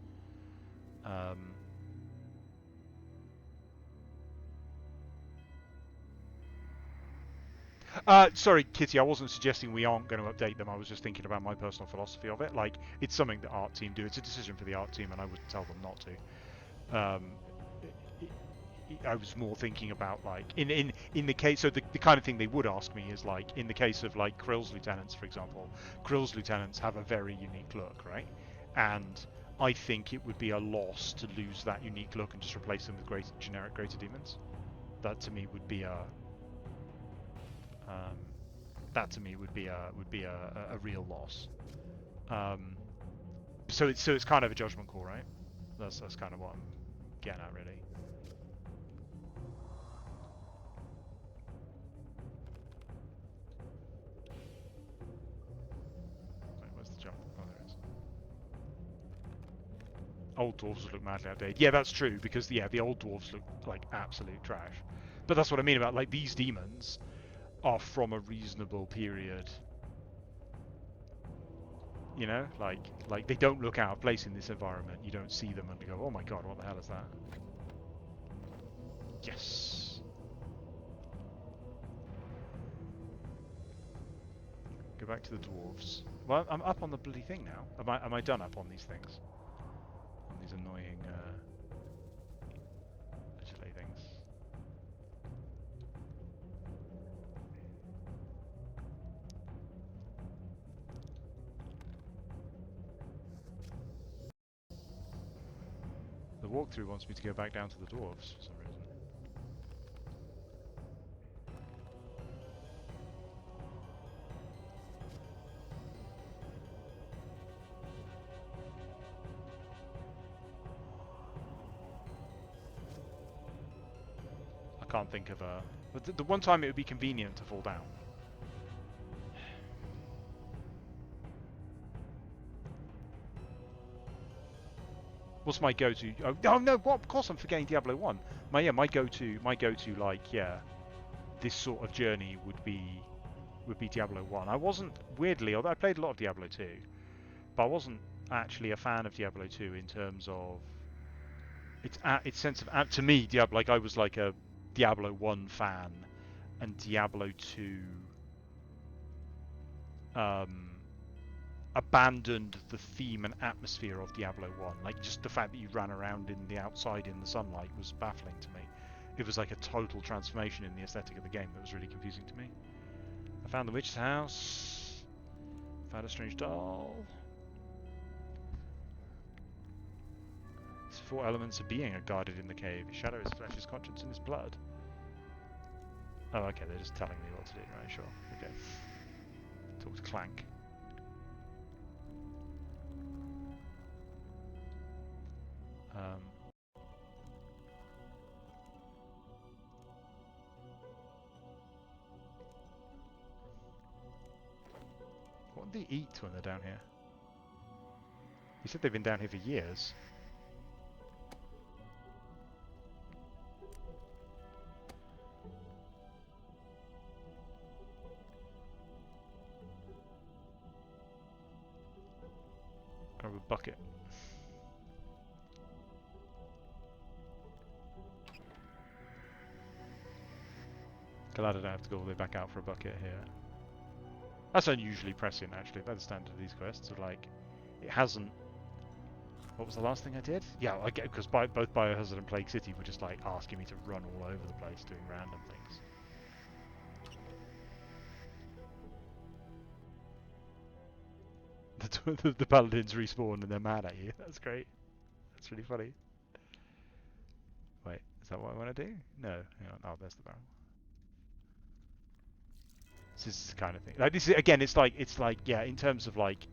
Sorry, Kitty, I wasn't suggesting we aren't going to update them. I was just thinking about my personal philosophy of it. Like, it's something the art team do. It's a decision for the art team, and I would tell them not to. I was more thinking about, like, in the case, so the kind of thing they would ask me is, like, in the case of, like, Krill's lieutenants, for example. Krill's lieutenants have a very unique look, right? And I think it would be a loss to lose that unique look and just replace them with generic greater demons. That to me would be a um, a real loss. Um, so it's kind of a judgment call, right? That's kind of what I'm getting at, really. Wait, where's the jump? Oh, there it is. Old dwarves look madly outdated. Yeah, that's true, because the old dwarves look like absolute trash. But that's what I mean about, like, these demons are from a reasonable period. You know, like they don't look out of place in this environment. You don't see them and go, oh my god, what the hell is that? Yes. Go back to the dwarves. Well, I'm up on the bloody thing now. Am I done up on these things? On these annoying agilate things. The walkthrough wants me to go back down to the dwarves for some reason. I can't think of a... But the one time it would be convenient to fall down. What's my go-to? Oh no! What? Of course I'm forgetting Diablo 1. My go-to, like, yeah, this sort of journey would be Diablo 1. I wasn't, weirdly, although I played a lot of Diablo 2, but I wasn't actually a fan of Diablo 2 in terms of its sense of, to me, Diablo, like, I was like a Diablo 1 fan, and Diablo 2 abandoned the theme and atmosphere of Diablo 1. Like, just the fact that you ran around in the outside in the sunlight was baffling to me. It was like a total transformation in the aesthetic of the game that was really confusing to me. I found the witch's house. Found a strange doll. His 4 elements of being are guarded in the cave. His shadow, his flesh, his conscience, and his blood. Oh, okay, they're just telling me what to do. Right, sure. Okay. Talk to Clank. What do they eat when they're down here? He said they've been down here for years. Grab a bucket. Glad I don't have to go all the way back out for a bucket here. That's unusually prescient, actually, by the standard of these quests. So, like, it hasn't... What was the last thing I did? Yeah, I get, because both Biohazard and Plague City were just, like, asking me to run all over the place doing random things. The paladins respawn and they're mad at you. That's great. That's really funny. Wait, is that what I want to do? No. Hang on. Oh, there's the barrel. This is the kind of thing. Like this is, again, it's like yeah. In terms of like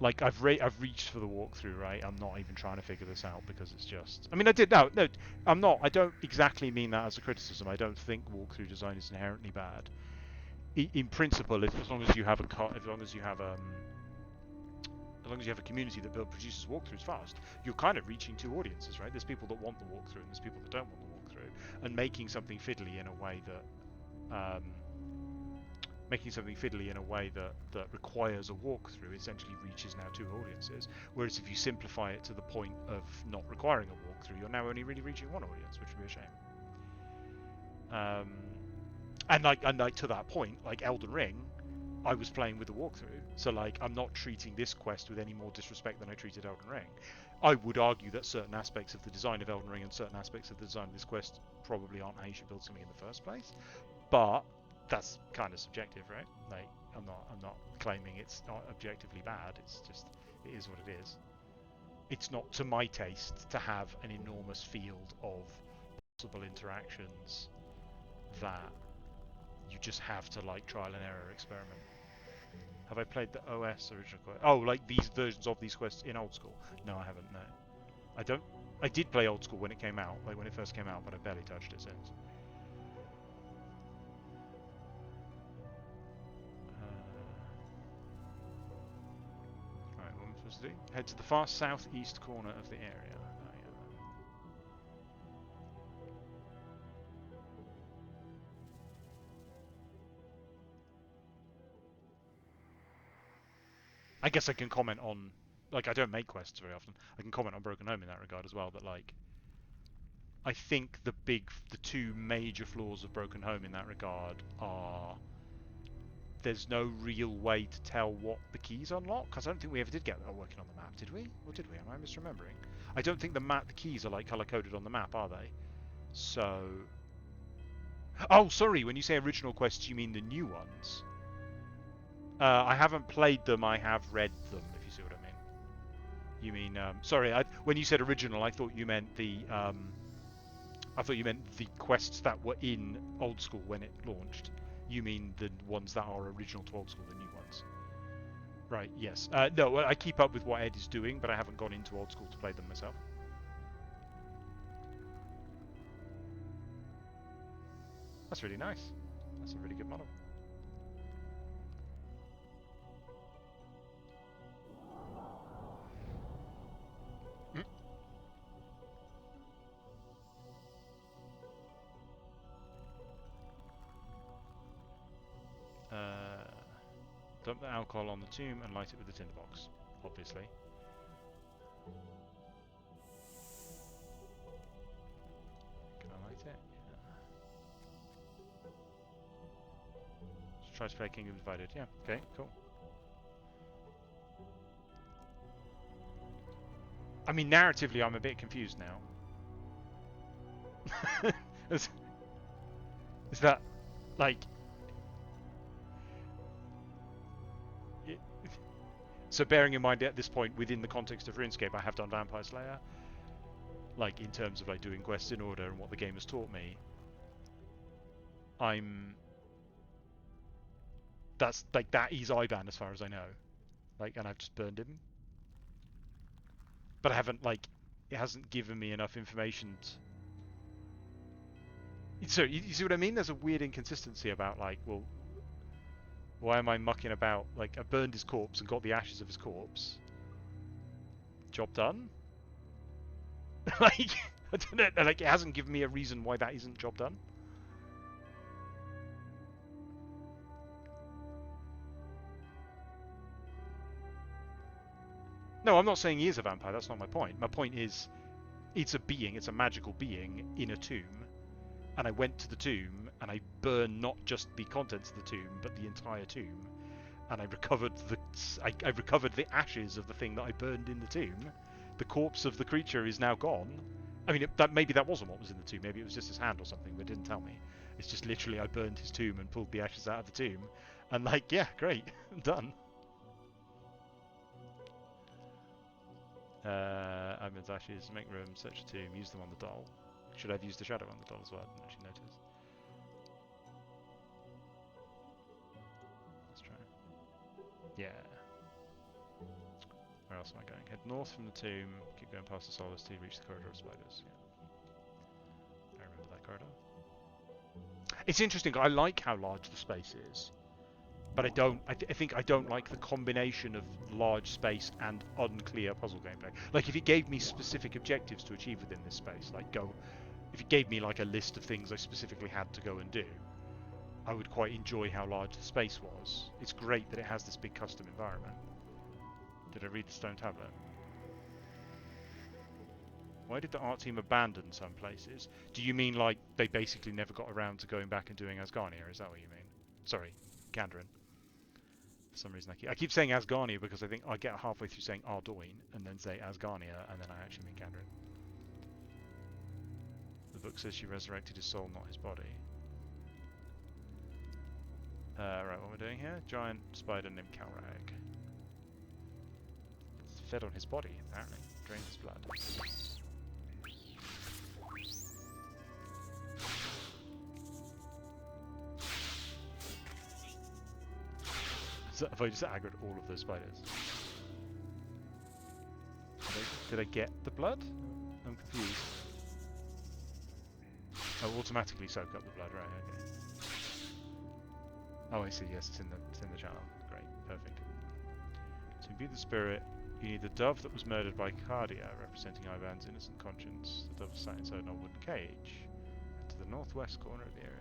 I've reached for the walkthrough, right? I'm not even trying to figure this out because it's just. I mean, I did no. I'm not. I don't exactly mean that as a criticism. I don't think walkthrough design is inherently bad. In principle, as long as you have as long as you have as long as you have a community that produces walkthroughs fast, you're kind of reaching two audiences, right? There's people that want the walkthrough and there's people that don't want the walkthrough, and making something fiddly in a way that that requires a walkthrough essentially reaches now two audiences. Whereas if you simplify it to the point of not requiring a walkthrough, you're now only really reaching one audience, which would be a shame. And like to that point, like Elden Ring, I was playing with the walkthrough, so like I'm not treating this quest with any more disrespect than I treated Elden Ring. I would argue that certain aspects of the design of Elden Ring and certain aspects of the design of this quest probably aren't how you should build something in the first place, but that's kind of subjective, right? Like I'm not claiming it's not objectively bad. It's just it is what it is. It's not to my taste to have an enormous field of possible interactions that you just have to like trial and error experiment. Have I played the OS original quest? Oh, like these versions of these quests in old school? No, I haven't. No, I don't. I did play old school when it came out, like when it first came out, but I've barely touched it since. Right, what am I supposed to do? Head to the far southeast corner of the area. Oh, yeah. I guess I can comment on, like, I don't make quests very often. I can comment on Broken Home in that regard as well. That like, I think the two major flaws of Broken Home in that regard are there's no real way to tell what the keys unlock, because I don't think we ever did get that working on the map, did we? Or did we? Am I misremembering? I don't think the keys are like color coded on the map, are they? So, oh, sorry. When you say original quests, you mean the new ones? I haven't played them. I have read them. If you see what I mean. You mean? Sorry. When you said original, I thought you meant the. I thought you meant the quests that were in old school when it launched. You mean the ones that are original to old school, the new ones? Right. Yes. No. I keep up with what Ed is doing, but I haven't gone into old school to play them myself. That's really nice. That's a really good model. Dump the alcohol on the tomb and light it with the tinderbox, obviously. Can I light it? Yeah. Just try to play Kingdom Divided. Yeah, okay, cool. I mean, narratively, I'm a bit confused now. is that, like... So bearing in mind at this point, within the context of Runescape, I have done Vampire Slayer. Like, in terms of like doing quests in order and what the game has taught me. That's, like, that is Ivan as far as I know. Like, and I've just burned him. But I haven't, like... It hasn't given me enough information So, you see what I mean? There's a weird inconsistency about, like, well... Why am I mucking about? Like, I burned his corpse and got the ashes of his corpse. Job done? Like, I don't know. Like, it hasn't given me a reason why that isn't job done. No, I'm not saying he is a vampire. That's not my point. My point is, it's a being. It's a magical being in a tomb. And I went to the tomb and I burned not just the contents of the tomb, but the entire tomb. And I recovered I recovered the ashes of the thing that I burned in the tomb. The corpse of the creature is now gone. I mean, maybe that wasn't what was in the tomb. Maybe it was just his hand or something, but it didn't tell me. It's just literally I burned his tomb and pulled the ashes out of the tomb. And like, yeah, great, done. Ivan's ashes, make room, search the tomb, use them on the doll. Should I have used the shadow on the doll as well? I didn't actually notice. Let's try. Yeah. Where else am I going? Head north from the tomb, keep going past the solace till you reach the corridor of spiders. Yeah. I remember that corridor. It's interesting, I like how large the space is. But I don't. I think I don't like the combination of large space and unclear puzzle gameplay. Like if it gave me specific objectives to achieve within this space, like if it gave me like a list of things I specifically had to go and do, I would quite enjoy how large the space was. It's great that it has this big custom environment. Did I read the stone tablet? Why did the art team abandon some places? Do you mean like they basically never got around to going back and doing Asgarnia? Is that what you mean? Sorry, Gandrin. For some reason I keep saying Asgarnia because I think I get halfway through saying Ardoin and then say Asgarnia and then I actually mean Gandrin. The book says she resurrected his soul, not his body. Right, what we're doing here? Giant spider named Kalrag. It's fed on his body, apparently. Drained his blood. Have I just aggroed all of those spiders? Did I get the blood? I'm confused. Oh, automatically soak up the blood, right, okay. Oh, I see, yes, it's in the channel. Great, perfect. To imbue the spirit, you need the dove that was murdered by Cardia, representing Ivan's innocent conscience. The dove sat inside an old wooden cage. To the northwest corner of the area.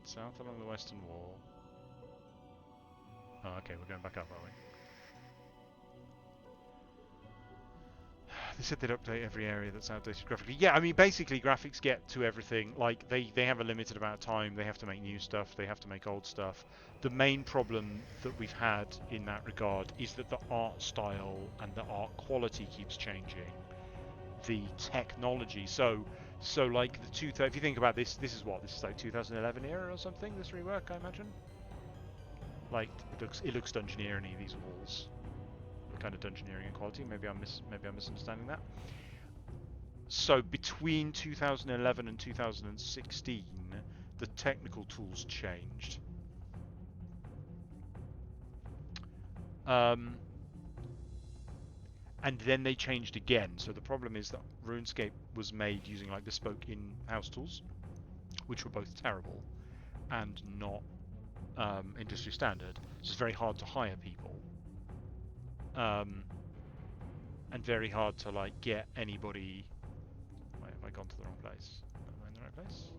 South along the western wall. Oh, okay, we're going back up, are we? They said they'd update every area that's outdated graphically. Yeah, I mean, basically, graphics get to everything. Like, they have a limited amount of time. They have to make new stuff. They have to make old stuff. The main problem that we've had in that regard is that the art style and the art quality keeps changing. The technology. So like if you think about this, this is like 2011 era or something. This rework, I imagine. Like it looks Dungeoneering-y, these walls, the kind of Dungeoneering quality. Maybe I'm misunderstanding that. So between 2011 and 2016, the technical tools changed. And then they changed again. So the problem is that RuneScape was made using like bespoke in-house tools, which were both terrible and not industry standard. So it's very hard to hire people, and very hard to like get anybody. Wait, have I gone to the wrong place? Am I in the right place?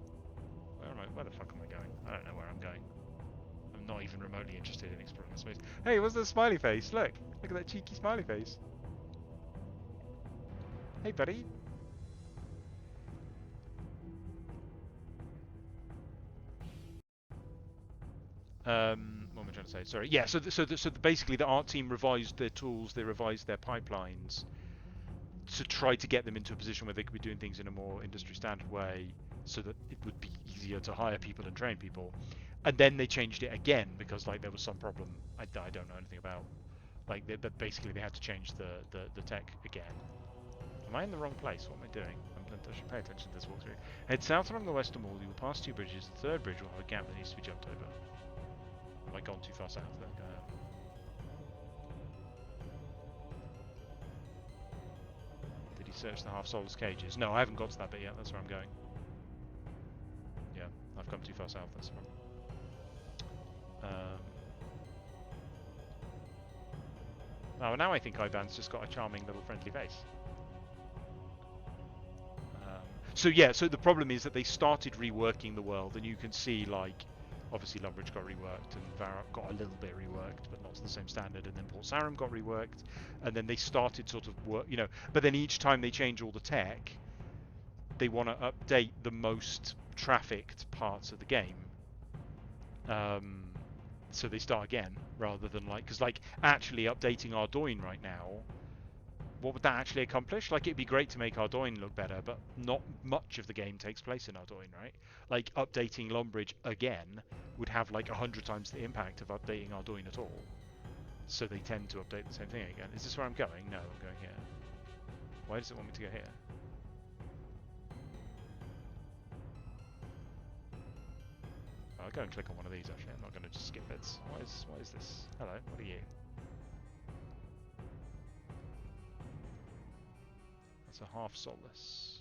Where am I? Where the fuck am I going? I don't know where I'm going. I'm not even remotely interested in exploring the space. Hey, what's the smiley face? Look at that cheeky smiley face. Hey, buddy. What am I trying to say? Sorry. Yeah. So basically, the art team revised their tools. They revised their pipelines to try to get them into a position where they could be doing things in a more industry standard way, so that it would be easier to hire people and train people. And then they changed it again because like there was some problem I don't know anything about. Like basically they had to change the tech again. Am I in the wrong place? What am I doing? I should pay attention to this walkthrough. Head south along the western wall. You will pass 2 bridges. The third bridge will have a gap that needs to be jumped over. Have I gone too far south? Did he search the half-soulless cages? No, I haven't got to that bit yet. That's where I'm going. Yeah, I've come too far south. That's the problem. Oh, now I think Ivan's just got a charming little friendly face. So yeah, so the problem is that they started reworking the world, and you can see like, obviously Lumbridge got reworked, and Varrock got a little bit reworked, but not to the same standard, and then Port Sarim got reworked, and then they started sort of work, you know, but then each time they change all the tech, they want to update the most trafficked parts of the game. So they start again, rather than like, because like actually updating Ardoin right now, what would that actually accomplish? Like, it'd be great to make Ardoin look better, but not much of the game takes place in Ardoin, right? Like, updating Lumbridge again would have like 100 times the impact of updating Arduino at all. So they tend to update the same thing again. Is this where I'm going? No, I'm going here. Why does it want me to go here? I'll go and click on one of these actually. I'm not going to just skip bits. What is this? Hello, what are you? That's a half solace.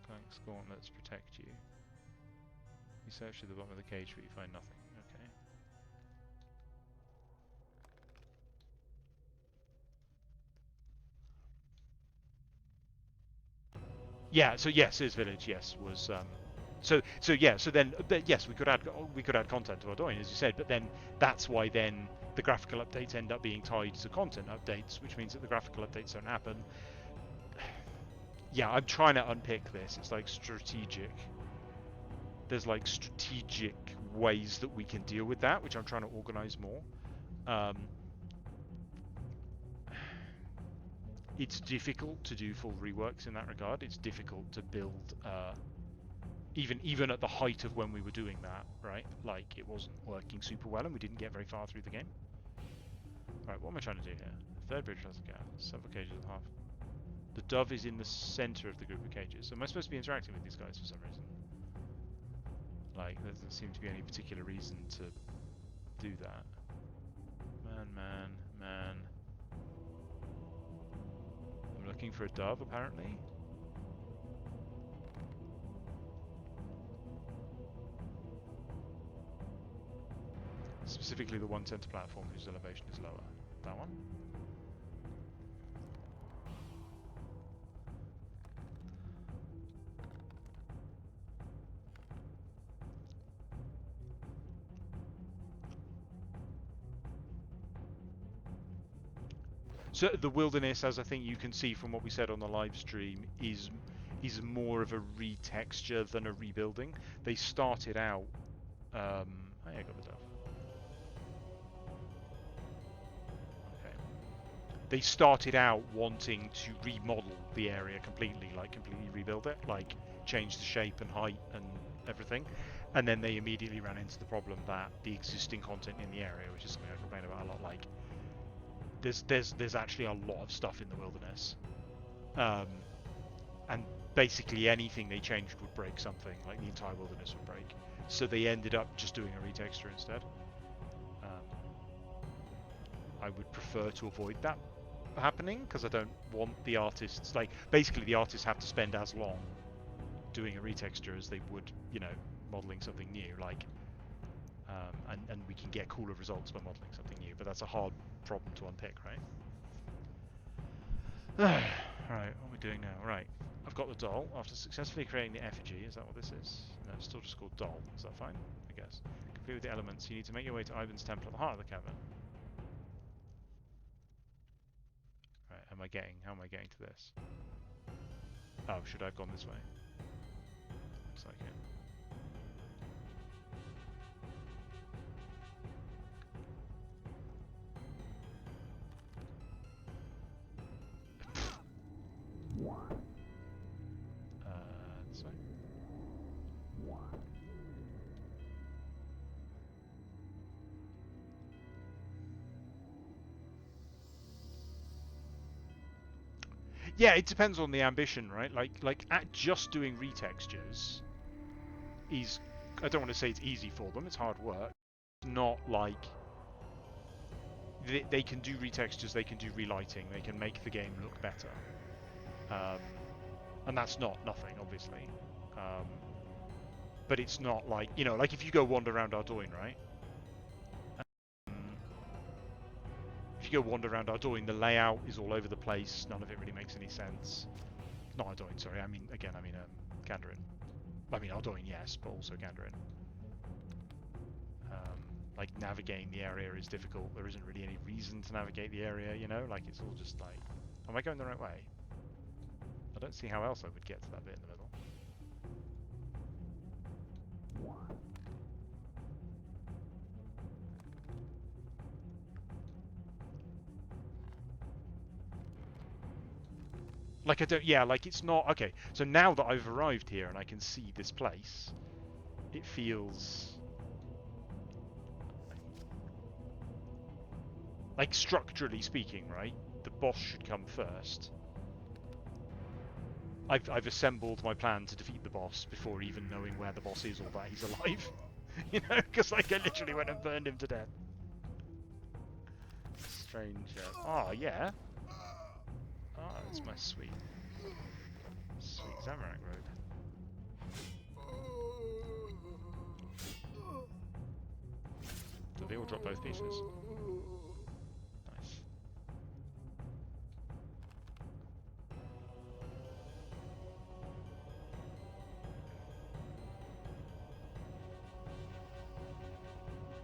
Thanks, gauntlets protect you. You search to the bottom of the cage but you find nothing. Okay. Yeah, so yes, his village, yes, was so yeah, so then yes, we could add content to Arduino as you said, but then that's why then the graphical updates end up being tied to content updates, which means that the graphical updates don't happen. Yeah, I'm trying to unpick this. It's like strategic. There's like strategic ways that we can deal with that, which I'm trying to organize more. It's difficult to do full reworks in that regard. It's difficult to build, even at the height of when we were doing that, right? Like, it wasn't working super well and we didn't get very far through the game. Right, what am I trying to do here? Third bridge has a gap. Several cages and a half. The dove is in the center of the group of cages. So am I supposed to be interacting with these guys for some reason? Like, there doesn't seem to be any particular reason to do that. Man. I'm looking for a dove, apparently. Specifically the one center platform whose elevation is lower. That one? So the wilderness, as I think you can see from what we said on the live stream, is more of a retexture than a rebuilding. They started out. Oh, yeah, I got the dove. Okay. They started out wanting to remodel the area completely, like completely rebuild it, like change the shape and height and everything. And then they immediately ran into the problem that the existing content in the area, which is something I complain about a lot, like there's actually a lot of stuff in the wilderness, and basically anything they changed would break something. Like the entire wilderness would break. So they ended up just doing a retexture instead. I would prefer to avoid that happening because I don't want the artists, like basically the artists have to spend as long doing a retexture as they would, you know, modeling something new. Like, and we can get cooler results by modeling something new, but that's a hard problem to unpick, right? Right, what are we doing now? Right, I've got the doll. After successfully creating the effigy, is that what this is? No, it's still just called doll. Is that fine? I guess. Complete with the elements. You need to make your way to Ivan's temple at the heart of the cavern. Right, how am I getting to this? Oh, should I have gone this way? Looks like it. This way. Yeah, it depends on the ambition, right? Like at just doing retextures is, I don't want to say it's easy for them. It's hard work. It's not like they can do retextures, they can do relighting, they can make the game look better, and that's not nothing, obviously. But it's not like, you know, like if you go wander around Ardoin, right? If you go wander around Ardoin, the layout is all over the place. None of it really makes any sense. Not Ardoin, sorry. I mean, again, I mean Kandarin. I mean Ardoin, yes, but also Kandarin. Like navigating the area is difficult. There isn't really any reason to navigate the area, you know? Like it's all just like, am I going the right way? I don't see how else I would get to that bit in the middle. Like I don't. Yeah, like it's not okay. So now that I've arrived here and I can see this place, it feels like structurally speaking, right? The boss should come first. I've assembled my plan to defeat the boss before even knowing where the boss is or that he's alive. You know, because like I literally went and burned him to death. Strange. Oh yeah. Oh, that's my sweet Zamorak robe. Do they all drop both pieces? Nice.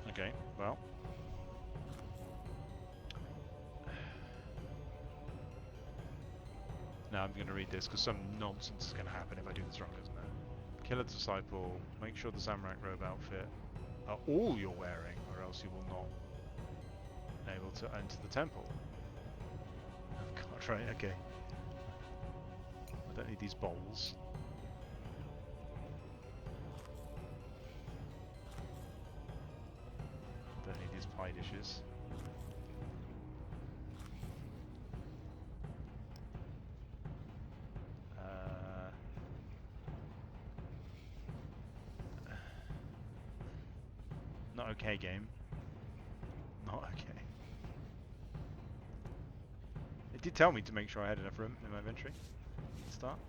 Okay, well. Now I'm going to read this because some nonsense is going to happen if I do this wrong, isn't it? Kill a disciple, make sure the Zamorak robe outfit are all you're wearing, or else you will not be able to enter the temple. Oh god, right, okay. I don't need these bowls. I don't need these pie dishes. Not okay, game. Not okay. It did tell me to make sure I had enough room in my inventory to start.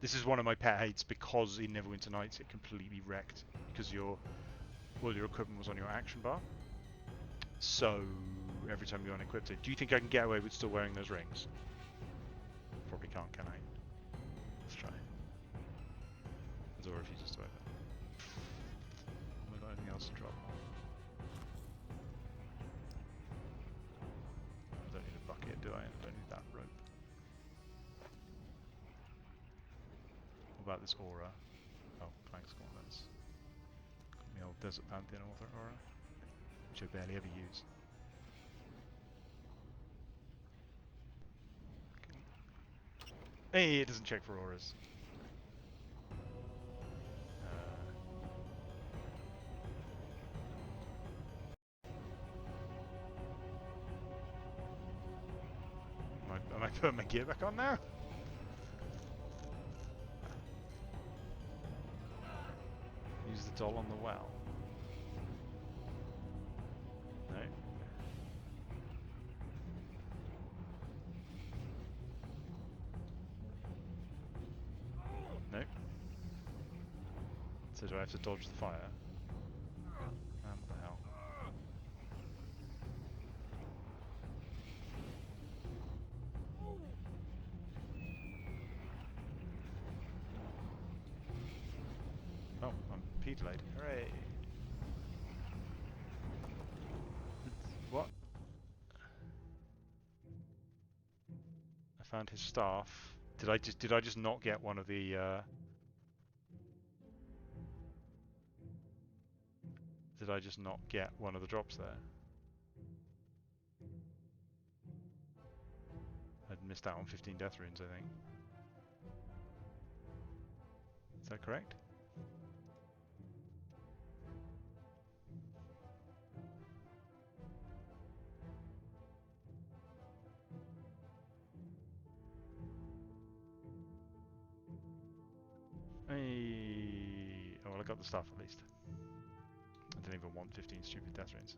This is one of my pet hates because in Neverwinter Nights it completely wrecked because all your equipment was on your action bar. So every time you unequipped it, do you think I can get away with still wearing those rings? Probably can't, can I? Let's try. Zora refuses to open. Have I got anything else to drop? I don't need a bucket, do I? I don't need that rope. What about this aura? Oh, Plank's Gauntlets. The old Desert Pantheon Author aura, which I barely ever use. Hey, it doesn't check for auras. Am I putting my gear back on now? Use the doll on the well. No. No. So do I have to dodge the fire? What the hell? Oh, I'm P-delayed. Hooray! What? I found his staff. Did I just not get one of the Did I just not get one of the drops there? I'd missed out on 15 death runes, I think. Is that correct? Hey. Oh, well, I got the staff at least. I didn't even want 15 stupid death runes.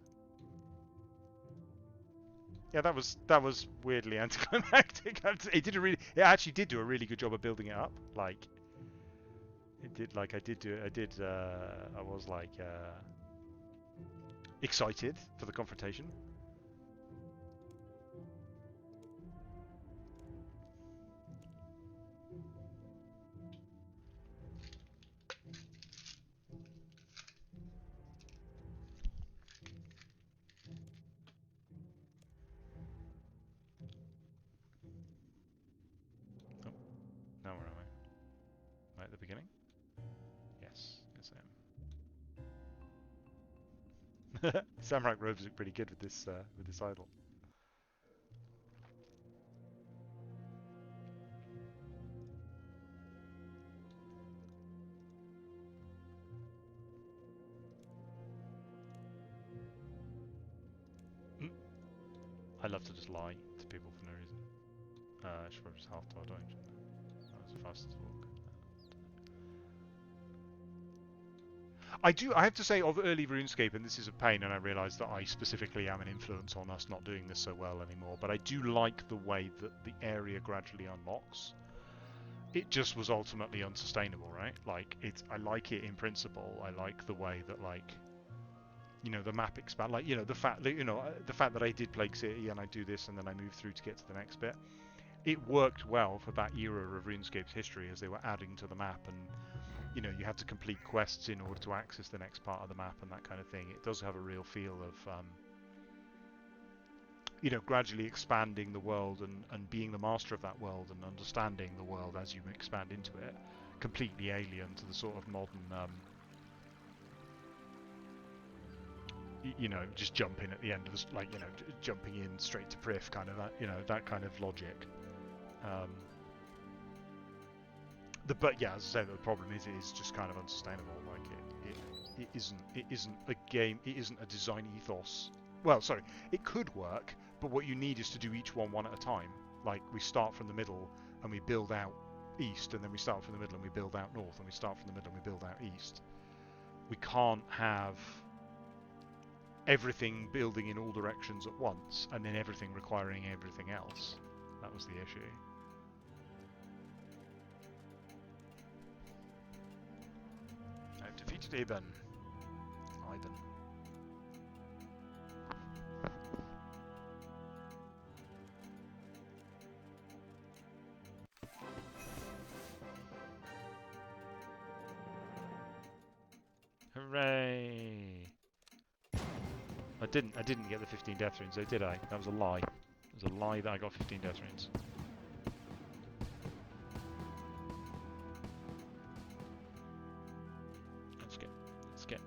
Yeah, that was weirdly anticlimactic. It actually did do a really good job of building it up. Like it did. Like I did do. I was like excited for the confrontation. Oh, now where am I? Right at the beginning. Yes, yes I am. Samurai robes look pretty good with this idol. I love to just lie to people for no reason. I should probably just half to our dungeon. That was the fastest walk. I have to say, of early RuneScape, and this is a pain, and I realise that I specifically am an influence on us not doing this so well anymore, but I do like the way that the area gradually unlocks. It just was ultimately unsustainable, right? Like, I like it in principle. I like the way that, like, you know, the map expand. Like, you know, the fact that I did Plague City and I do this and then I move through to get to the next bit. It worked well for that era of RuneScape's history as they were adding to the map, and you know, you had to complete quests in order to access the next part of the map and that kind of thing. It does have a real feel of, you know, gradually expanding the world and being the master of that world and understanding the world as you expand into it. Completely alien to the sort of modern, you know, just jumping at the end of the, like, you know, jumping in straight to Priff, kind of that, you know, that kind of logic. But yeah, as I say, the problem is it is just kind of unsustainable. Like it isn't a game. It isn't a design ethos. Well, sorry, it could work, but what you need is to do each one at a time. Like, we start from the middle and we build out east, and then we start from the middle and we build out north, and we start from the middle and we build out east. We can't have everything building in all directions at once and then everything requiring everything else. That was the issue. I've defeated Iban. Hooray! I didn't get the 15 death runes though, did I? That was a lie. It was a lie that I got 15 death runes. Let's get.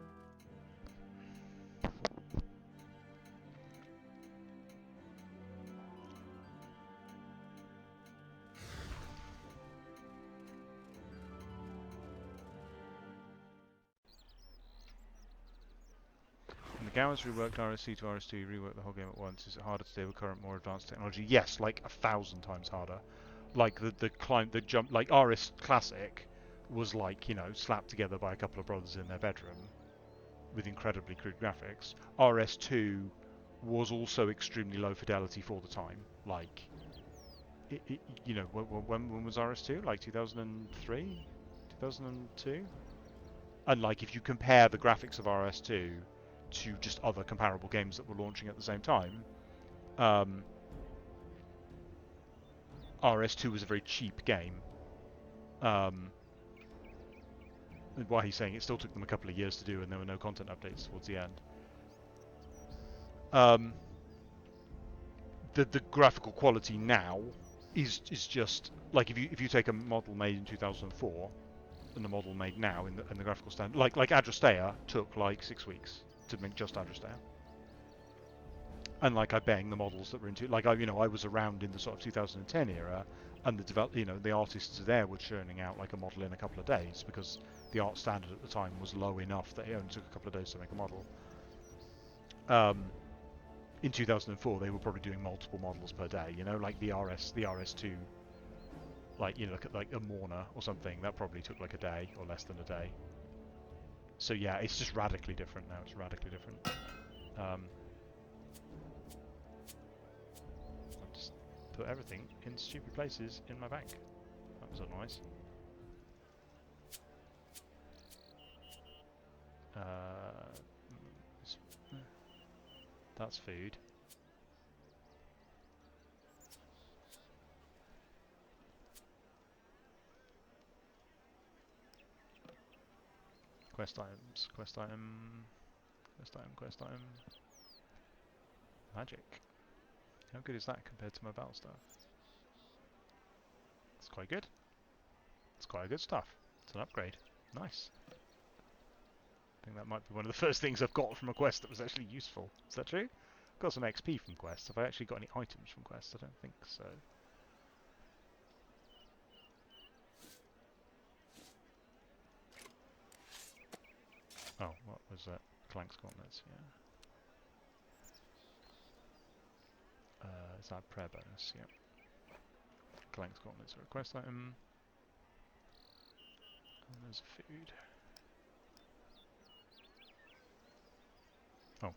When the Gowers reworked RSC to RS2, reworked the whole game at once. Is it harder today with current, more advanced technology? Yes, like 1,000 times harder. Like the jump, like RS Classic was like, you know, slapped together by a couple of brothers in their bedroom with incredibly crude graphics. RS2 was also extremely low fidelity for the time. Like, you know, when was RS2? Like 2003, 2002. And like, if you compare the graphics of RS2 to just other comparable games that were launching at the same time, RS2 was a very cheap game. Why he's saying it still took them a couple of years to do, and there were no content updates towards the end. The graphical quality now is just like, if you take a model made in 2004 and the model made now in the graphical standard, like Adrastea took like 6 weeks to make just Adrastea. And like, I bang the models that were into, like, I was around in the sort of 2010 era, and the artists there were churning out like a model in a couple of days because the art standard at the time was low enough that it only took a couple of days to make a model. In 2004, they were probably doing multiple models per day. You know, like the RS2. Like, you know, look at like a Morna or something, that probably took like a day or less than a day. So yeah, it's just radically different now. It's radically different. Put everything in stupid places in my bank. That was unwise. That's food. Quest items. Quest item. Quest item. Quest item. Magic. How good is that compared to my battle stuff? It's quite good. It's quite good stuff. It's an upgrade. Nice. I think that might be one of the first things I've got from a quest that was actually useful. Is that true? Got some XP from quests. Have I actually got any items from quests? I don't think so. Oh, what was that? Clank's gauntlets, yeah. What's that? Prayer bonus. Yep. Collect gauntlets a request item. And there's food. Oh.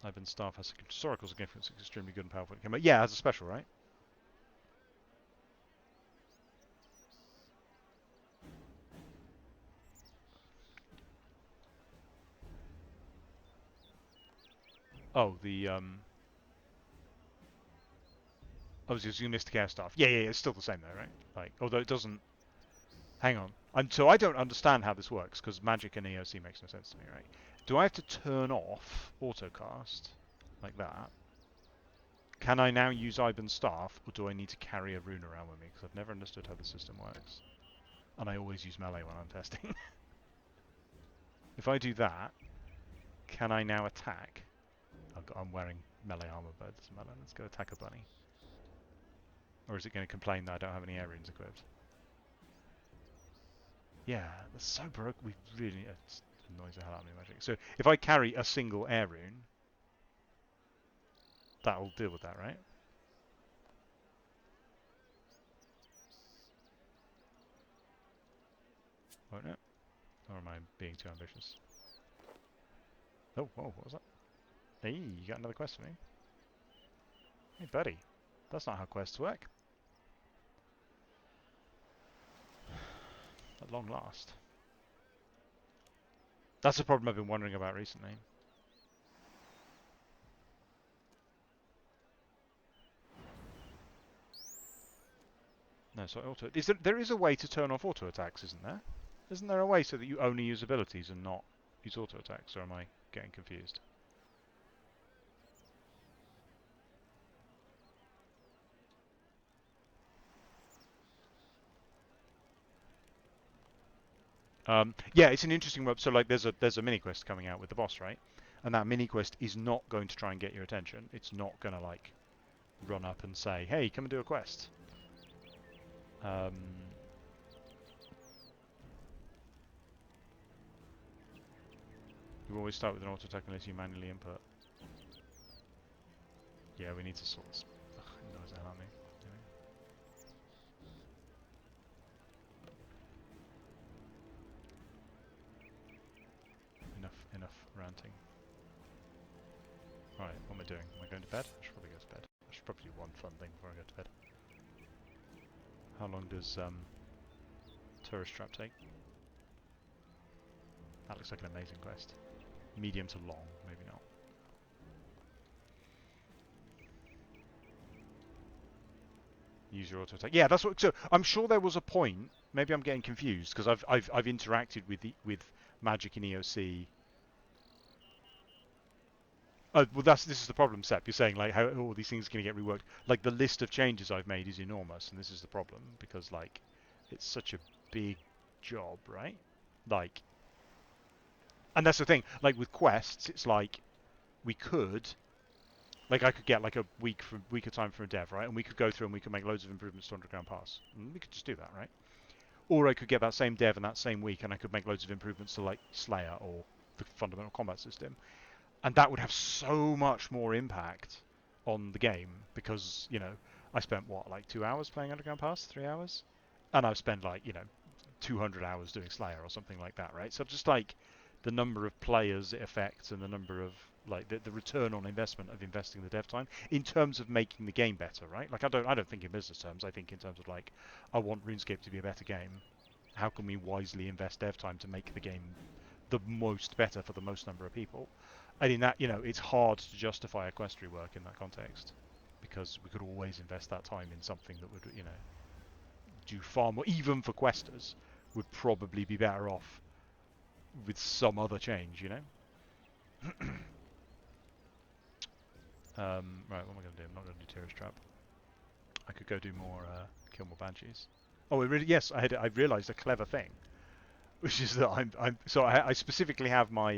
Ivan staff has historical significance. It's extremely good and powerful. Yeah, it has a special, right? Oh, the oh, it's just Mystic Air Staff. Yeah, it's still the same though, right? Like, although it doesn't. Hang on. So I don't understand how this works because magic and EOC makes no sense to me, right? Do I have to turn off autocast like that? Can I now use Ivan's staff, or do I need to carry a rune around with me? Because I've never understood how the system works, and I always use melee when I'm testing. If I do that, can I now attack? I'm wearing melee armor, but it doesn't matter. Let's go attack a bunny. Or is it going to complain that I don't have any air runes equipped? Yeah, that's so broke. We really it annoys the hell out of me, magic. So if I carry a single air rune, that'll deal with that, right? Won't it? Or am I being too ambitious? Oh, whoa, what was that? Hey, you got another quest for me? Hey, buddy. That's not how quests work. At long last. That's a problem I've been wondering about recently. No, so auto. There is a way to turn off auto attacks, isn't there? Isn't there a way so that you only use abilities and not use auto attacks? Or am I getting confused? Yeah, it's an interesting web. So like, there's a mini quest coming out with the boss, right? And that mini quest is not going to try and get your attention. It's not going to like run up and say, "Hey, come and do a quest." You always start with an auto attack unless you manually input. Yeah, we need to sort this. Ugh, it annoys the hell out of me. Enough ranting. Alright, what am I doing? Am I going to bed? I should probably go to bed. I should probably do one fun thing before I go to bed. How long does Tourist Trap take? That looks like an amazing quest. Medium to long, maybe not. Use your auto attack. Yeah, that's what. So I'm sure there was a point. Maybe I'm getting confused because I've interacted with Magic in EOC. Oh, well, this is the problem, Sep. You're saying like how all these things are going to get reworked. Like the list of changes I've made is enormous, and this is the problem because like it's such a big job, right? Like, and that's the thing. Like with quests, it's like we could. Like I could get like a week of time from a dev, right? And we could go through and we could make loads of improvements to Underground Pass. And we could just do that, right? Or I could get that same dev in that same week and I could make loads of improvements to like Slayer or the fundamental combat system. And that would have so much more impact on the game because, you know, I spent what, like 2 hours playing Underground Pass? 3 hours? And I've spent like, you know, 200 hours doing Slayer or something like that, right? So just like the number of players it affects and the number of like the return on investment of investing the dev time in terms of making the game better, right? Like I don't think in business terms. I think in terms of like I want RuneScape to be a better game. How can we wisely invest dev time to make the game the most better for the most number of people? And in that, you know, it's hard to justify a quest rework in that context because we could always invest that time in something that would, you know, do far more, even for questers, would probably be better off with some other change, you know? Right, what am I going to do? I'm not going to do Terrorist Trap. I could go do more, kill more Banshees. Oh, yes, I realised a clever thing, which is that I specifically have my,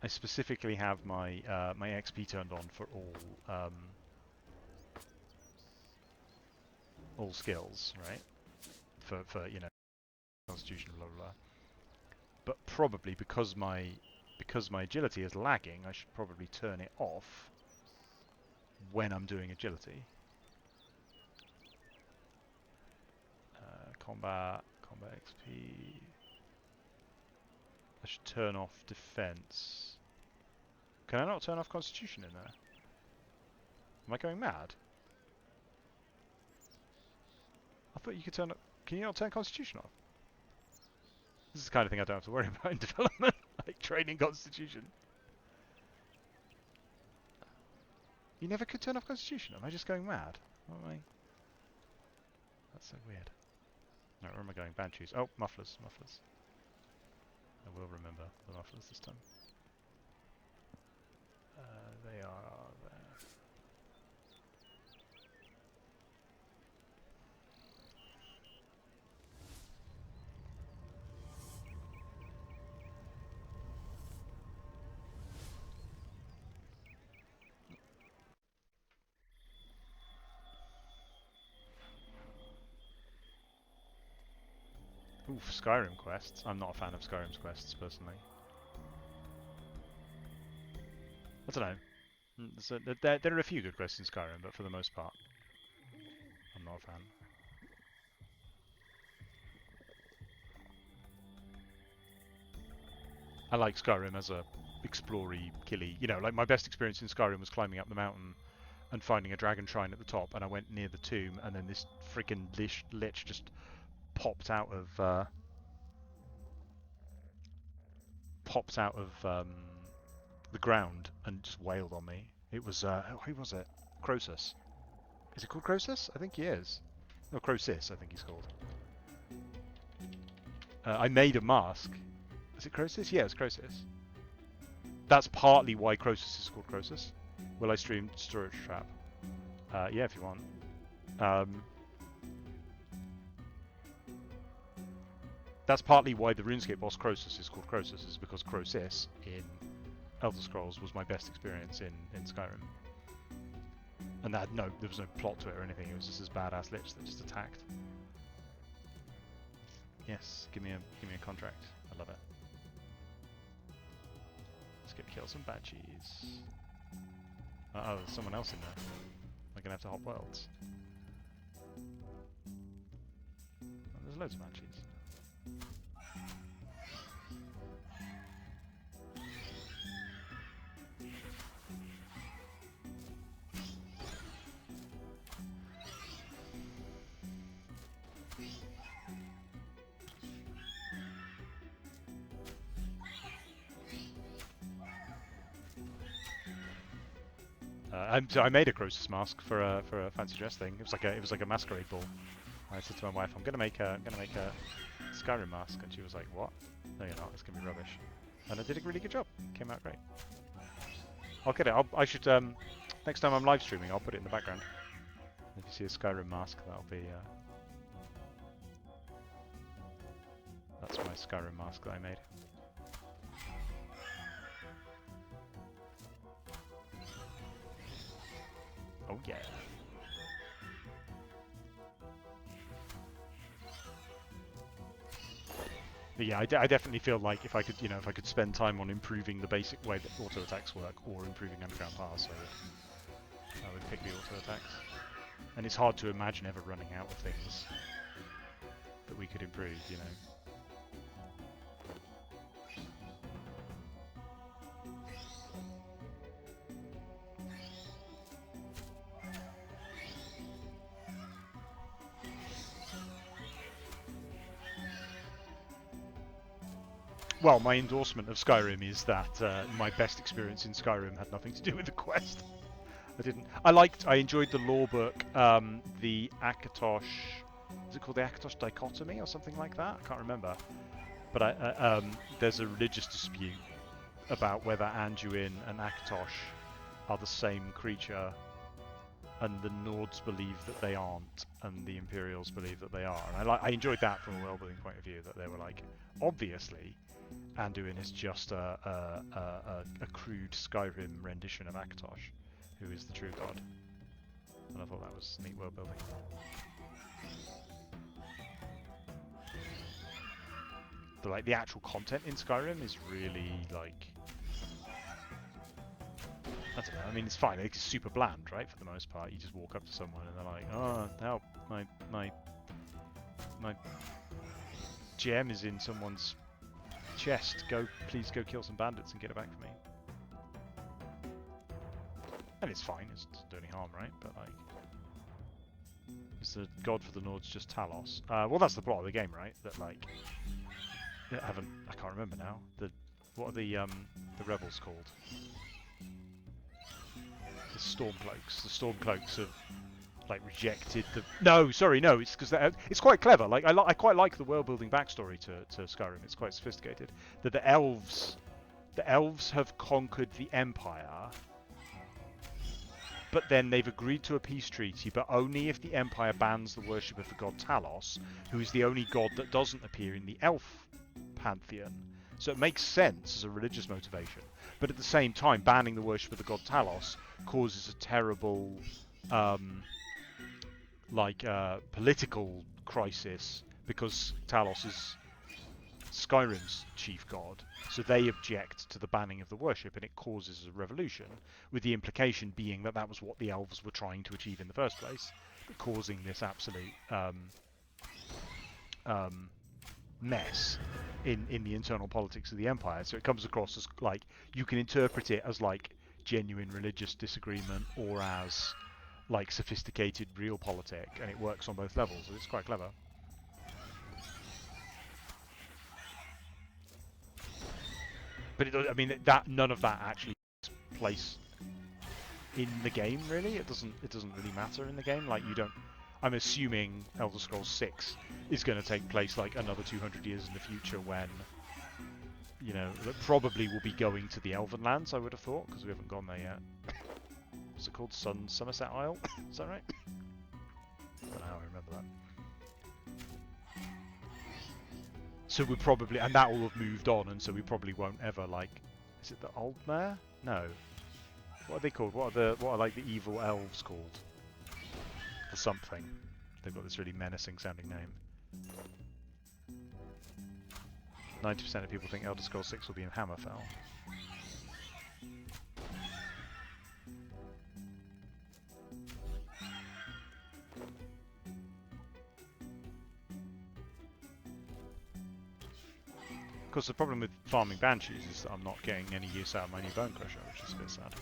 my XP turned on for all skills, right? For you know, Constitution, blah blah blah. But probably because because my agility is lagging, I should probably turn it off when I'm doing agility. Combat XP. I should turn off defense. Can I not turn off Constitution in there? Am I going mad? I thought you could turn... Can you not turn Constitution off? This is the kind of thing I don't have to worry about in development, like training Constitution. You never could turn off Constitution? Am I just going mad? What am I... That's so weird. No, where am I going? Banshees. Oh, mufflers, mufflers. I will remember the mufflers this time. They are there. Oof, Skyrim quests. I'm not a fan of Skyrim's quests, personally. I don't know. So there are a few good quests in Skyrim, but for the most part, I'm not a fan. I like Skyrim as a explory, killy. You know, like my best experience in Skyrim was climbing up the mountain and finding a dragon shrine at the top, and I went near the tomb, and then this freaking lich just popped out of the ground and just wailed on me. It was who was it? Croesus. Is it called Croesus? I think he is. No, Croesus, I think he's called. I made a mask. Is it Croesus? Yeah, it's Croesus. That's partly why Croesus is called Croesus. Will I stream Storage Trap? Yeah, if you want. That's partly why the RuneScape boss Croesus is called Croesus, is because Croesus in Elder Scrolls was my best experience in Skyrim. And there was no plot to it or anything, it was just this badass lich that just attacked. Yes, give me a contract. I love it. Let's go kill some banshees. Oh, there's someone else in there. Am I gonna have to hop worlds? Oh, there's loads of banshees. So I made a Croesus mask for a fancy dress thing. It was like a masquerade ball. I said to my wife, I'm gonna make a Skyrim mask, and she was like, "What? No, you're not. It's gonna be rubbish." And I did a really good job. Came out great. I'll get it. I should next time I'm live streaming, I'll put it in the background. If you see a Skyrim mask, that'll be that's my Skyrim mask that I made. Oh yeah. But yeah, I definitely feel like if I could spend time on improving the basic way that auto attacks work, or improving underground paths, I would pick the auto attacks. And it's hard to imagine ever running out of things that we could improve, you know. Well, my endorsement of Skyrim is that my best experience in Skyrim had nothing to do with the quest. I enjoyed the lore book, the Akatosh. Is it called the Akatosh Dichotomy or something like that? I can't remember. But there's a religious dispute about whether Anduin and Akatosh are the same creature, and the Nords believe that they aren't, and the Imperials believe that they are. And I enjoyed that from a world-building point of view, that they were like, obviously, Anduin is just a crude Skyrim rendition of Akatosh, who is the true god. And I thought that was neat world building. like the actual content in Skyrim is really like, I don't know. I mean, it's fine. It's super bland, right? For the most part, you just walk up to someone and they're like, "Oh, help! My gem is in someone's chest. Please go kill some bandits and get it back for me." And it's fine. It doesn't do any harm, right? But like, is the god for the Nords just Talos? Well, that's the plot of the game, right? That like, I can't remember now. What are the rebels called? The Stormcloaks. The Stormcloaks have like rejected the. No, sorry, no. It's because it's quite clever. Like I quite like the world building backstory to Skyrim. It's quite sophisticated. That the elves have conquered the Empire, but then they've agreed to a peace treaty, but only if the Empire bans the worship of the god Talos, who is the only god that doesn't appear in the elf pantheon. So it makes sense as a religious motivation. But at the same time, banning the worship of the god Talos causes a terrible, political crisis, because Talos is Skyrim's chief god. So they object to the banning of the worship, and it causes a revolution, with the implication being that that was what the elves were trying to achieve in the first place, causing this absolute mess in the internal politics of the Empire. So it comes across as like, you can interpret it as like genuine religious disagreement or as like sophisticated realpolitik, and it works on both levels. It's quite clever. But I mean, that none of that actually takes place in the game, really. It doesn't really matter in the game. Like, you don't. I'm assuming Elder Scrolls 6 is going to take place like another 200 years in the future, when, you know, that probably will be going to the Elven Lands, I would have thought, because we haven't gone there yet. What's it called? Somerset Isle? Is that right? I don't know how I remember that. So we probably, and that will have moved on, and so we probably won't ever, like, is it the Aldmere? No. What are they called? What are like the evil elves called? Or something. They've got this really menacing sounding name. 90% of people think Elder Scrolls 6 will be in Hammerfell. Of course, the problem with farming Banshees is that I'm not getting any use out of my new Bone Crusher, which is a bit sad.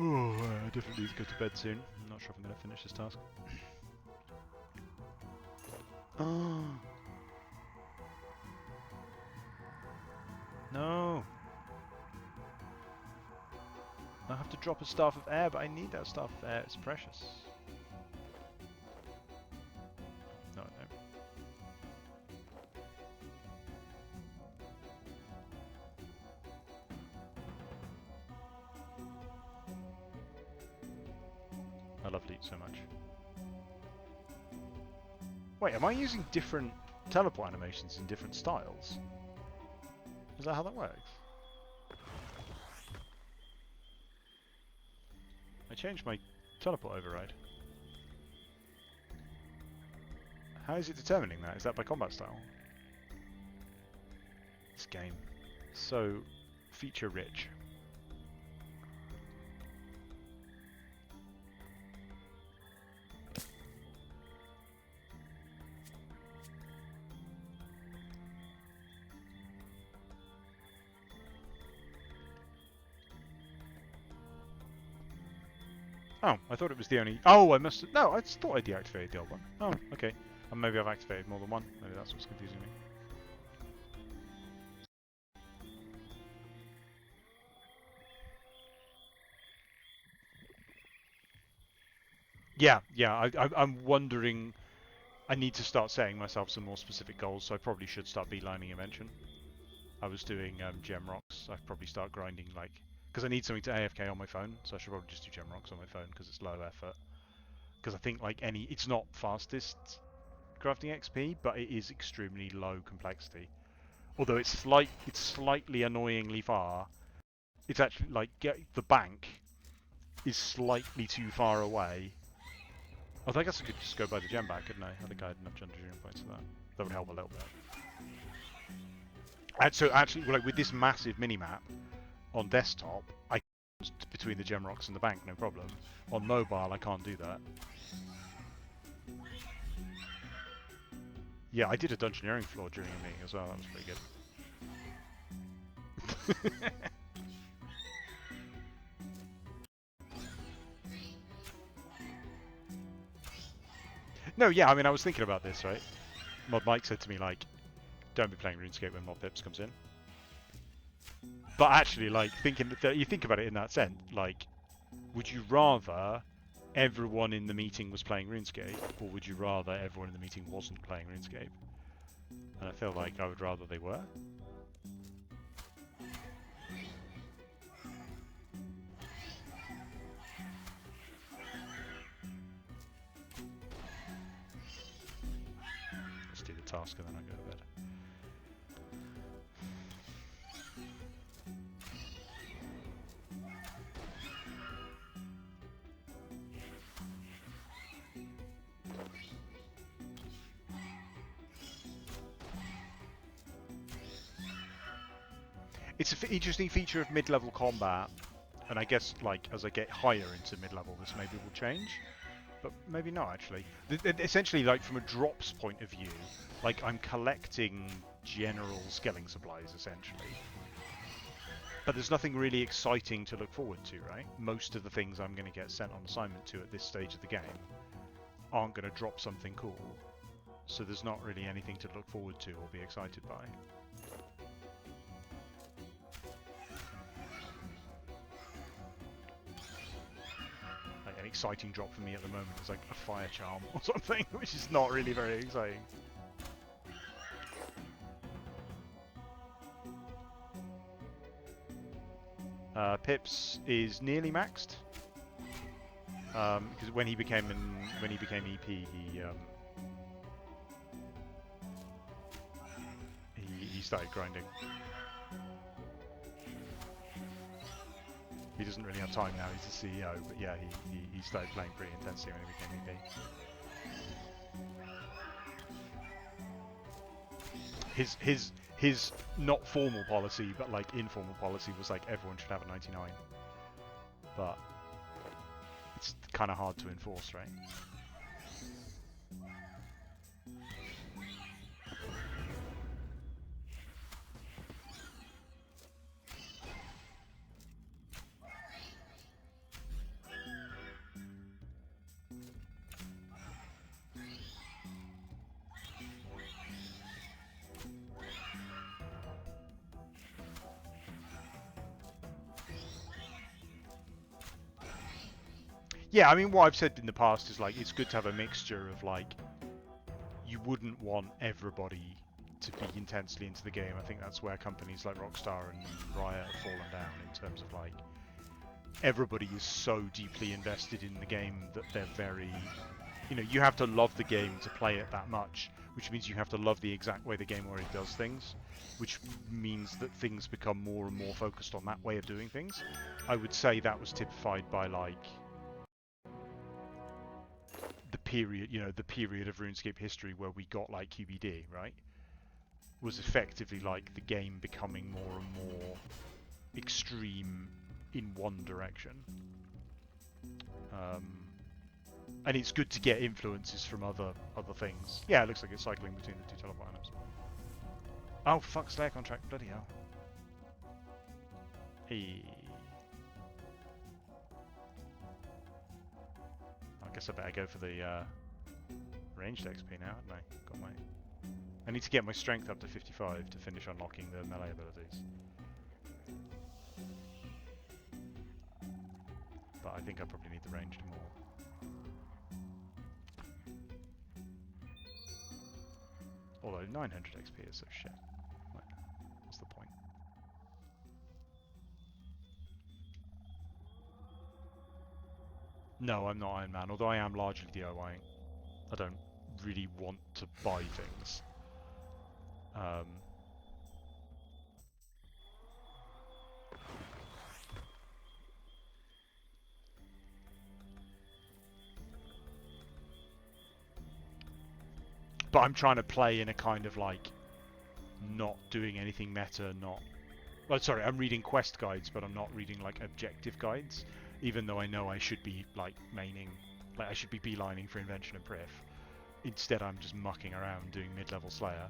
Oh, I definitely need to go to bed soon. I'm not sure if I'm going to finish this task. Oh. No. I have to drop a Staff of Air, but I need that Staff of Air. It's precious. No, no. I love Leet so much. Wait, am I using different teleport animations in different styles? Is that how that works? I changed my teleport override. How is it determining that? Is that by combat style? This game. So feature rich. Oh, I thought it was the only... Oh, I must have... No, I just thought I deactivated the old one. Oh, okay. Or maybe I've activated more than one. Maybe that's what's confusing me. Yeah, I'm wondering I need to start setting myself some more specific goals, so I probably should start beelining Invention. I was doing gem rocks. I probably start grinding like because I need something to AFK on my phone, so I should probably just do gem rocks on my phone because it's low effort. Because I think like it's not fastest crafting XP, but it is extremely low complexity. Although it's slightly annoyingly far. It's actually like the bank is slightly too far away. Although I guess I could just go by the gem bank, couldn't I? I think I had enough Dungeon points for that. That would help a little bit. And so actually, like with this massive mini-map on desktop, I can between the gem rocks and the bank, no problem. On mobile, I can't do that. Yeah, I did a dungeoneering floor during a meeting as well. That was pretty good. No, yeah, I mean, I was thinking about this, right? Mod Mike said to me, like, don't be playing RuneScape when Mod Pips comes in. But actually, like, you think about it in that sense, like, would you rather everyone in the meeting was playing RuneScape, or would you rather everyone in the meeting wasn't playing RuneScape? And I feel like I would rather they were. Let's do the task and then I go to bed. It's an interesting feature of mid-level combat, and I guess like as I get higher into mid-level, this maybe will change, but maybe not actually. Essentially, like from a drops point of view, like I'm collecting general skilling supplies essentially, but there's nothing really exciting to look forward to, right? Most of the things I'm going to get sent on assignment to at this stage of the game aren't going to drop something cool, so there's not really anything to look forward to or be excited by. An exciting drop for me at the moment is like a fire charm or something, which is not really very exciting. Pips is nearly maxed because when he became EP, he started grinding. He doesn't really have time now, he's the CEO, but yeah, he started playing pretty intensely when he became EP. His not formal policy, but like informal policy was like everyone should have a 99. But it's kind of hard to enforce, right? Yeah, I mean, what I've said in the past is like it's good to have a mixture of like you wouldn't want everybody to be intensely into the game. I think that's where companies like Rockstar and Riot have fallen down in terms of like everybody is so deeply invested in the game that they're very, you know, you have to love the game to play it that much, which means you have to love the exact way the game already does things, which means that things become more and more focused on that way of doing things. I would say that was typified by like the period, you know, the period of RuneScape history where we got like QBD, right? Was effectively like the game becoming more and more extreme in one direction. And it's good to get influences from other things. Yeah, it looks like it's cycling between the two teleport items. Oh fuck, Slayer contract, bloody hell. Hey. I guess I better go for the ranged XP now, hadn't I? Got my. I need to get my strength up to 55 to finish unlocking the melee abilities. But I think I probably need the ranged more. Although 900 XP is so shit. Like, what's the point? No, I'm not Iron Man, although I am largely DIYing. I don't really want to buy things. But I'm trying to play in a kind of like not doing anything meta, not... Oh, sorry, I'm reading quest guides, but I'm not reading like objective guides, even though I know I should be like maining, like I should be beelining for invention and priff. Instead, I'm just mucking around doing mid-level Slayer,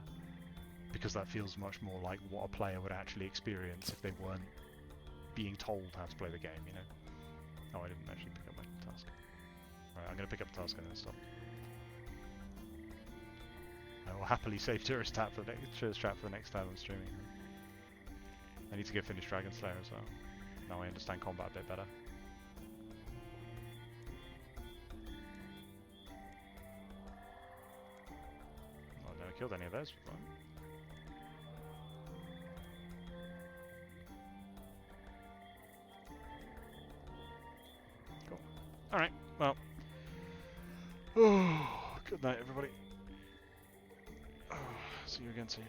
because that feels much more like what a player would actually experience if they weren't being told how to play the game, you know? Oh, I didn't actually pick up my task. Alright, I'm going to pick up the task and then stop. I will happily save tourist trap for the next time I'm streaming. I need to go finish Dragon Slayer as well. Now I understand combat a bit better. I've never killed any of those before. Cool. Alright, well. Oh, good night, everybody. Oh, see you again soon.